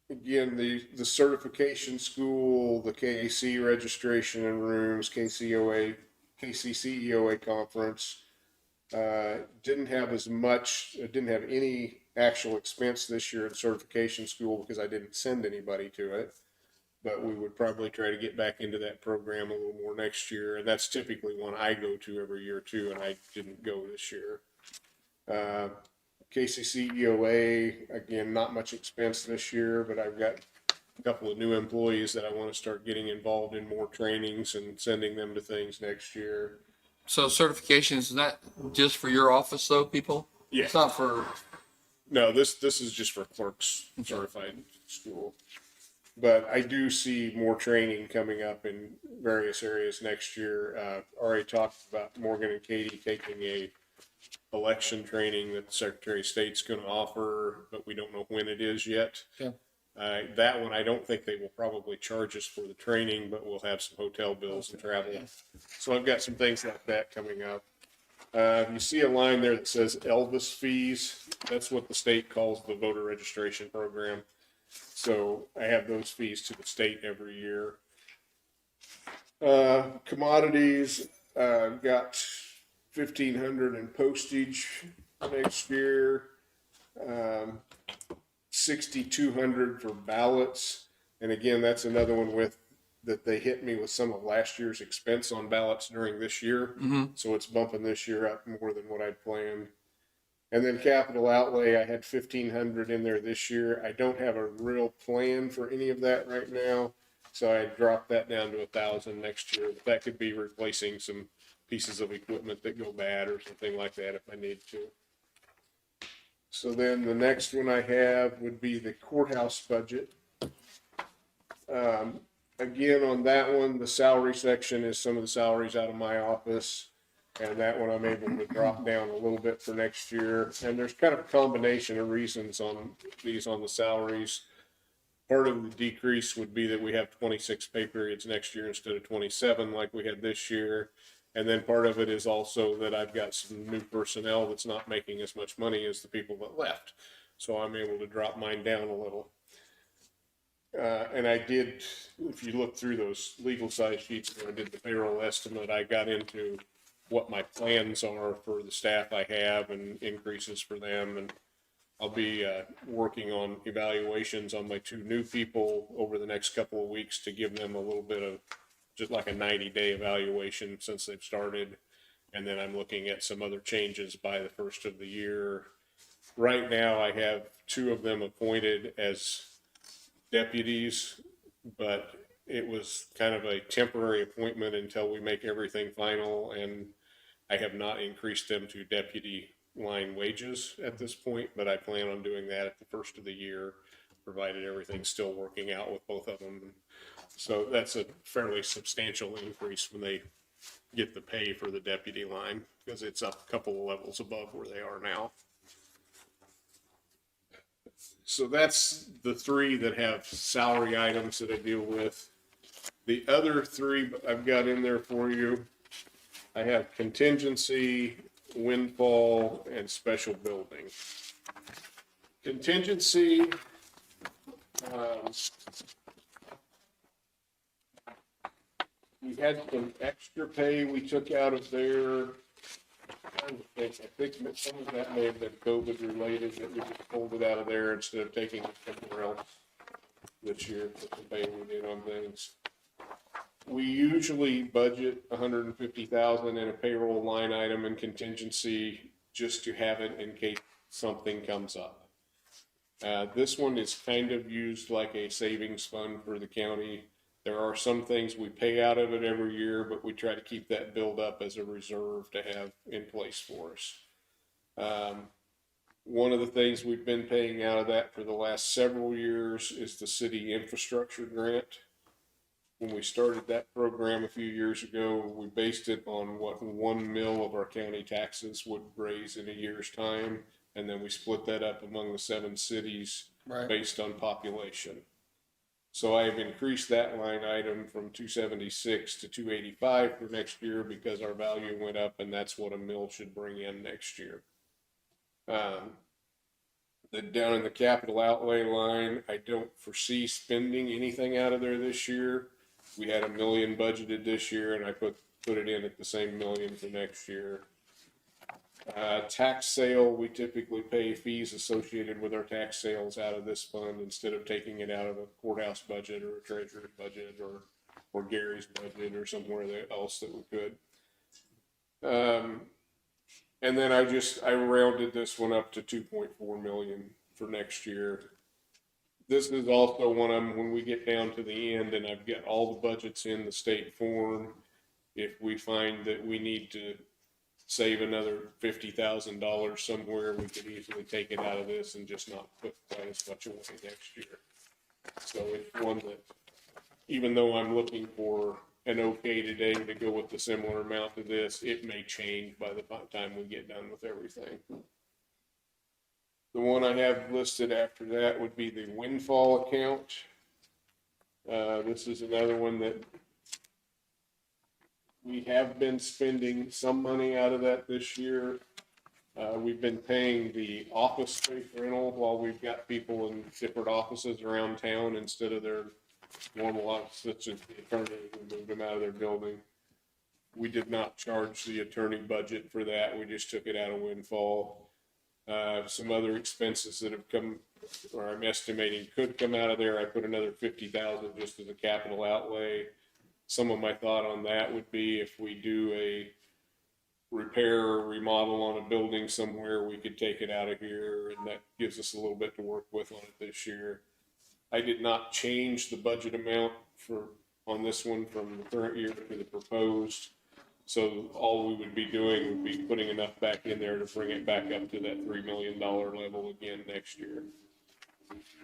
Again, the certification school, the KAC registration and rooms, KCCEOA conference, didn't have any actual expense this year in certification school because I didn't send anybody to it. But we would probably try to get back into that program a little more next year. And that's typically one I go to every year too, and I didn't go this year. KCCEOA, again, not much expense this year, but I've got a couple of new employees that I want to start getting involved in more trainings and sending them to things next year. So certifications, is that just for your office though, people? Yeah. It's not for. No, this is just for clerks certified school. But I do see more training coming up in various areas next year. Already talked about Morgan and Katie taking a election training that the Secretary of State's going to offer, but we don't know when it is yet. Okay. That one, I don't think they will probably charge us for the training, but we'll have some hotel bills and travel. So I've got some things like that coming up. You see a line there that says Elvis fees. That's what the state calls the voter registration program. So I have those fees to the state every year. Commodities, got 1,500 in postage next year. 6,200 for ballots. And again, that's another one that they hit me with some of last year's expense on ballots during this year. So it's bumping this year up more than what I'd planned. And then capital outlay, I had 1,500 in there this year. I don't have a real plan for any of that right now. So I dropped that down to 1,000 next year. That could be replacing some pieces of equipment that go bad or something like that if I need to. So then the next one I have would be the courthouse budget. Again, on that one, the salary section is some of the salaries out of my office. And that one I'm able to drop down a little bit for next year. And there's kind of a combination of reasons on these on the salaries. Part of the decrease would be that we have 26 pay periods next year instead of 27 like we had this year. And then part of it is also that I've got some new personnel that's not making as much money as the people that left. So I'm able to drop mine down a little. And I did, if you look through those legal size sheets where I did the payroll estimate, I got into what my plans are for the staff I have and increases for them. And I'll be working on evaluations on my 2 new people over the next couple of weeks to give them a little bit of just like a 90-day evaluation since they've started. And then I'm looking at some other changes by the first of the year. Right now, I have 2 of them appointed as deputies, but it was kind of a temporary appointment until we make everything final, and I have not increased them to deputy line wages at this point, but I plan on doing that at the first of the year, provided everything's still working out with both of them. So that's a fairly substantial increase when they get the pay for the deputy line, because it's up a couple of levels above where they are now. So that's the 3 that have salary items that I deal with. The other 3 I've got in there for you, I have contingency, windfall, and special building. Contingency, we had some extra pay we took out of there. I think some of that may have been COVID related, that we just pulled it out of there instead of taking it somewhere else this year, with the pay we did on things. We usually budget 150,000 in a payroll line item and contingency just to have it in case something comes up. This one is kind of used like a savings fund for the county. There are some things we pay out of it every year, but we try to keep that build up as a reserve to have in place for us. One of the things we've been paying out of that for the last several years is the city infrastructure grant. When we started that program a few years ago, we based it on what 1 mil of our county taxes would raise in a year's time. And then we split that up among the 7 cities based on population. So I have increased that line item from 276 to 285 for next year because our value went up, and that's what a mill should bring in next year. Down in the capital outlay line, I don't foresee spending anything out of there this year. We had $1 million budgeted this year, and I put it in at the same $1 million for next year. Tax sale, we typically pay fees associated with our tax sales out of this fund instead of taking it out of a courthouse budget or a treasurer's budget or Gary's budget or somewhere else that we could. And then I rounded this one up to 2.4 million for next year. This is also one of them when we get down to the end and I've got all the budgets in the state form. If we find that we need to save another $50,000 somewhere, we could easily take it out of this and just not put quite as much away next year. So it's one that, even though I'm looking for an okay today to go with the similar amount to this, it may change by the time we get done with everything. The one I have listed after that would be the windfall account. This is another one that we have been spending some money out of that this year. We've been paying the office space rental while we've got people in different offices around town instead of their normal office, such as the attorney. We moved them out of their building. We did not charge the attorney budget for that. We just took it out of windfall. Some other expenses that have come, or I'm estimating could come out of there. I put another 50,000 just as a capital outlay. Some of my thought on that would be if we do a repair or remodel on a building somewhere, we could take it out of here, and that gives us a little bit to work with on it this year. I did not change the budget amount on this one from the current year to the proposed. So all we would be doing would be putting enough back in there to bring it back up to that $3 million level again next year.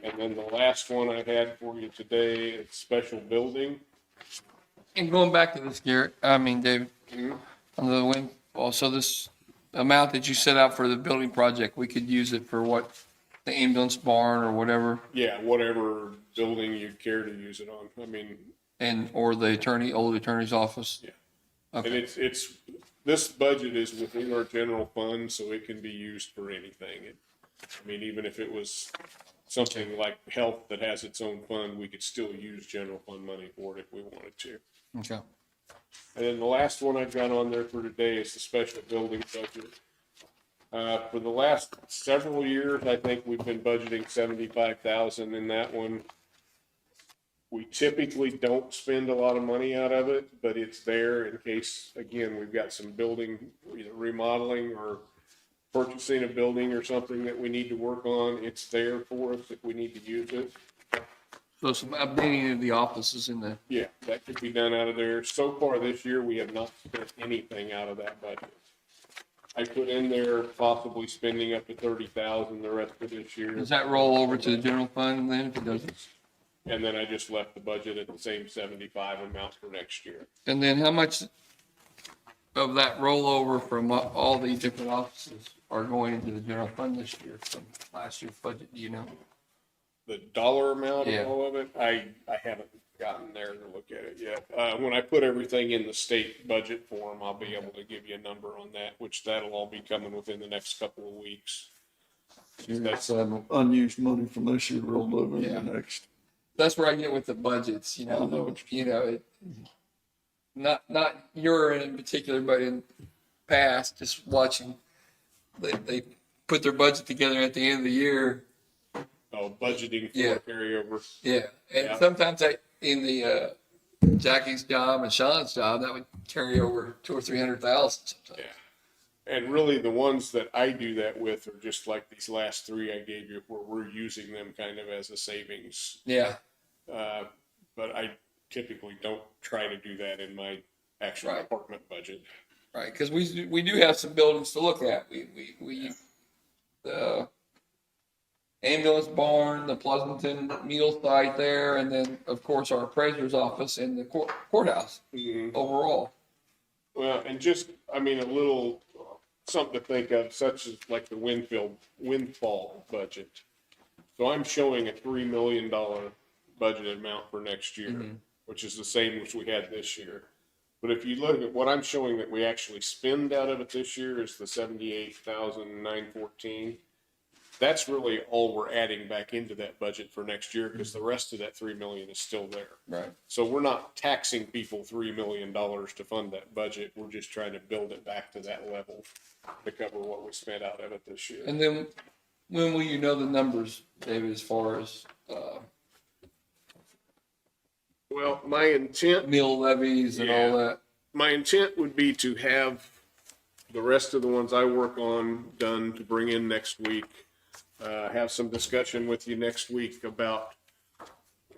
And then the last one I had for you today, it's special building. And going back to this, Garrett, David, on the windfall, so this amount that you set out for the building project, we could use it for what, the ambulance barn or whatever? Yeah, whatever building you care to use it on. Or the old attorney's office? Yeah. Okay. And this budget is within our general fund, so it can be used for anything. Even if it was something like health that has its own fund, we could still use general fund money for it if we wanted to. Okay. And then the last one I've got on there for today is the special building budget. For the last several years, I think we've been budgeting 75,000 in that one. We typically don't spend a lot of money out of it, but it's there in case, again, we've got some building, either remodeling or purchasing a building or something that we need to work on. It's there for us if we need to use it. So some updating of the offices in the. Yeah, that could be done out of there. So far this year, we have not spent anything out of that budget. I put in there possibly spending up to 30,000 the rest of this year. Does that roll over to the general fund then if it doesn't? And then I just left the budget at the same 75 amount for next year. And then how much of that rollover from all these different offices are going into the general fund this year from last year's budget, do you know? The dollar amount of all of it, I haven't gotten there to look at it yet. When I put everything in the state budget form, I'll be able to give you a number on that, which that'll all be coming within the next couple of weeks. That's unused money from this year rolled over into the next. That's where I get with the budgets, not your in particular, but in past, just watching, they put their budget together at the end of the year. Oh, budgeting for carryover. Yeah, and sometimes in the Jackie's job and Sean's job, that would carry over $200,000 or $300,000 sometimes. Yeah. And really, the ones that I do that with are just like these last three I gave you, where we're using them kind of as a savings. Yeah, But I typically don't try to do that in my actual Right. department budget. right, because we do have some buildings to look at. We the ambulance barn, the Pleasanton meal site there, and then, of course, our appraiser's office and the courthouse overall. Well, and just, I mean, a little something to think of, such as like the windfall budget. So I'm showing a $3 million budget amount for next year, which is the same as we had this year. But if you look at what I'm showing that we actually spend out of it this year is the 78,914. That's really all we're adding back into that budget for next year, because the rest of that 3 million is still there. Right. So we're not taxing people $3 million to fund that budget. We're just trying to build it back to that level to cover what we spent out of it this year. And then, when will you know the numbers, David, as far as Well, my intent, meal levies and all that? my intent would be to have the rest of the ones I work on done to bring in next week. Have some discussion with you next week about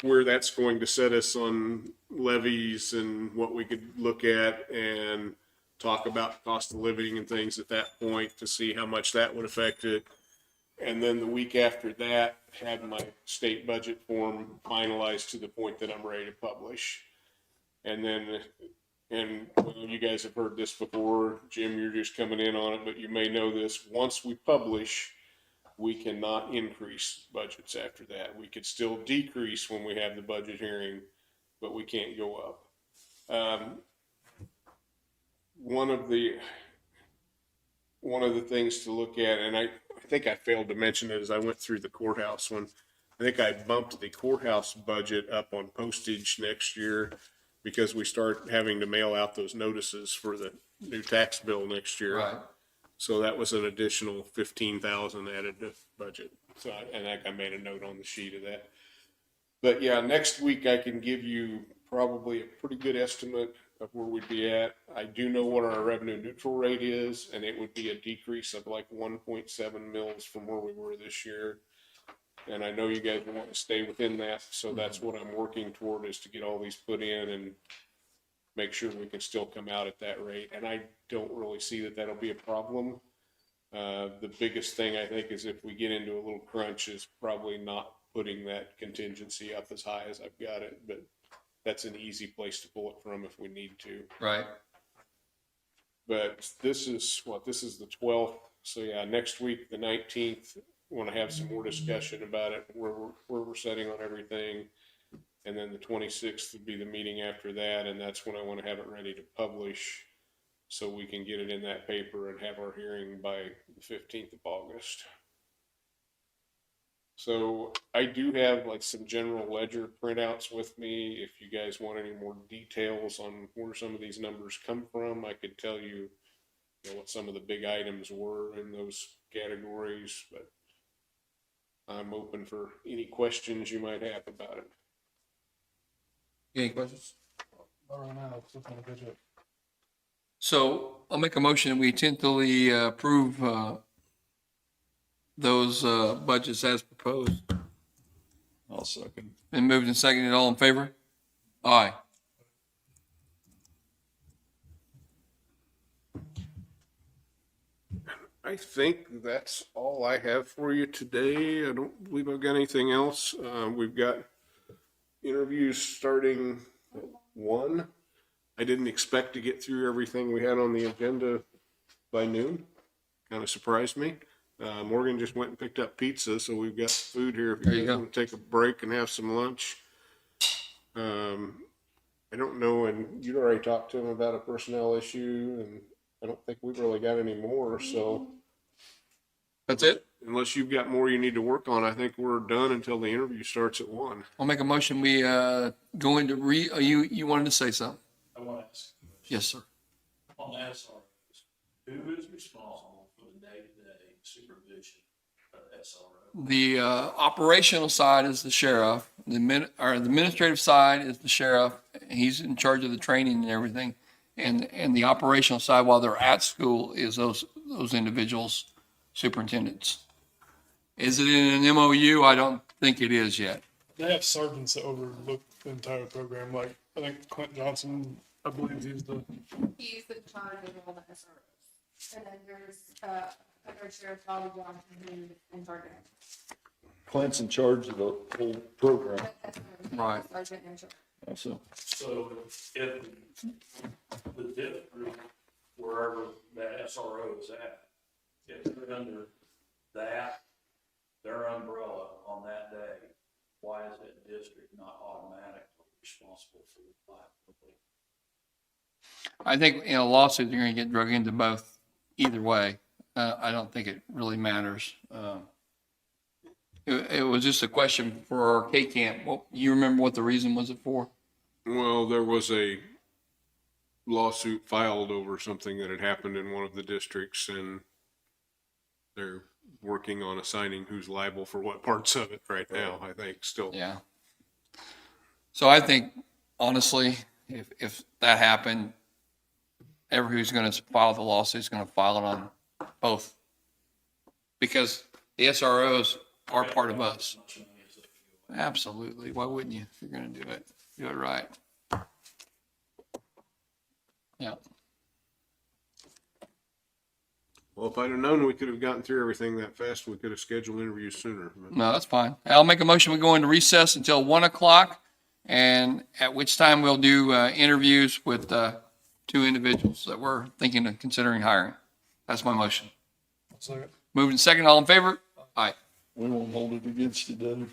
where that's going to set us on levies and what we could look at, and talk about cost of living and things at that point to see how much that would affect it. And then the week after that, have my state budget form finalized to the point that I'm ready to publish. And then, and well, you guys have heard this before, Jim, you're just coming in on it, but you may know this. Once we publish, we cannot increase budgets after that. We could still decrease when we have the budget hearing, but we can't go up. One of the things to look at, and I think I failed to mention it as I went through the courthouse one. I think I bumped the courthouse budget up on postage next year because we start having to mail out those notices for the new tax bill next year. Right. So that was an additional 15,000 added to budget. So, I made a note on the sheet of that. But yeah, next week I can give you probably a pretty good estimate of where we'd be at. I do know what our revenue neutral rate is, and it would be a decrease of like 1.7 mils from where we were this year. And I know you guys want to stay within that, so that's what I'm working toward, is to get all these put in and make sure we can still come out at that rate. And I don't really see that that'll be a problem. The biggest thing I think is if we get into a little crunch is probably not putting that contingency up as high as I've got it, but that's an easy place to pull it from if we need to. Right. But this is the 12th. So yeah, next week, the 19th, we want to have some more discussion about it, where we're setting on everything. And then the 26th would be the meeting after that, and that's when I want to have it ready to publish, so we can get it in that paper and have our hearing by the 15th of August. So I do have like some general ledger printouts with me. If you guys want any more details on where some of these numbers come from, I could tell you, what some of the big items were in those categories, but I'm open for any questions you might have about it. Any questions? Not right now, it's looking like budget. So I'll make a motion that we tentatively approve those budgets as proposed. I'll second. Been moved and seconded. All in favor? Aye. I think that's all I have for you today. I don't believe I've got anything else. We've got interviews starting at 1. I didn't expect to get through everything we had on the agenda by noon. Kind of surprised me. Morgan just went and picked up pizza, so we've got food here. If There you guys go. want to take a break and have some lunch. I don't know, and you'd already talked to him about a personnel issue, and I don't think we've really got any more, so. That's it? Unless you've got more you need to work on, I think we're done until the interview starts at 1. I'll make a motion. We go into you wanted to say something? I want to ask, Yes, sir. on SROs, who is responsible for the day-to-day supervision of SRO? The operational side is the sheriff. The administrative side is the sheriff. He's in charge of the training and everything. and the operational side while they're at school is those individuals, superintendents. Is it in an MOU? I don't think it is yet. They have sergeants that overlook the entire program, like, I think Clint Johnson, I believe he's the, He's in charge of all the SROs. And then there's, Under Sheriff Bobby Johnson, who's in charge of. Clint's in charge of the whole program. Right. Sergeant in charge. Also, So if the district, wherever that SRO is at, if they're under that, their umbrella on that day, why is that district not automatically responsible for the liability? I think in a lawsuit, you're going to get drug into both either way. I don't think it really matters. It was just a question for our K camp. Well, you remember what the reason was it for? Well, there was a lawsuit filed over something that had happened in one of the districts, and they're working on assigning who's liable for what parts of it right now, I think, still. Yeah. So I think, honestly, if that happened, everyone who's going to file the lawsuit is going to file it on both. Because the SROs are part of us. Absolutely. Why wouldn't you? If you're going to do it right. Yeah. Well, if I'd have known we could have gotten through everything that fast, we could have scheduled interviews sooner. But No, that's fine. I'll make a motion. We go into recess until 1:00, and at which time we'll do interviews with 2 individuals that we're thinking of considering hiring. That's my motion. second. Moving second, all in favor? Aye. we won't hold it against you, Doug.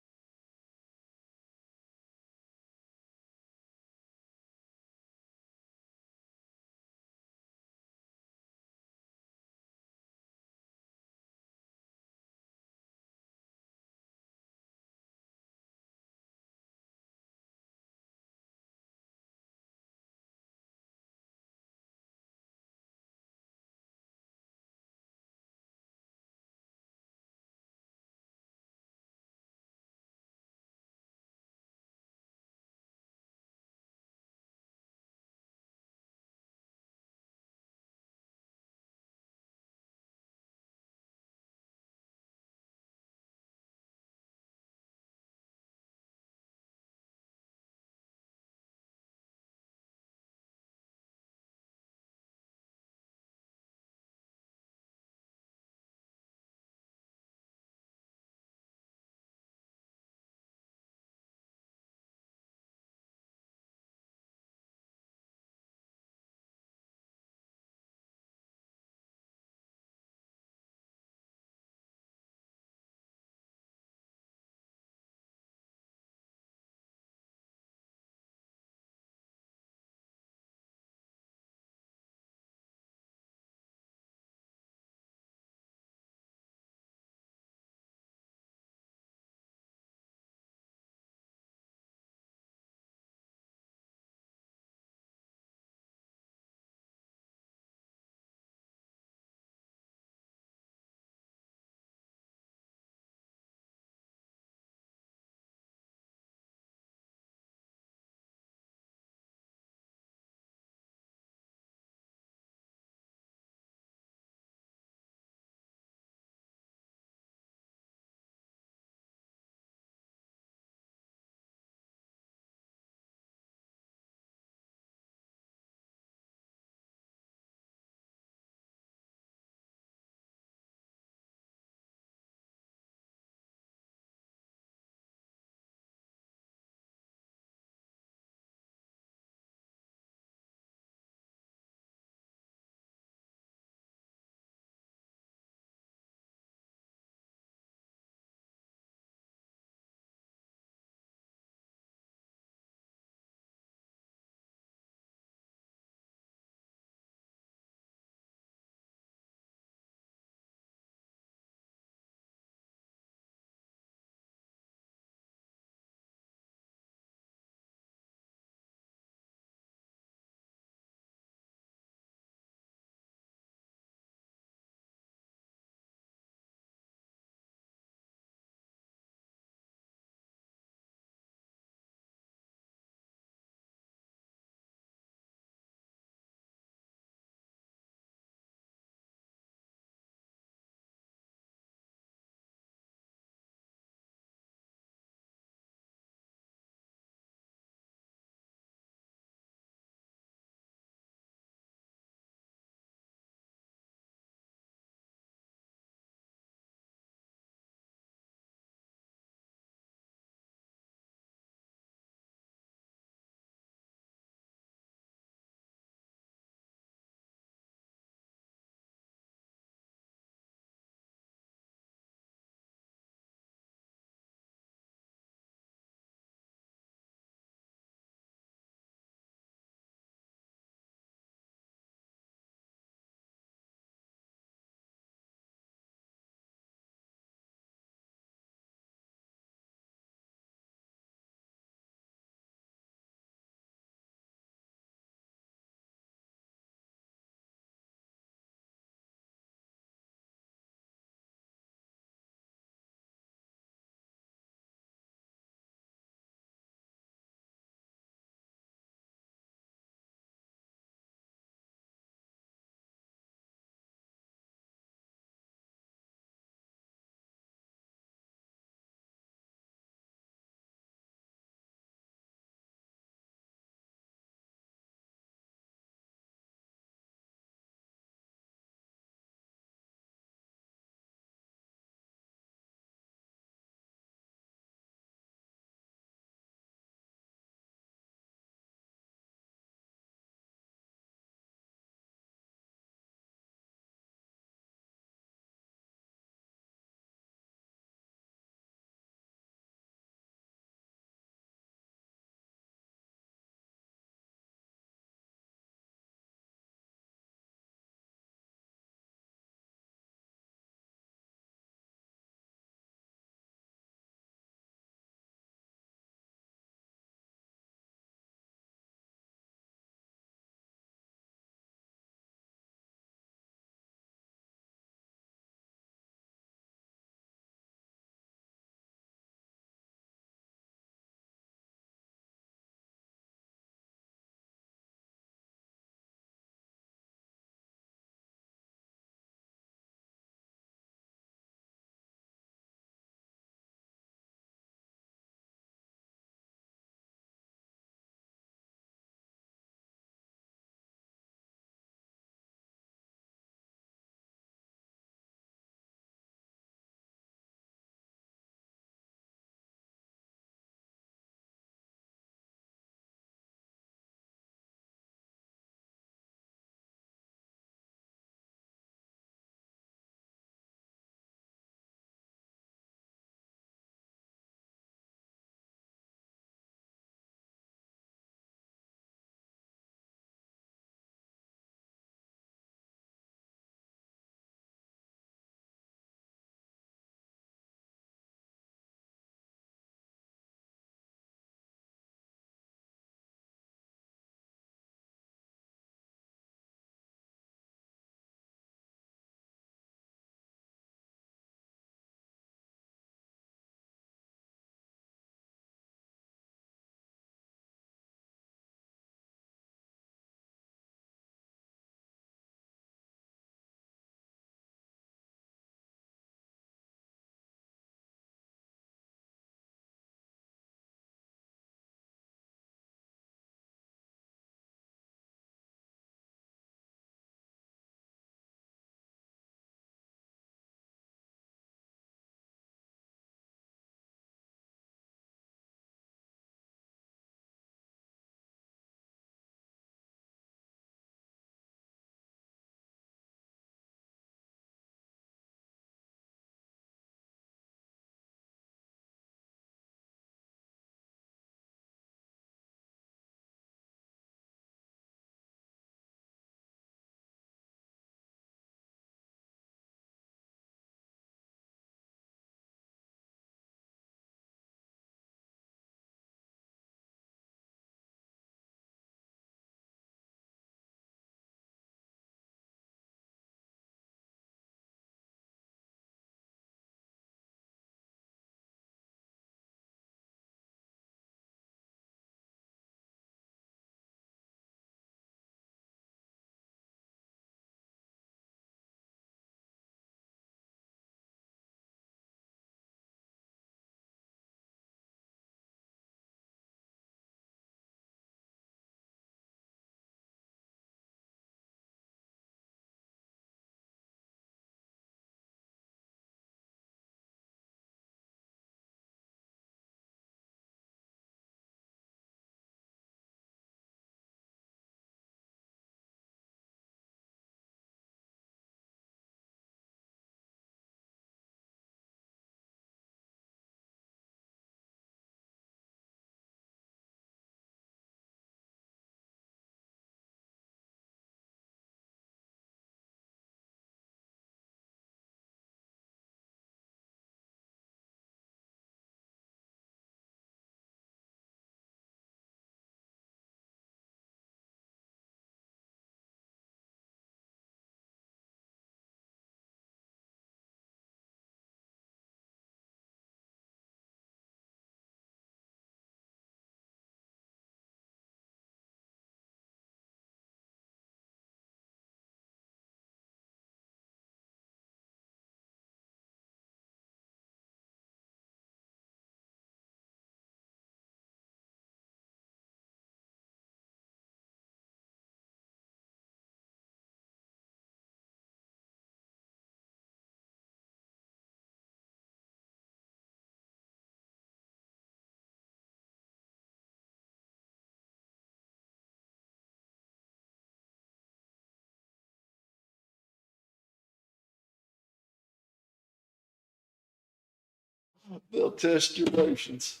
They'll test your patience.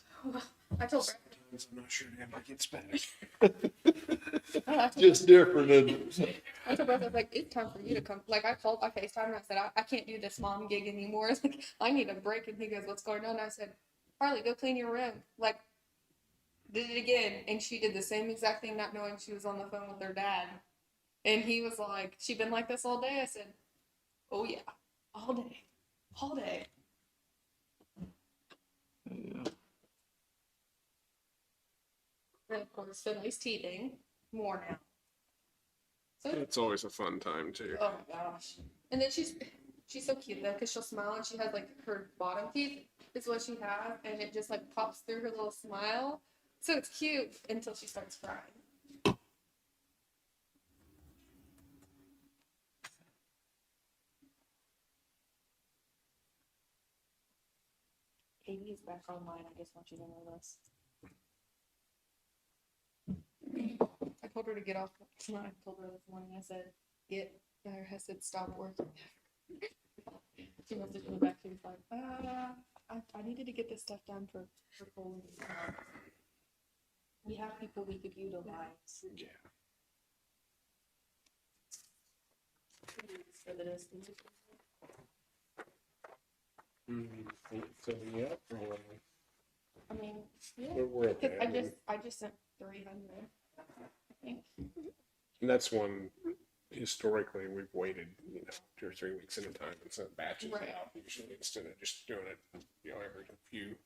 I told Brett. I'm not sure it ever gets better. Just different, isn't it? I told Brett, I was like, it's time for you to come. Like, I called, I FaceTime, and I said, I can't do this mom gig anymore. Like, I need a break. And he goes, what's going on? I said, Harley, go clean your room. Like, did it again. And she did the same exact thing, not knowing she was on the phone with her dad. And he was like, she been like this all day? I said, oh, yeah, all day. All day. And of course, Finley's teething more now. So, It's always a fun time too. oh my gosh. And then she's so cute though, because she'll smile and she has like her bottom teeth is what she has, and it just like pops through her little smile. So it's cute until she starts crying. Katie is back online. I just want you to know this. I told her to get off. I told her this morning. I said, I said, stop working. She messaged me back. She was like, I needed to get this stuff done for Colin. We have people we could utilize. Yeah. For the distance. So, yeah. I mean, yeah. We're okay. I just sent 300. I think. And that's one, historically, we've waited, 2 or 3 weeks at a time and sent batches Right. out usually instead of just doing it, every few.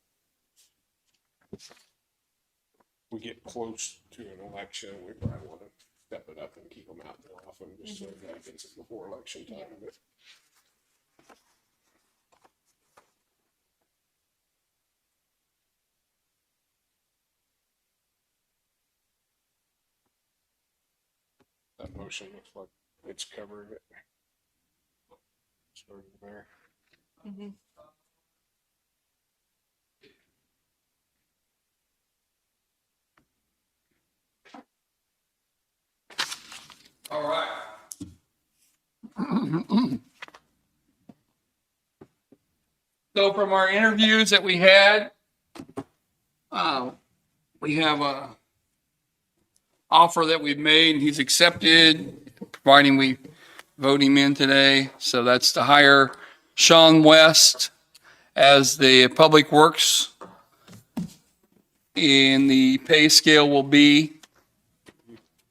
We get close to an election, we probably want to step it up and keep them out there often, just so that gets it before election time. Yeah. But that motion looks like it's covering it. Starting there. Mm-hmm. All right. So from our interviews that we had, we have a offer that we've made, and he's accepted, providing we vote him in today. So that's to hire Sean West as the Public Works. And the pay scale will be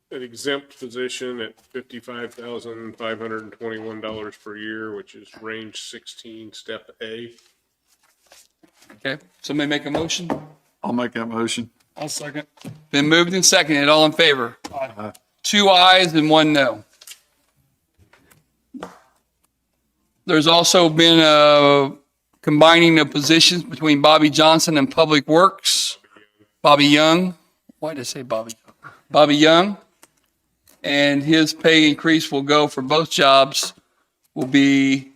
An exempt position at $55,521 per year, which is range 16, step A. okay. Somebody make a motion. I'll make that motion. I'll second. Been moved and seconded. All in favor? Aye. 2 ayes and 1 no. There's also been combining of positions between Bobby Johnson and Public Works. Bobby Young. Why did I say Bobby? Bobby Young. And his pay increase will go for both jobs will be,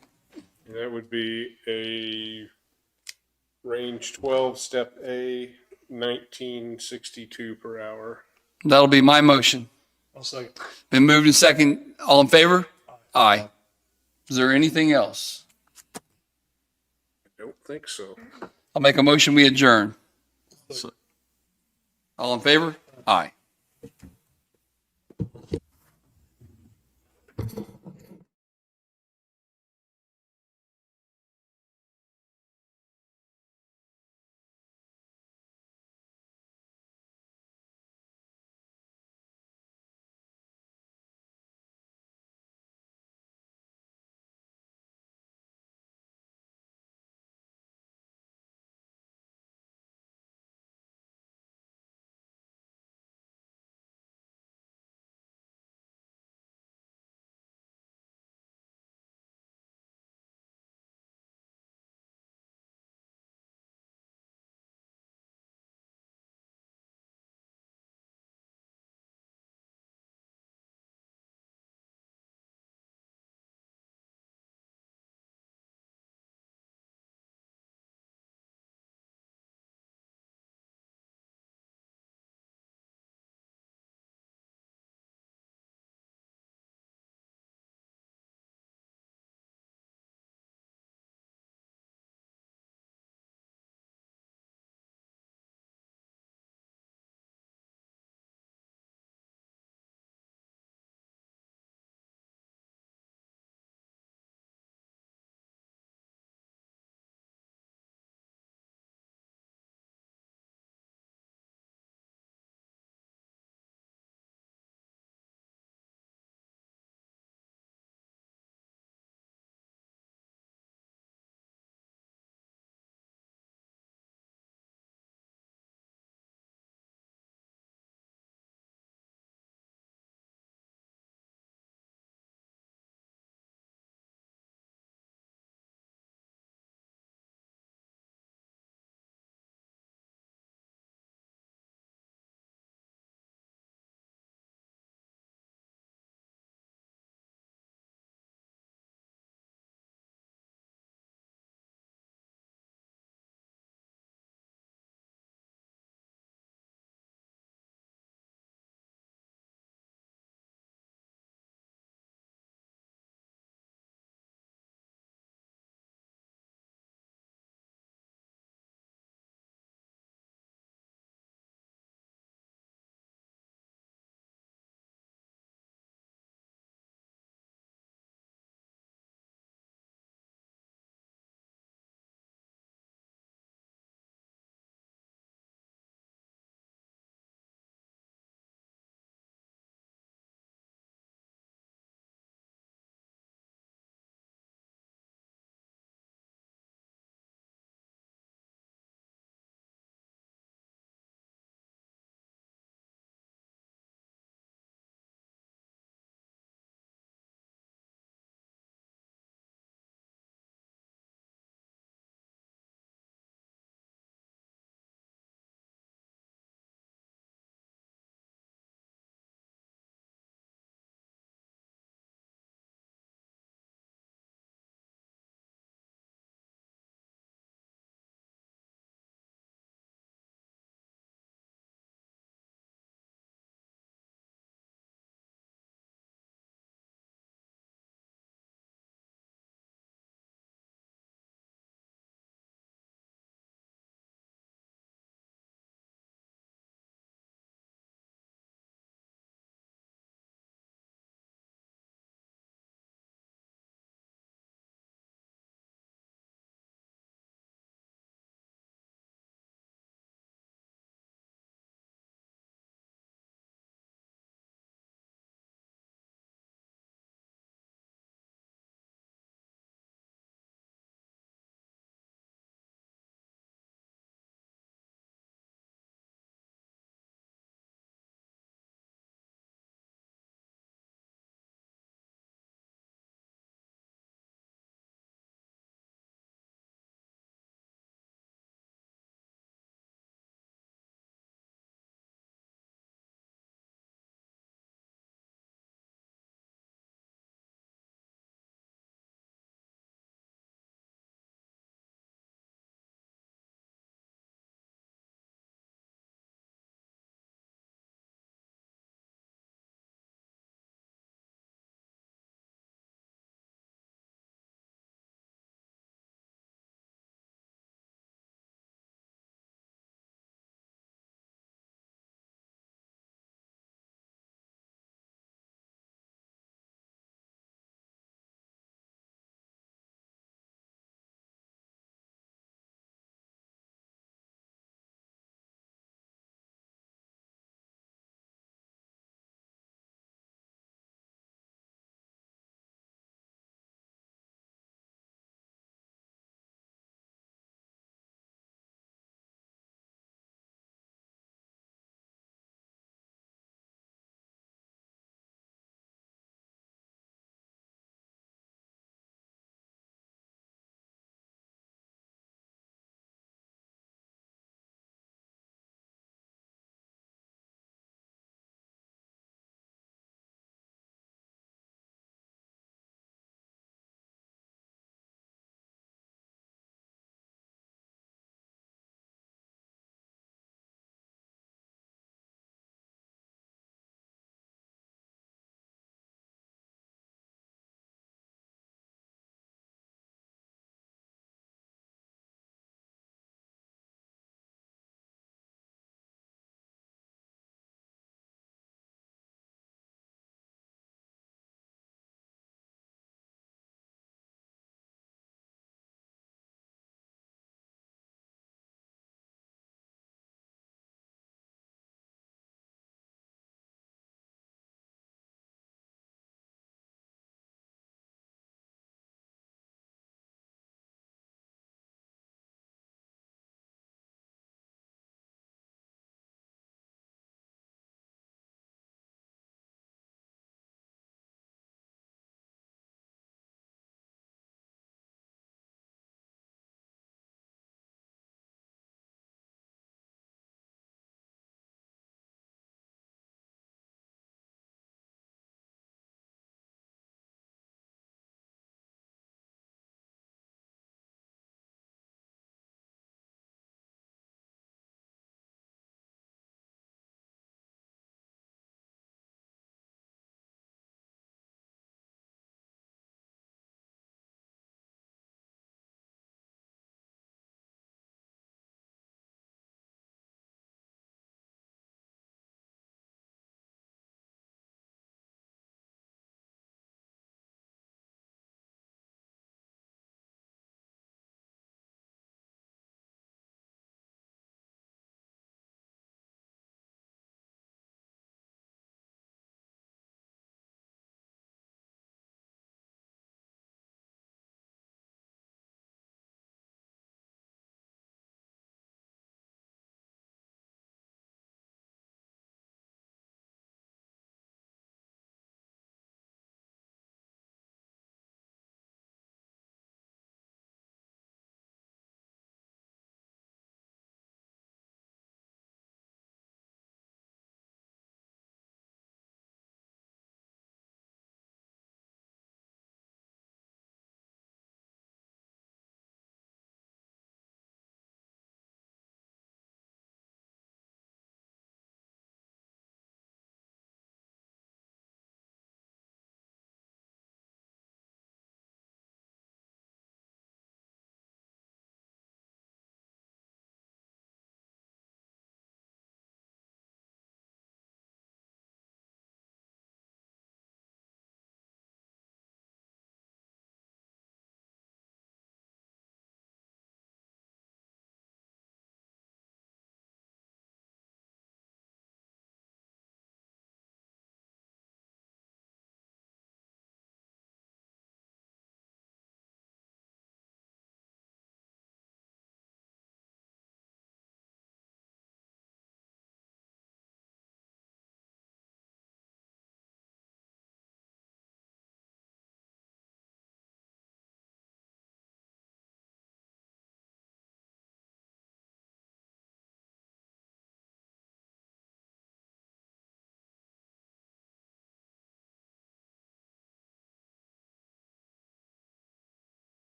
And that would be a range 12, step A, 1962 per hour. that'll be my motion. I'll second. Been moved and second. All in favor? Aye. Is there anything else? I don't think so. I'll make a motion, we adjourn. All in favor? Aye.